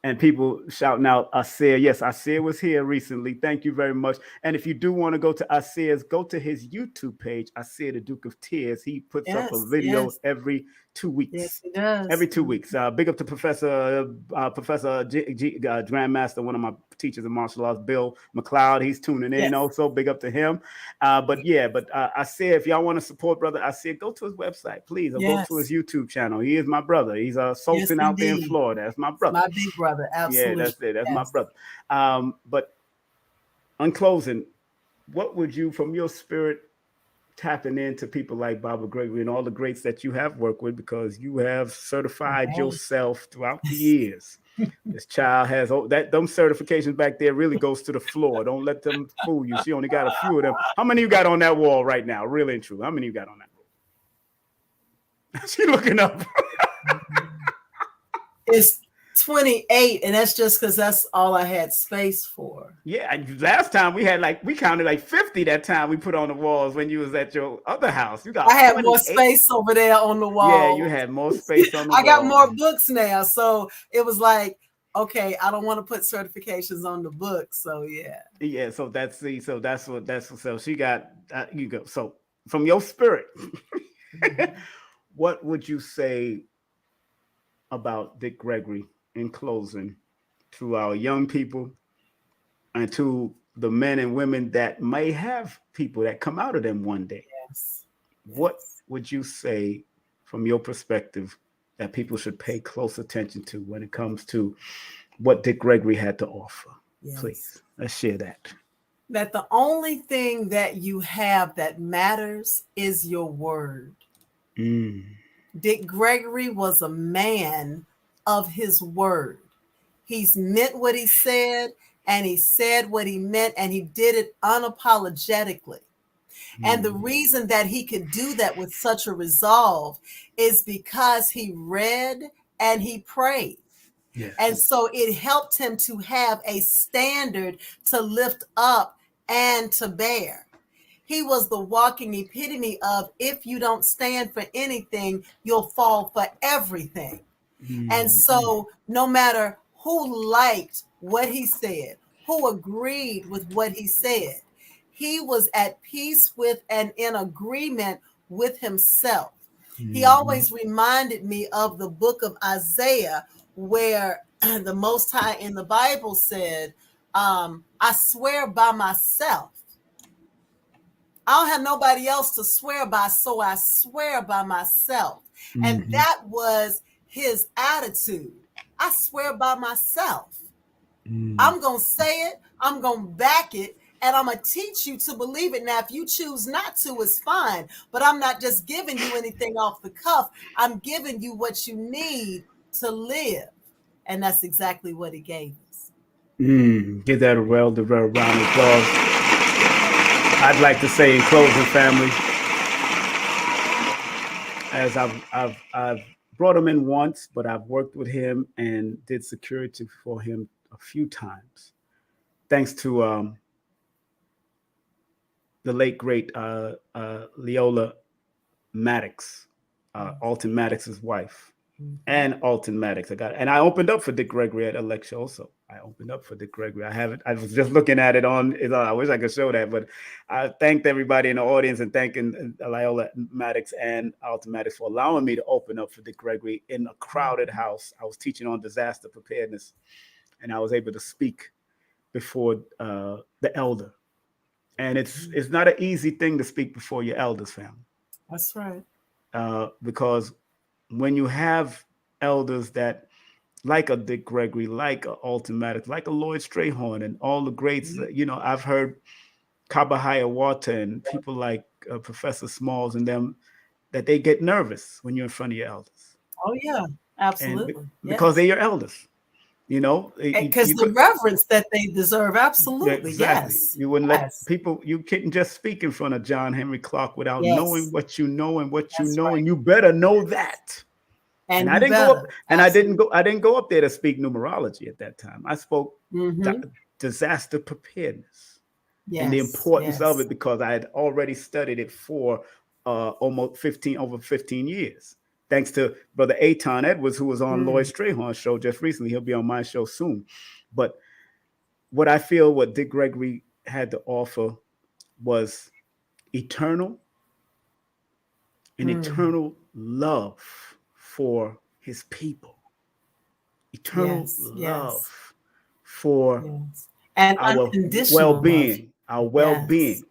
[SPEAKER 1] And people shouting out Asir. Yes, Asir was here recently. Thank you very much. And if you do want to go to Asir's, go to his YouTube page, Asir, the Duke of Tears. He puts up a video every 2 weeks.
[SPEAKER 6] Yes, he does.
[SPEAKER 1] Every 2 weeks. Big up to Professor Grandmaster, one of my teachers in martial arts, Bill McLeod. He's tuning in also. Big up to him. Asir, if y'all want to support Brother Asir, go to his website, please. Or go to his YouTube channel. He is my brother. He's a Sultan out there in Florida. That's my brother.
[SPEAKER 6] My big brother. Absolutely.
[SPEAKER 1] Yeah, that's it. That's my brother. But on closing, what would you, from your spirit, tapping into people like Baba Gregory and all the greats that you have worked with, because you have certified yourself throughout the years. This child has them certifications back there really goes to the floor. Don't let them fool you. She only got a few of them. How many you got on that wall right now? Really and true. How many you got on that wall? She looking up.
[SPEAKER 6] It's 28, and that's just because that's all I had space for.
[SPEAKER 1] Yeah, last time we counted like 50 that time we put on the walls when you was at your other house. I
[SPEAKER 6] had 28. More space over there on the wall.
[SPEAKER 1] Yeah, you had more space on the wall.
[SPEAKER 6] I got more books now, so it was like, okay, I don't want to put certifications on the book, so yeah.
[SPEAKER 1] Yeah, so so she got you go. So from your spirit, what would you say about Dick Gregory in closing to our young people and to the men and women that may have people that come out of them one day?
[SPEAKER 6] Yes.
[SPEAKER 1] What would you say from your perspective that people should pay close attention to when it comes to what Dick Gregory had to offer? Yes. Please, let's share that.
[SPEAKER 6] That the only thing that you have that matters is your word. Dick Gregory was a man of his word. He's meant what he said, and he said what he meant, and he did it unapologetically. And the reason that he could do that with such a resolve is because he read and he prayed. Yes. And so it helped him to have a standard to lift up and to bear. He was the walking epitome of, if you don't stand for anything, you'll fall for everything. And so no matter who liked what he said, who agreed with what he said, he was at peace with and in agreement with himself. He always reminded me of the book of Isaiah, where the Most High in the Bible said, I swear by myself. I don't have nobody else to swear by, so I swear by myself. And that was his attitude. I swear by myself. I'm going to say it. I'm going to back it. And I'm going to teach you to believe it. Now, if you choose not to, it's fine. But I'm not just giving you anything off the cuff. I'm giving you what you need to live. And that's exactly what he gave us.
[SPEAKER 1] Give that a round of applause. I'd like to say in closing, family, as I've brought him in once, but I've worked with him and did security for him a few times, thanks to the late great Leola Maddox, Alton Maddox's wife, and Alton Maddox. I opened up for Dick Gregory at a lecture also. I opened up for Dick Gregory. I was just looking at it on. I wish I could show that, but I thanked everybody in the audience and thanking Leola Maddox and Alton Maddox for allowing me to open up for Dick Gregory in a crowded house. I was teaching on disaster preparedness, and I was able to speak before the elder. And it's not an easy thing to speak before your elders, family.
[SPEAKER 6] That's right.
[SPEAKER 1] Because when you have elders that, like a Dick Gregory, like a Alton Maddox, like a Lloyd Strayhorn, and all the greats, I've heard Kabahaya Wata and people like Professor Smalls and them, that they get nervous when you're in front of your elders.
[SPEAKER 6] Oh yeah, absolutely.
[SPEAKER 1] Because they're your elders.
[SPEAKER 6] Because the reverence that they deserve, absolutely.
[SPEAKER 1] Exactly.
[SPEAKER 6] Yes.
[SPEAKER 1] You wouldn't let people, you couldn't just speak in front of John Henry Clark without knowing what you know and what you know, and you better know that. And I didn't go up, and I didn't go up there to speak numerology at that time. I spoke disaster preparedness and the importance of it, because I had already studied it for over 15 years. Thanks to Brother Aton Edwards, who was on Lloyd Strayhorn's show just recently. He'll be on my show soon. But what I feel what Dick Gregory had to offer was eternal love for his people. Eternal love for
[SPEAKER 6] and
[SPEAKER 1] our well-being,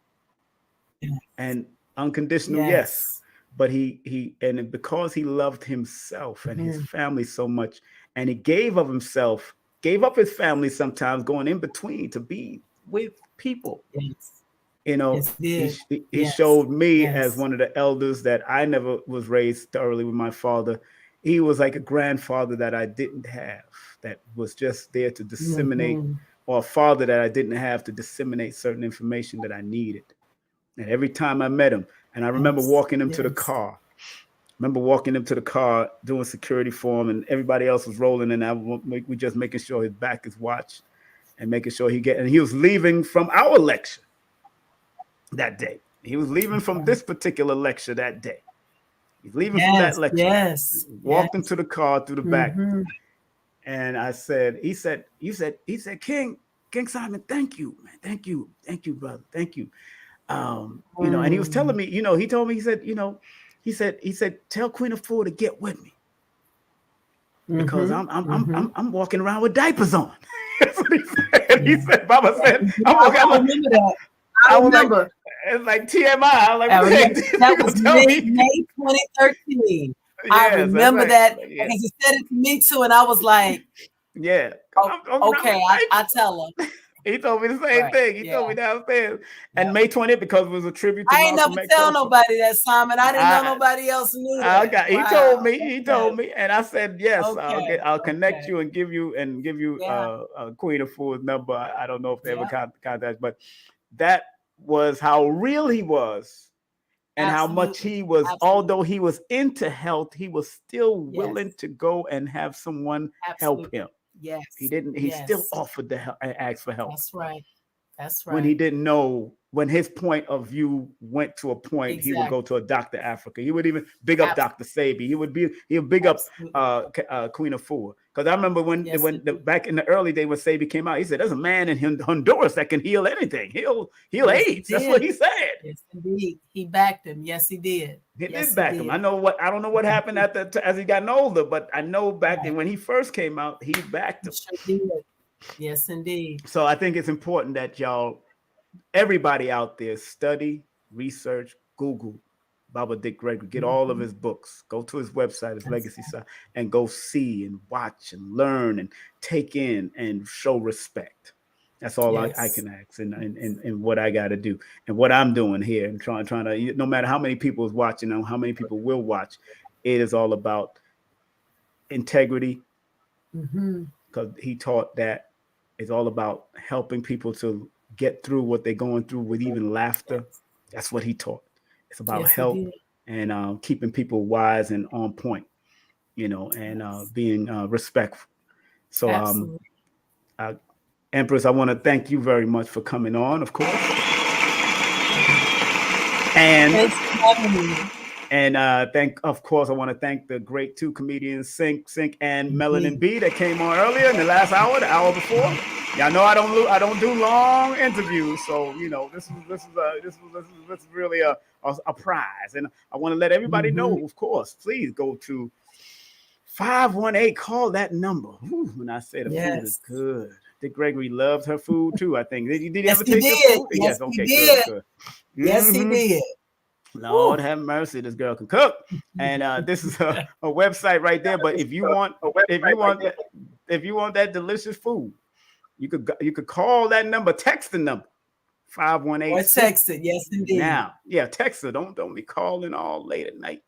[SPEAKER 1] and unconditional yes. But and because he loved himself and his family so much, and he gave up his family sometimes, going in between to be with people. He showed me as one of the elders that I never was raised thoroughly with my father. He was like a grandfather that I didn't have, that was just there to disseminate, or a father that I didn't have to disseminate certain information that I needed. And every time I met him, and I remember walking him to the car. Doing security for him, and everybody else was rolling, and we just making sure his back is watched and making sure and he was leaving from our lecture that day. He was leaving from this particular lecture that day. He's leaving from that lecture. Walked into the car through the back. And I said, he said, King Simon, thank you, man. Thank you, brother. Thank you. And he was telling me, he told me, he said, tell Queen of Four to get with me, because I'm walking around with diapers on. That's what he said. He said, Baba said,
[SPEAKER 6] I remember that. I remember.
[SPEAKER 1] It's like TMI. I'm like,
[SPEAKER 6] that was May 2013. I remember that because he said it to me too, and I was like, okay, I tell him.
[SPEAKER 1] He told me the same thing. He told me downstairs. And May 20th, because it was a tribute to
[SPEAKER 6] I ain't never tell nobody that, Simon. I didn't know nobody else knew that.
[SPEAKER 1] He told me. And I said, yes, I'll connect you and give you Queen of Fool's number. I don't know if they ever contact, but that was how real he was, and how much he was, although he was into health, he was still willing to go and have someone help him.
[SPEAKER 6] Yes.
[SPEAKER 1] He still offered to help and ask for help.
[SPEAKER 6] That's right.
[SPEAKER 1] When he didn't know, when his point of view went to a point, he would go to a Dr. Africa. He would even big up Dr. Sabi. He would big up Queen of Four. Because I remember back in the early days when Sabi came out, he said, there's a man in Honduras that can heal anything. Heal AIDS. That's what he said.
[SPEAKER 6] Yes, indeed. He backed him. Yes, he did.
[SPEAKER 1] He did back him. I don't know what happened as he gotten older, but I know back then when he first came out, he backed him.
[SPEAKER 6] Sure did. Yes, indeed.
[SPEAKER 1] So I think it's important that everybody out there, study, research, Google Baba Dick Gregory, get all of his books, go to his website, his legacy site, and go see and watch and learn and take in and show respect. That's all I can ask, and what I got to do, and what I'm doing here, and trying to, no matter how many people is watching and how many people will watch, it is all about integrity, because he taught that. It's all about helping people to get through what they're going through with even laughter. That's what he taught. It's about help and keeping people wise and on point, and being respectful. So,
[SPEAKER 6] Absolutely.
[SPEAKER 1] Empress, I want to thank you very much for coming on, of course.
[SPEAKER 6] Thanks for having me.
[SPEAKER 1] And of course, I want to thank the great two comedians, Sinck and Melanin Bee, that came on earlier in the last hour, the hour before. Y'all know I don't do long interviews, so this is really a prize, and I want to let everybody know. Of course, please go to 518. Call that number. When I say the food is good. Did Gregory loved her food too? I think. Did he ever taste your food?
[SPEAKER 6] Yes,
[SPEAKER 1] Okay,
[SPEAKER 6] he did.
[SPEAKER 1] good.
[SPEAKER 6] Yes, he did.
[SPEAKER 1] Lord have mercy, this girl can cook, and this is a website right there. But if you want that delicious food, you could call that number, text the number 518.
[SPEAKER 6] Or text it, yes, indeed.
[SPEAKER 1] Now, text her. Don't be calling all late at night.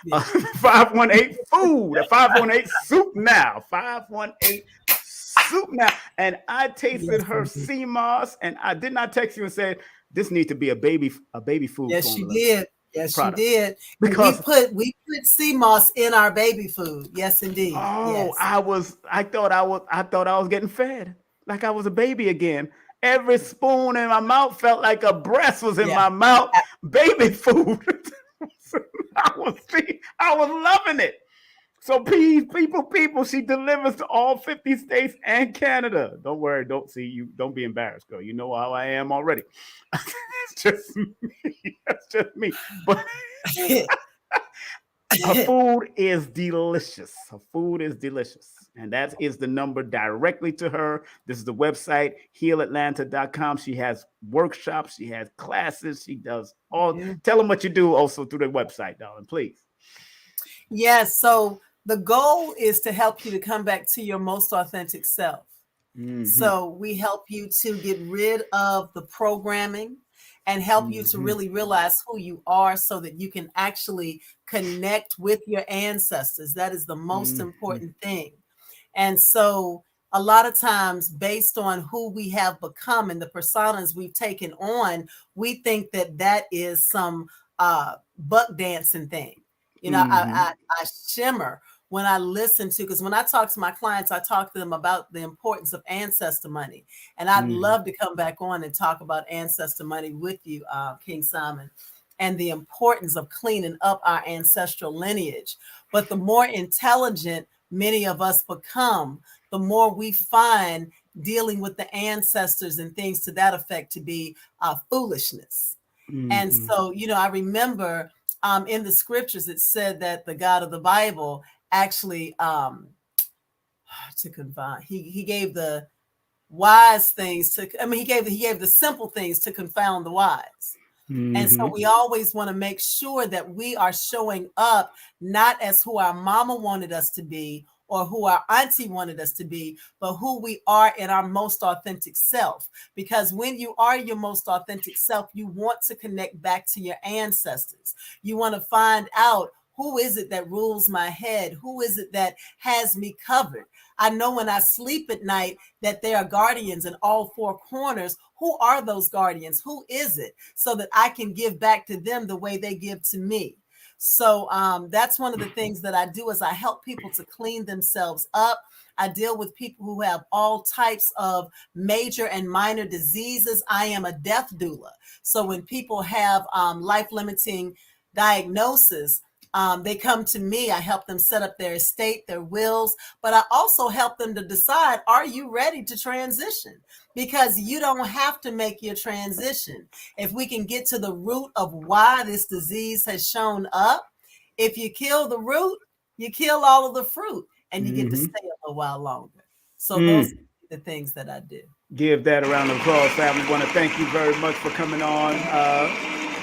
[SPEAKER 1] 518 food. 518 soup now. 518 soup now. And I tasted her sea moss, and I did not text you and said this needs to be a baby food.
[SPEAKER 6] Yes,
[SPEAKER 1] formula.
[SPEAKER 6] she did. Yes,
[SPEAKER 1] product.
[SPEAKER 6] she did. Because we put sea moss in our baby food. Yes, indeed.
[SPEAKER 1] Oh,
[SPEAKER 6] yes.
[SPEAKER 1] I thought I was getting fed like I was a baby again. Every spoon in my mouth felt like a breast was in my mouth. Baby food. I was loving it. So people, she delivers to all 50 states and Canada. Don't worry, don't be embarrassed, girl. You know how I am already. It's just me. That's just me. But her food is delicious. Her food is delicious. And that is the number directly to her. This is the website, HEALatlanta.com. She has workshops. She has classes. She does all. Tell them what you do also through the website, darling, please.
[SPEAKER 6] Yes. So the goal is to help you to come back to your most authentic self. So we help you to get rid of the programming and help you to really realize who you are so that you can actually connect with your ancestors. That is the most important thing. And so a lot of times, based on who we have become and the personas we've taken on, we think that is some buck dancing thing. I shimmer when I listen to, because when I talk to my clients, I talk to them about the importance of ancestor money. And I'd love to come back on and talk about ancestor money with you, King Simon, and the importance of cleaning up our ancestral lineage. But the more intelligent many of us become, the more we find dealing with the ancestors and things to that effect to be foolishness. And so, I remember in the scriptures, it said that the God of the Bible actually to confound, he gave the wise things he gave the simple things to confound the wise. And so we always want to make sure that we are showing up not as who our mama wanted us to be or who our auntie wanted us to be, but who we are in our most authentic self. Because when you are your most authentic self, you want to connect back to your ancestors. You want to find out, who is it that rules my head? Who is it that has me covered? I know when I sleep at night that there are guardians in all four corners. Who are those guardians? Who is it? So that I can give back to them the way they give to me. So that's one of the things that I do, is I help people to clean themselves up. I deal with people who have all types of major and minor diseases. I am a death doula. So when people have life-limiting diagnosis, they come to me. I help them set up their estate, their wills, but I also help them to decide, are you ready to transition? Because you don't have to make your transition. If we can get to the root of why this disease has shown up, if you kill the root, you kill all of the fruit, and you get to stay a little while longer. So those are the things that I do.
[SPEAKER 1] Give that a round of applause, family. I want to thank you very much for coming on,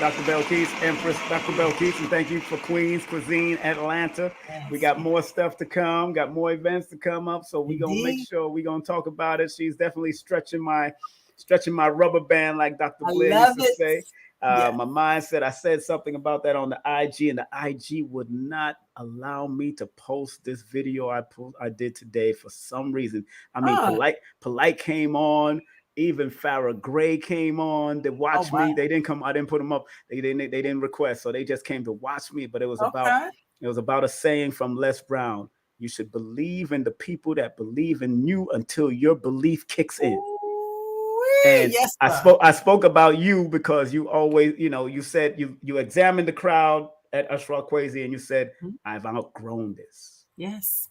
[SPEAKER 1] Dr. Belkis, Empress Dr. Belkis, and thank you for Queens Cuisine Atlanta. Yes. We got more stuff to come, got more events to come up, so we're gonna make sure we're gonna talk about it. She's definitely stretching my rubber band, like Dr. Blair used to say. My mindset, I said something about that on the IG, and the IG would not allow me to post this video I did today for some reason. I mean, Polite came on Even Farrah Gray came on to watch me. They didn't come. I didn't put them up. They didn't request, so they just came to watch me. But it was about a saying from Les Brown. You should believe in the people that believe in you until your belief kicks in. And
[SPEAKER 6] yes,
[SPEAKER 1] I spoke about you because you always, you said you examined the crowd at Ancestral and you said, I've outgrown this.
[SPEAKER 6] Yes.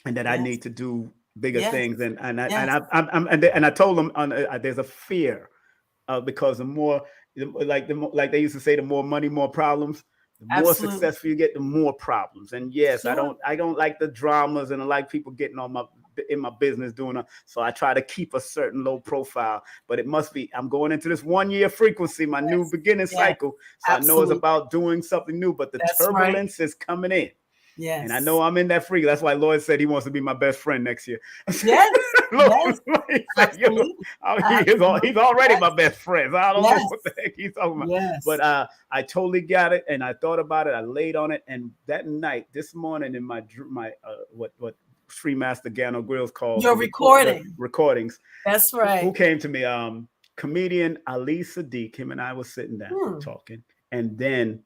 [SPEAKER 1] And that I need to do bigger things. And I told them there's a fear because the more like they used to say, the more money, more problems. The more successful you get, the more problems. And yes, I don't like the dramas, and I like people getting in my business doing it. So I try to keep a certain low profile, but it must be, I'm going into this 1 year frequency, my new beginning cycle. So I know it's about doing something new, but the turbulence is coming in.
[SPEAKER 6] Yes.
[SPEAKER 1] And I know I'm in that freak. That's why Lloyd said he wants to be my best friend next year.
[SPEAKER 6] Yes.
[SPEAKER 1] Lloyd said, he's already my best friend. So I don't know what the heck he's talking about.
[SPEAKER 6] Yes.
[SPEAKER 1] But I totally got it, and I thought about it. I laid on it, and that night, this morning, in my what Sri Master Gano Grills calls
[SPEAKER 6] your
[SPEAKER 1] recordings.
[SPEAKER 6] That's right.
[SPEAKER 1] Who came to me? Comedian Ali Sadiq. Him and I was sitting down talking, and then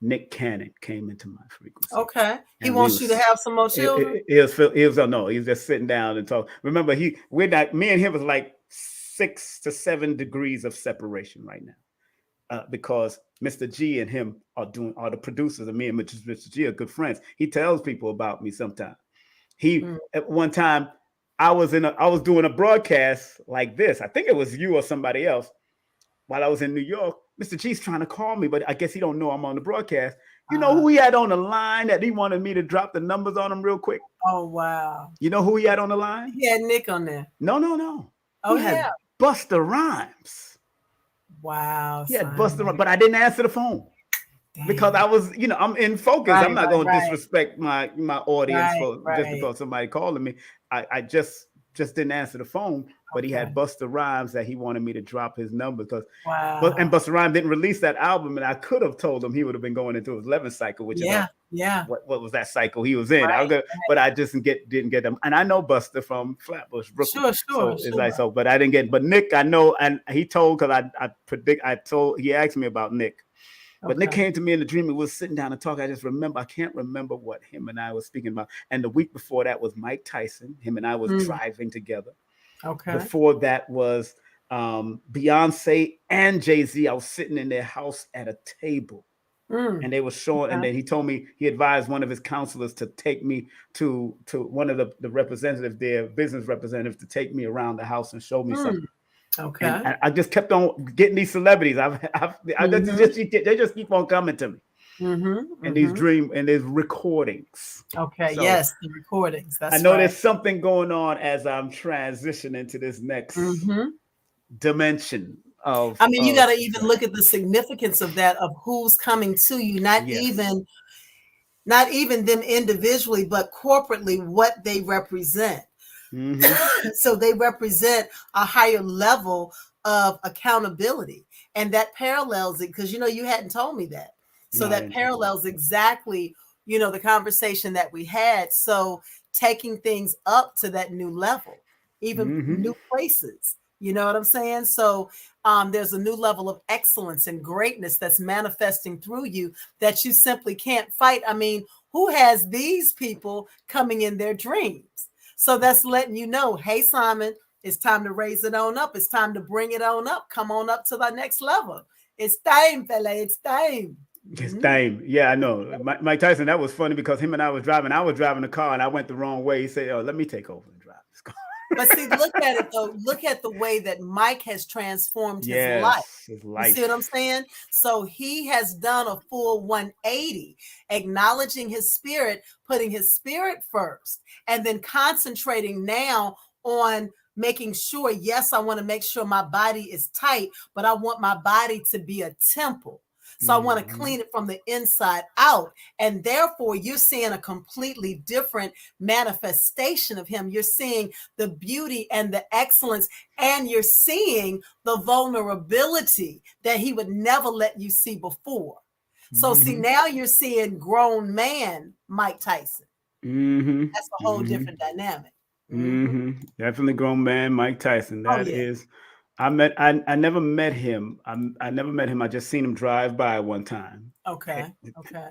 [SPEAKER 1] Nick Cannon came into my frequency.
[SPEAKER 6] Okay. He wants you to have some more children.
[SPEAKER 1] He was just sitting down and talking. Remember, me and him was like 6 to 7 degrees of separation right now. Because Mr. G and him are the producers, of me and Mr. G are good friends. He tells people about me sometimes. At one time I was doing a broadcast like this. I think it was you or somebody else while I was in New York. Mr. G's trying to call me, but I guess he don't know I'm on the broadcast. You know who he had on the line that he wanted me to drop the numbers on him real quick?
[SPEAKER 6] Oh, wow.
[SPEAKER 1] You know who he had on the line?
[SPEAKER 6] He had Nick on there.
[SPEAKER 1] No.
[SPEAKER 6] Oh,
[SPEAKER 1] he had Busta Rhymes.
[SPEAKER 6] Wow.
[SPEAKER 1] He had Busta Rhymes, but I didn't answer the phone. Damn. Because I was, I'm in focus. I'm not going to disrespect my audience just because somebody calling me. I just didn't answer the phone, but he had Busta Rhymes that he wanted me to drop his number because, and Busta Rhymes didn't release that album, and I could have told him he would have been going into his 11th cycle, which is what was that cycle he was in? But I just didn't get him, and I know Busta from Flatbush, Brooklyn. Sure. It's like so, but I didn't get. But Nick, I know, and he told because he asked me about Nick. But Nick came to me in the dream. We were sitting down and talking. I can't remember what him and I were speaking about. And the week before that was Mike Tyson. Him and I was driving together. Okay. Before that was Beyonce and Jay-Z. I was sitting in their house at a table. And they were showing, and then he told me, he advised one of his counselors to take me to one of the representatives, their business representatives, to take me around the house and show me something. Okay. And I just kept on getting these celebrities. They just keep on coming to me. And these these recordings.
[SPEAKER 6] Okay. So, yes, the recordings. That's
[SPEAKER 1] I know there's something going on as I'm transitioning to this next dimension of. I
[SPEAKER 6] mean, you got to even look at the significance of that, of who's coming to you, not even them individually, but corporately, what they represent. So they represent a higher level of accountability, and that parallels it because you hadn't told me that. So that parallels exactly the conversation that we had. So taking things up to that new level, even new places. You know what I'm saying? So there's a new level of excellence and greatness that's manifesting through you that you simply can't fight. I mean, who has these people coming in their dreams? So that's letting you know, hey, Simon, it's time to raise it on up. It's time to bring it on up. Come on up to the next level. It's time, fella. It's time.
[SPEAKER 1] It's time. Yeah, I know. Mike Tyson, that was funny because him and I was driving the car and I went the wrong way. He said, oh, let me take over and drive this car.
[SPEAKER 6] But see, look at it though. Look at the way that Mike has transformed his life. You see what I'm saying? So he has done a full 180, acknowledging his spirit, putting his spirit first, and then concentrating now on making sure, yes, I want to make sure my body is tight, but I want my body to be a temple. So I want to clean it from the inside out. And therefore, you're seeing a completely different manifestation of him. You're seeing the beauty and the excellence, and you're seeing the vulnerability that he would never let you see before. So see, now you're seeing grown man Mike Tyson. That's a whole different dynamic.
[SPEAKER 1] Definitely grown man Mike Tyson. That is I never met him. I never met him. I just seen him drive by one time.
[SPEAKER 6] Okay. Okay.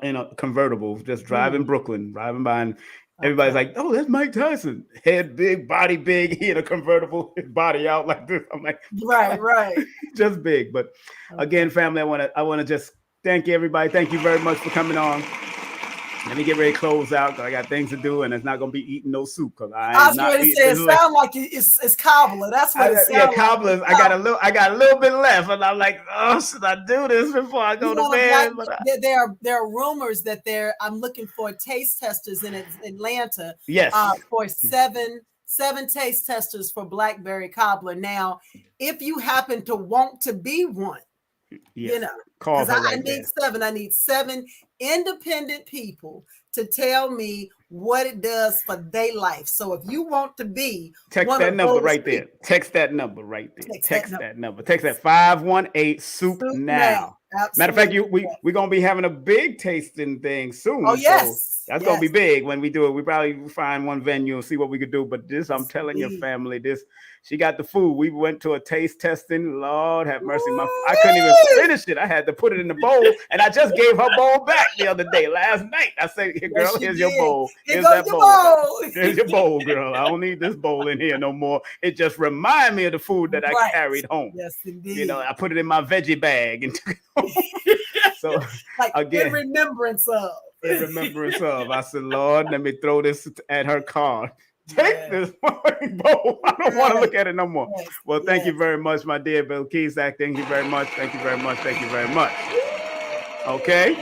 [SPEAKER 1] In a convertible, just driving Brooklyn, driving by, and everybody's like, "Oh, that's Mike Tyson. Head big, body big. He in a convertible, his body out like this." I'm like,
[SPEAKER 6] right,
[SPEAKER 1] just big. But again, family, I want to just thank everybody. Thank you very much for coming on. Let me get ready to close out because I got things to do, and it's not going to be eating no soup because I was
[SPEAKER 6] going to say it sounds like it's cobbler. That's what it sounds like.
[SPEAKER 1] Yeah, cobblers. I got a little bit left, and I'm like, oh, should I do this before I go to bed?
[SPEAKER 6] There are rumors that I'm looking for taste testers in Atlanta.
[SPEAKER 1] Yes,
[SPEAKER 6] for seven taste testers for blackberry cobbler. Now, if you happen to want to be one,
[SPEAKER 1] yes.
[SPEAKER 6] Because I need 7. I need 7 independent people to tell me what it does for their life. So if you want to be
[SPEAKER 1] text that number right there. Text that number right there. Text that number. Text that 518 soup now. Matter of fact, we're gonna be having a big tasting thing soon.
[SPEAKER 6] Oh yes.
[SPEAKER 1] So that's gonna be big when we do it. We probably find one venue and see what we could do. But this, I'm telling your family, she got the food. We went to a taste testing. Lord have mercy. I couldn't even finish it. I had to put it in the bowl, and I just gave her bowl back the other day, last night. I said, "Here, girl, here's your bowl. Here's that bowl. Here's your bowl, girl. I don't need this bowl in here no more." It just reminded me of the food that I carried home.
[SPEAKER 6] Yes, indeed.
[SPEAKER 1] I put it in my veggie bag and took it home. So
[SPEAKER 6] like again, in remembrance of.
[SPEAKER 1] I said, "Lord, let me throw this at her car. Take this fucking bowl. I don't want to look at it no more." Well, thank you very much, my dear Bill Keysack. Thank you very much. Thank you very much. Thank you very much. Okay.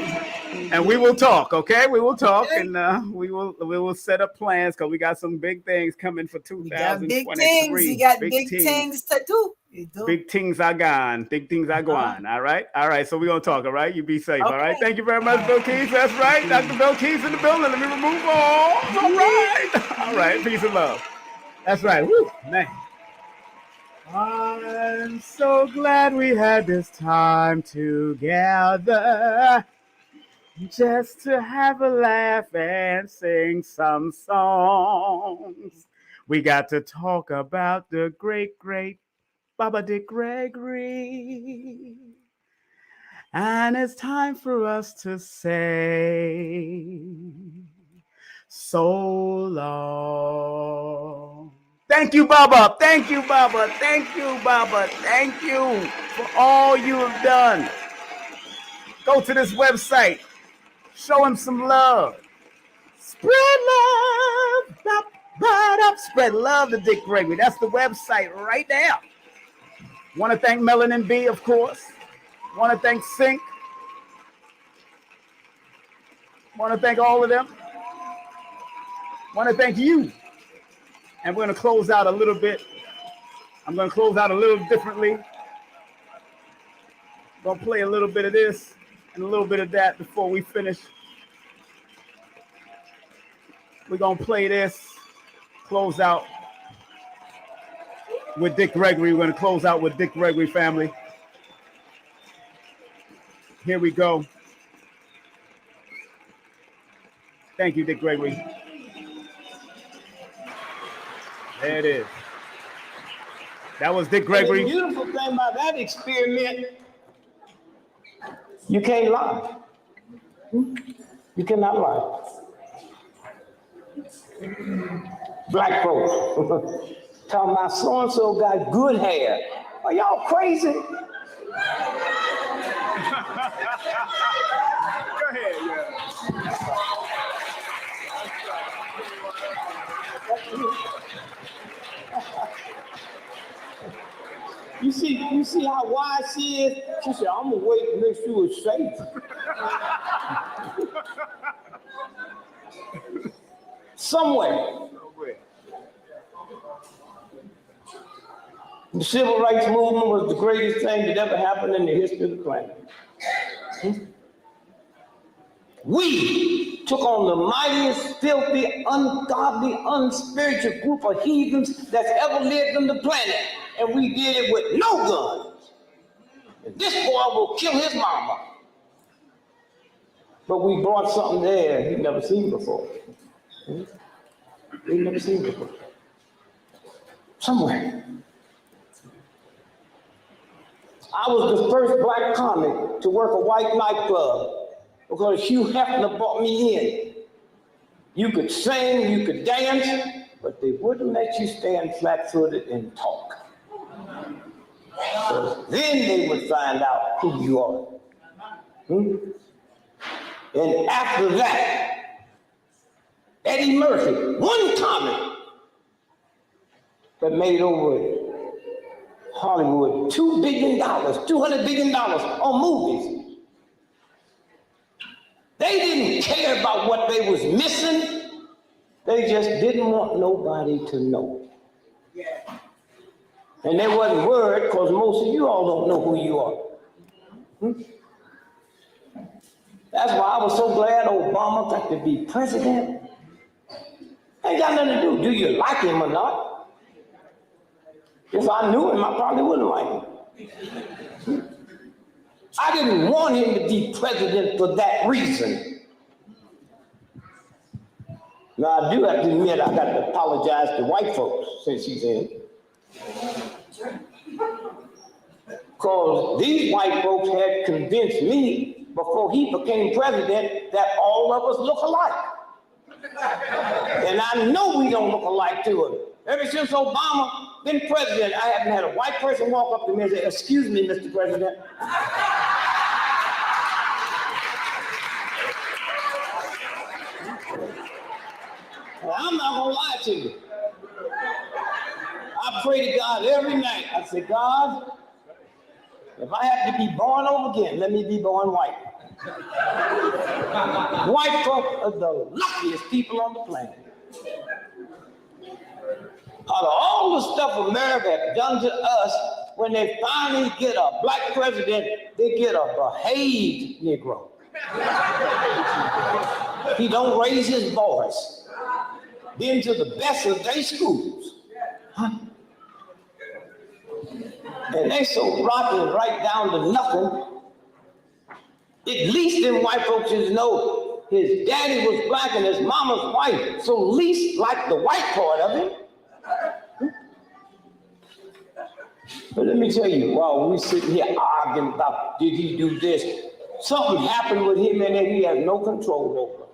[SPEAKER 1] And we will talk. Okay. We will talk, and we will set up plans because we got some big things coming for 2023.
[SPEAKER 6] You got big things to do.
[SPEAKER 1] Big things are gone. Big things are going. All right. So we're going to talk. All right. You be safe. Okay. All right. Thank you very much, Bill Keys. That's right. Dr. Bill Keys in the building. Let me remove all. All right. All right. Peace and love. That's right. Woo, man. I'm so glad we had this time together just to have a laugh and sing some songs. We got to talk about the great Baba Dick Gregory. And it's time for us to say so long. Thank you, Baba. Thank you, Baba. Thank you, Baba. Thank you for all you have done. Go to this website. Show him some love. Spread love. Spread love to Dick Gregory. That's the website right now. Want to thank Melanin Bee, of course. Want to thank Sinck. Want to thank all of them. Want to thank you. And we're going to close out a little bit. I'm going to close out a little differently. I'm going to play a little bit of this and a little bit of that before we finish. We're going to play this, close out with Dick Gregory. We're going to close out with Dick Gregory, family. Here we go. Thank you, Dick Gregory. There it is. That was Dick Gregory.
[SPEAKER 7] And the beautiful thing about that experiment, you can't lie. You cannot lie. Black folks talking about so-and-so got good hair. Are y'all crazy?
[SPEAKER 1] Go ahead,
[SPEAKER 7] You see how wise she is? She said, "I'm gonna wait and make sure it's safe." Somewhere. The civil rights movement was the greatest thing that ever happened in the history of the planet. We took on the mightiest, filthy, ungodly, unspiritual group of heathens that's ever lived on the planet, and we did it with no guns. And this boy will kill his mama. But we brought something there he'd never seen before. He'd never seen before. Somewhere. I was the first black comic to work a white nightclub because Hugh Hefner brought me in. You could sing, you could dance, but they wouldn't let you stand flat-footed and talk. So then they would find out who you are. And after that, Eddie Murphy, one comic that made over Hollywood $2 billion, $200 billion on movies. They didn't care about what they was missing. They just didn't want nobody to know. And they wasn't worried because most of you all don't know who you are. That's why I was so glad Obama got to be president. Ain't got nothing to do. Do you like him or not? If I knew him, I probably wouldn't like him. I didn't want him to be president for that reason. Now, I do have to admit, I got to apologize to white folks since he's in. Because these white folks had convinced me before he became president that all of us look alike. And I know we don't look alike to him. Ever since Obama been president, I haven't had a white person walk up to me and say, "Excuse me, Mr. President." Well, I'm not gonna lie to you. I pray to God every night. I say, God, if I have to be born over again, let me be born white. White folk are the luckiest people on the planet. Out of all the stuff America has done to us, when they finally get a black president, they get a behaved Negro. He don't raise his voice. Been to the best of their schools. And they so rotten right down to nothing. At least them white folks just know his daddy was black and his mama's white, so at least like the white part of him. But let me tell you, while we're sitting here arguing about did he do this, something happened with him and that he has no control over.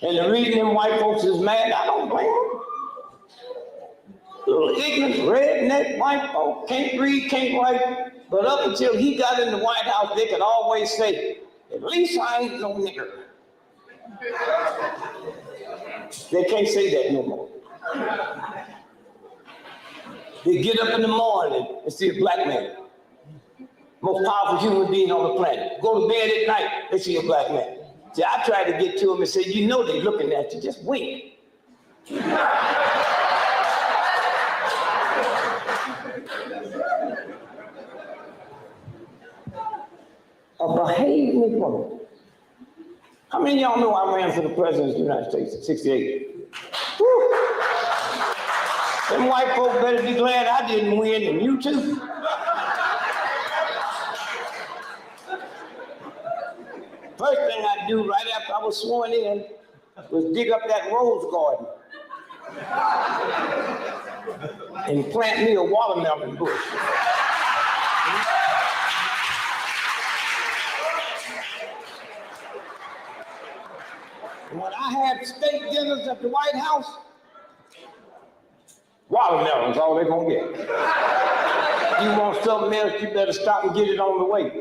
[SPEAKER 7] And the reason them white folks is mad, I don't blame them. Little ignorant, redneck white folk, can't read, can't write. But up until he got in the White House, they could always say, at least I ain't no nigger. They can't say that no more. They get up in the morning and see a black man. Most powerful human being on the planet. Go to bed at night, they see a black man. See, I tried to get to him and say, you know they're looking at you, just wink. A behaved Negro. How many of y'all know I ran for the president of the United States in '68? Woo! Them white folks better be glad I didn't win, and you too. First thing I do right after I was sworn in was dig up that rose garden and plant me a watermelon bush. When I had state dinners at the White House, watermelons all they're gonna get. You want something else, you better stop and get it on the way.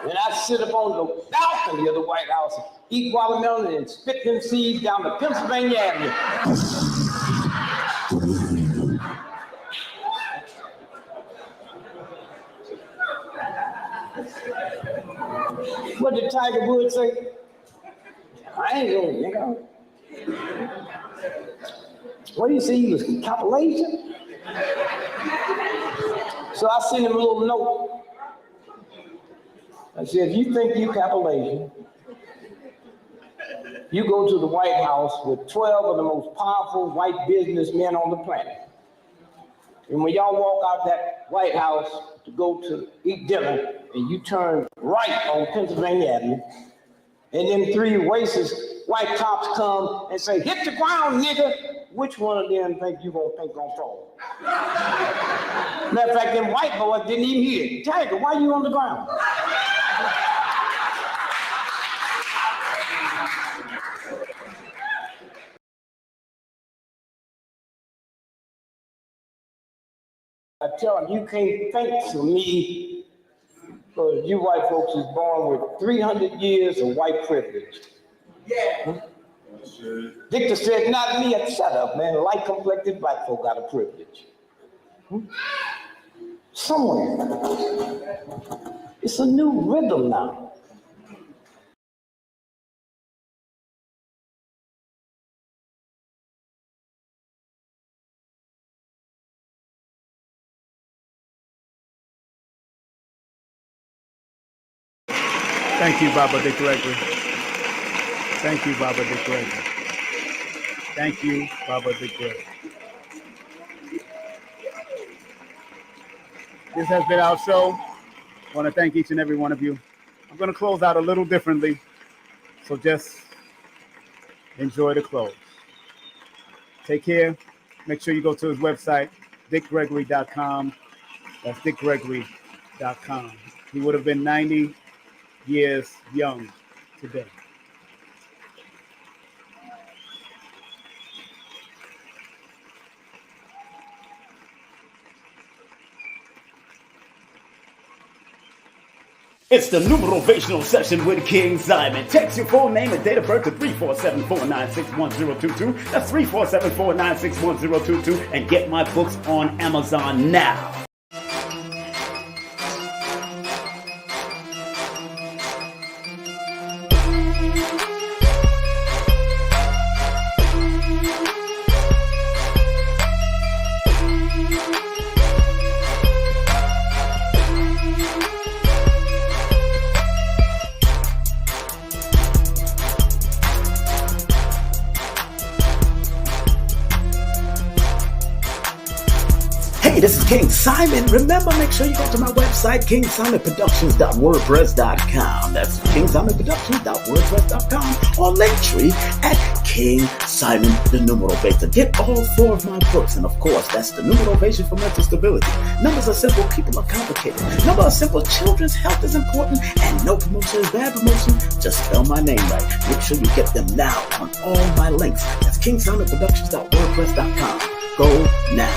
[SPEAKER 7] And I sit up on the balcony of the White House, eat watermelon and spit them seeds down the Pennsylvania Avenue. What did Tiger Woods say? I ain't no nigga. What do you say? He was Appalachian? So I sent him a little note. I said, if you think you Appalachian, you go to the White House with 12 of the most powerful white businessmen on the planet. And when y'all walk out that White House to go to eat dinner, and you turn right on Pennsylvania Avenue, and then three racist white cops come and say, hit the ground, nigga. which one of them think you gonna think gonna fall? Matter of fact, them white boys didn't even hear it. Tiger, why you on the ground? I tell them, you can't thank to me because you white folks is born with 300 years of white privilege. Yeah. Victor said, not me. Shut up, man. Light-complected black folk got a privilege. Somewhere. It's a new rhythm now.
[SPEAKER 1] Thank you, Baba Dick Gregory. Thank you, Baba Dick Gregory. Thank you, Baba Dick Gregory. This has been our show. I want to thank each and every one of you. I'm going to close out a little differently, so just enjoy the close. Take care. Make sure you go to his website, dickgregory.com. That's dickgregory.com. He would have been 90 years young today.
[SPEAKER 2] It's the numerational session with King Simon. Text your full name and date of birth to 347-496-1022. That's 347-496-1022. And get my books on Amazon now. Hey, this is King Simon. Remember, make sure you go to my website, kingsimonproductions.wordpress.com. That's kingsimonproductions.wordpress.com or Linktree at King Simon the Numeral Beta. Get all 4 of my books, and of course, that's the Numerovation for Mental Stability. Numbers are simple, people are complicated. Number are simple, children's health is important, and no promotion is bad promotion. Just spell my name right. Make sure you get them now on all my links. That's kingsimonproductions.wordpress.com. Go now.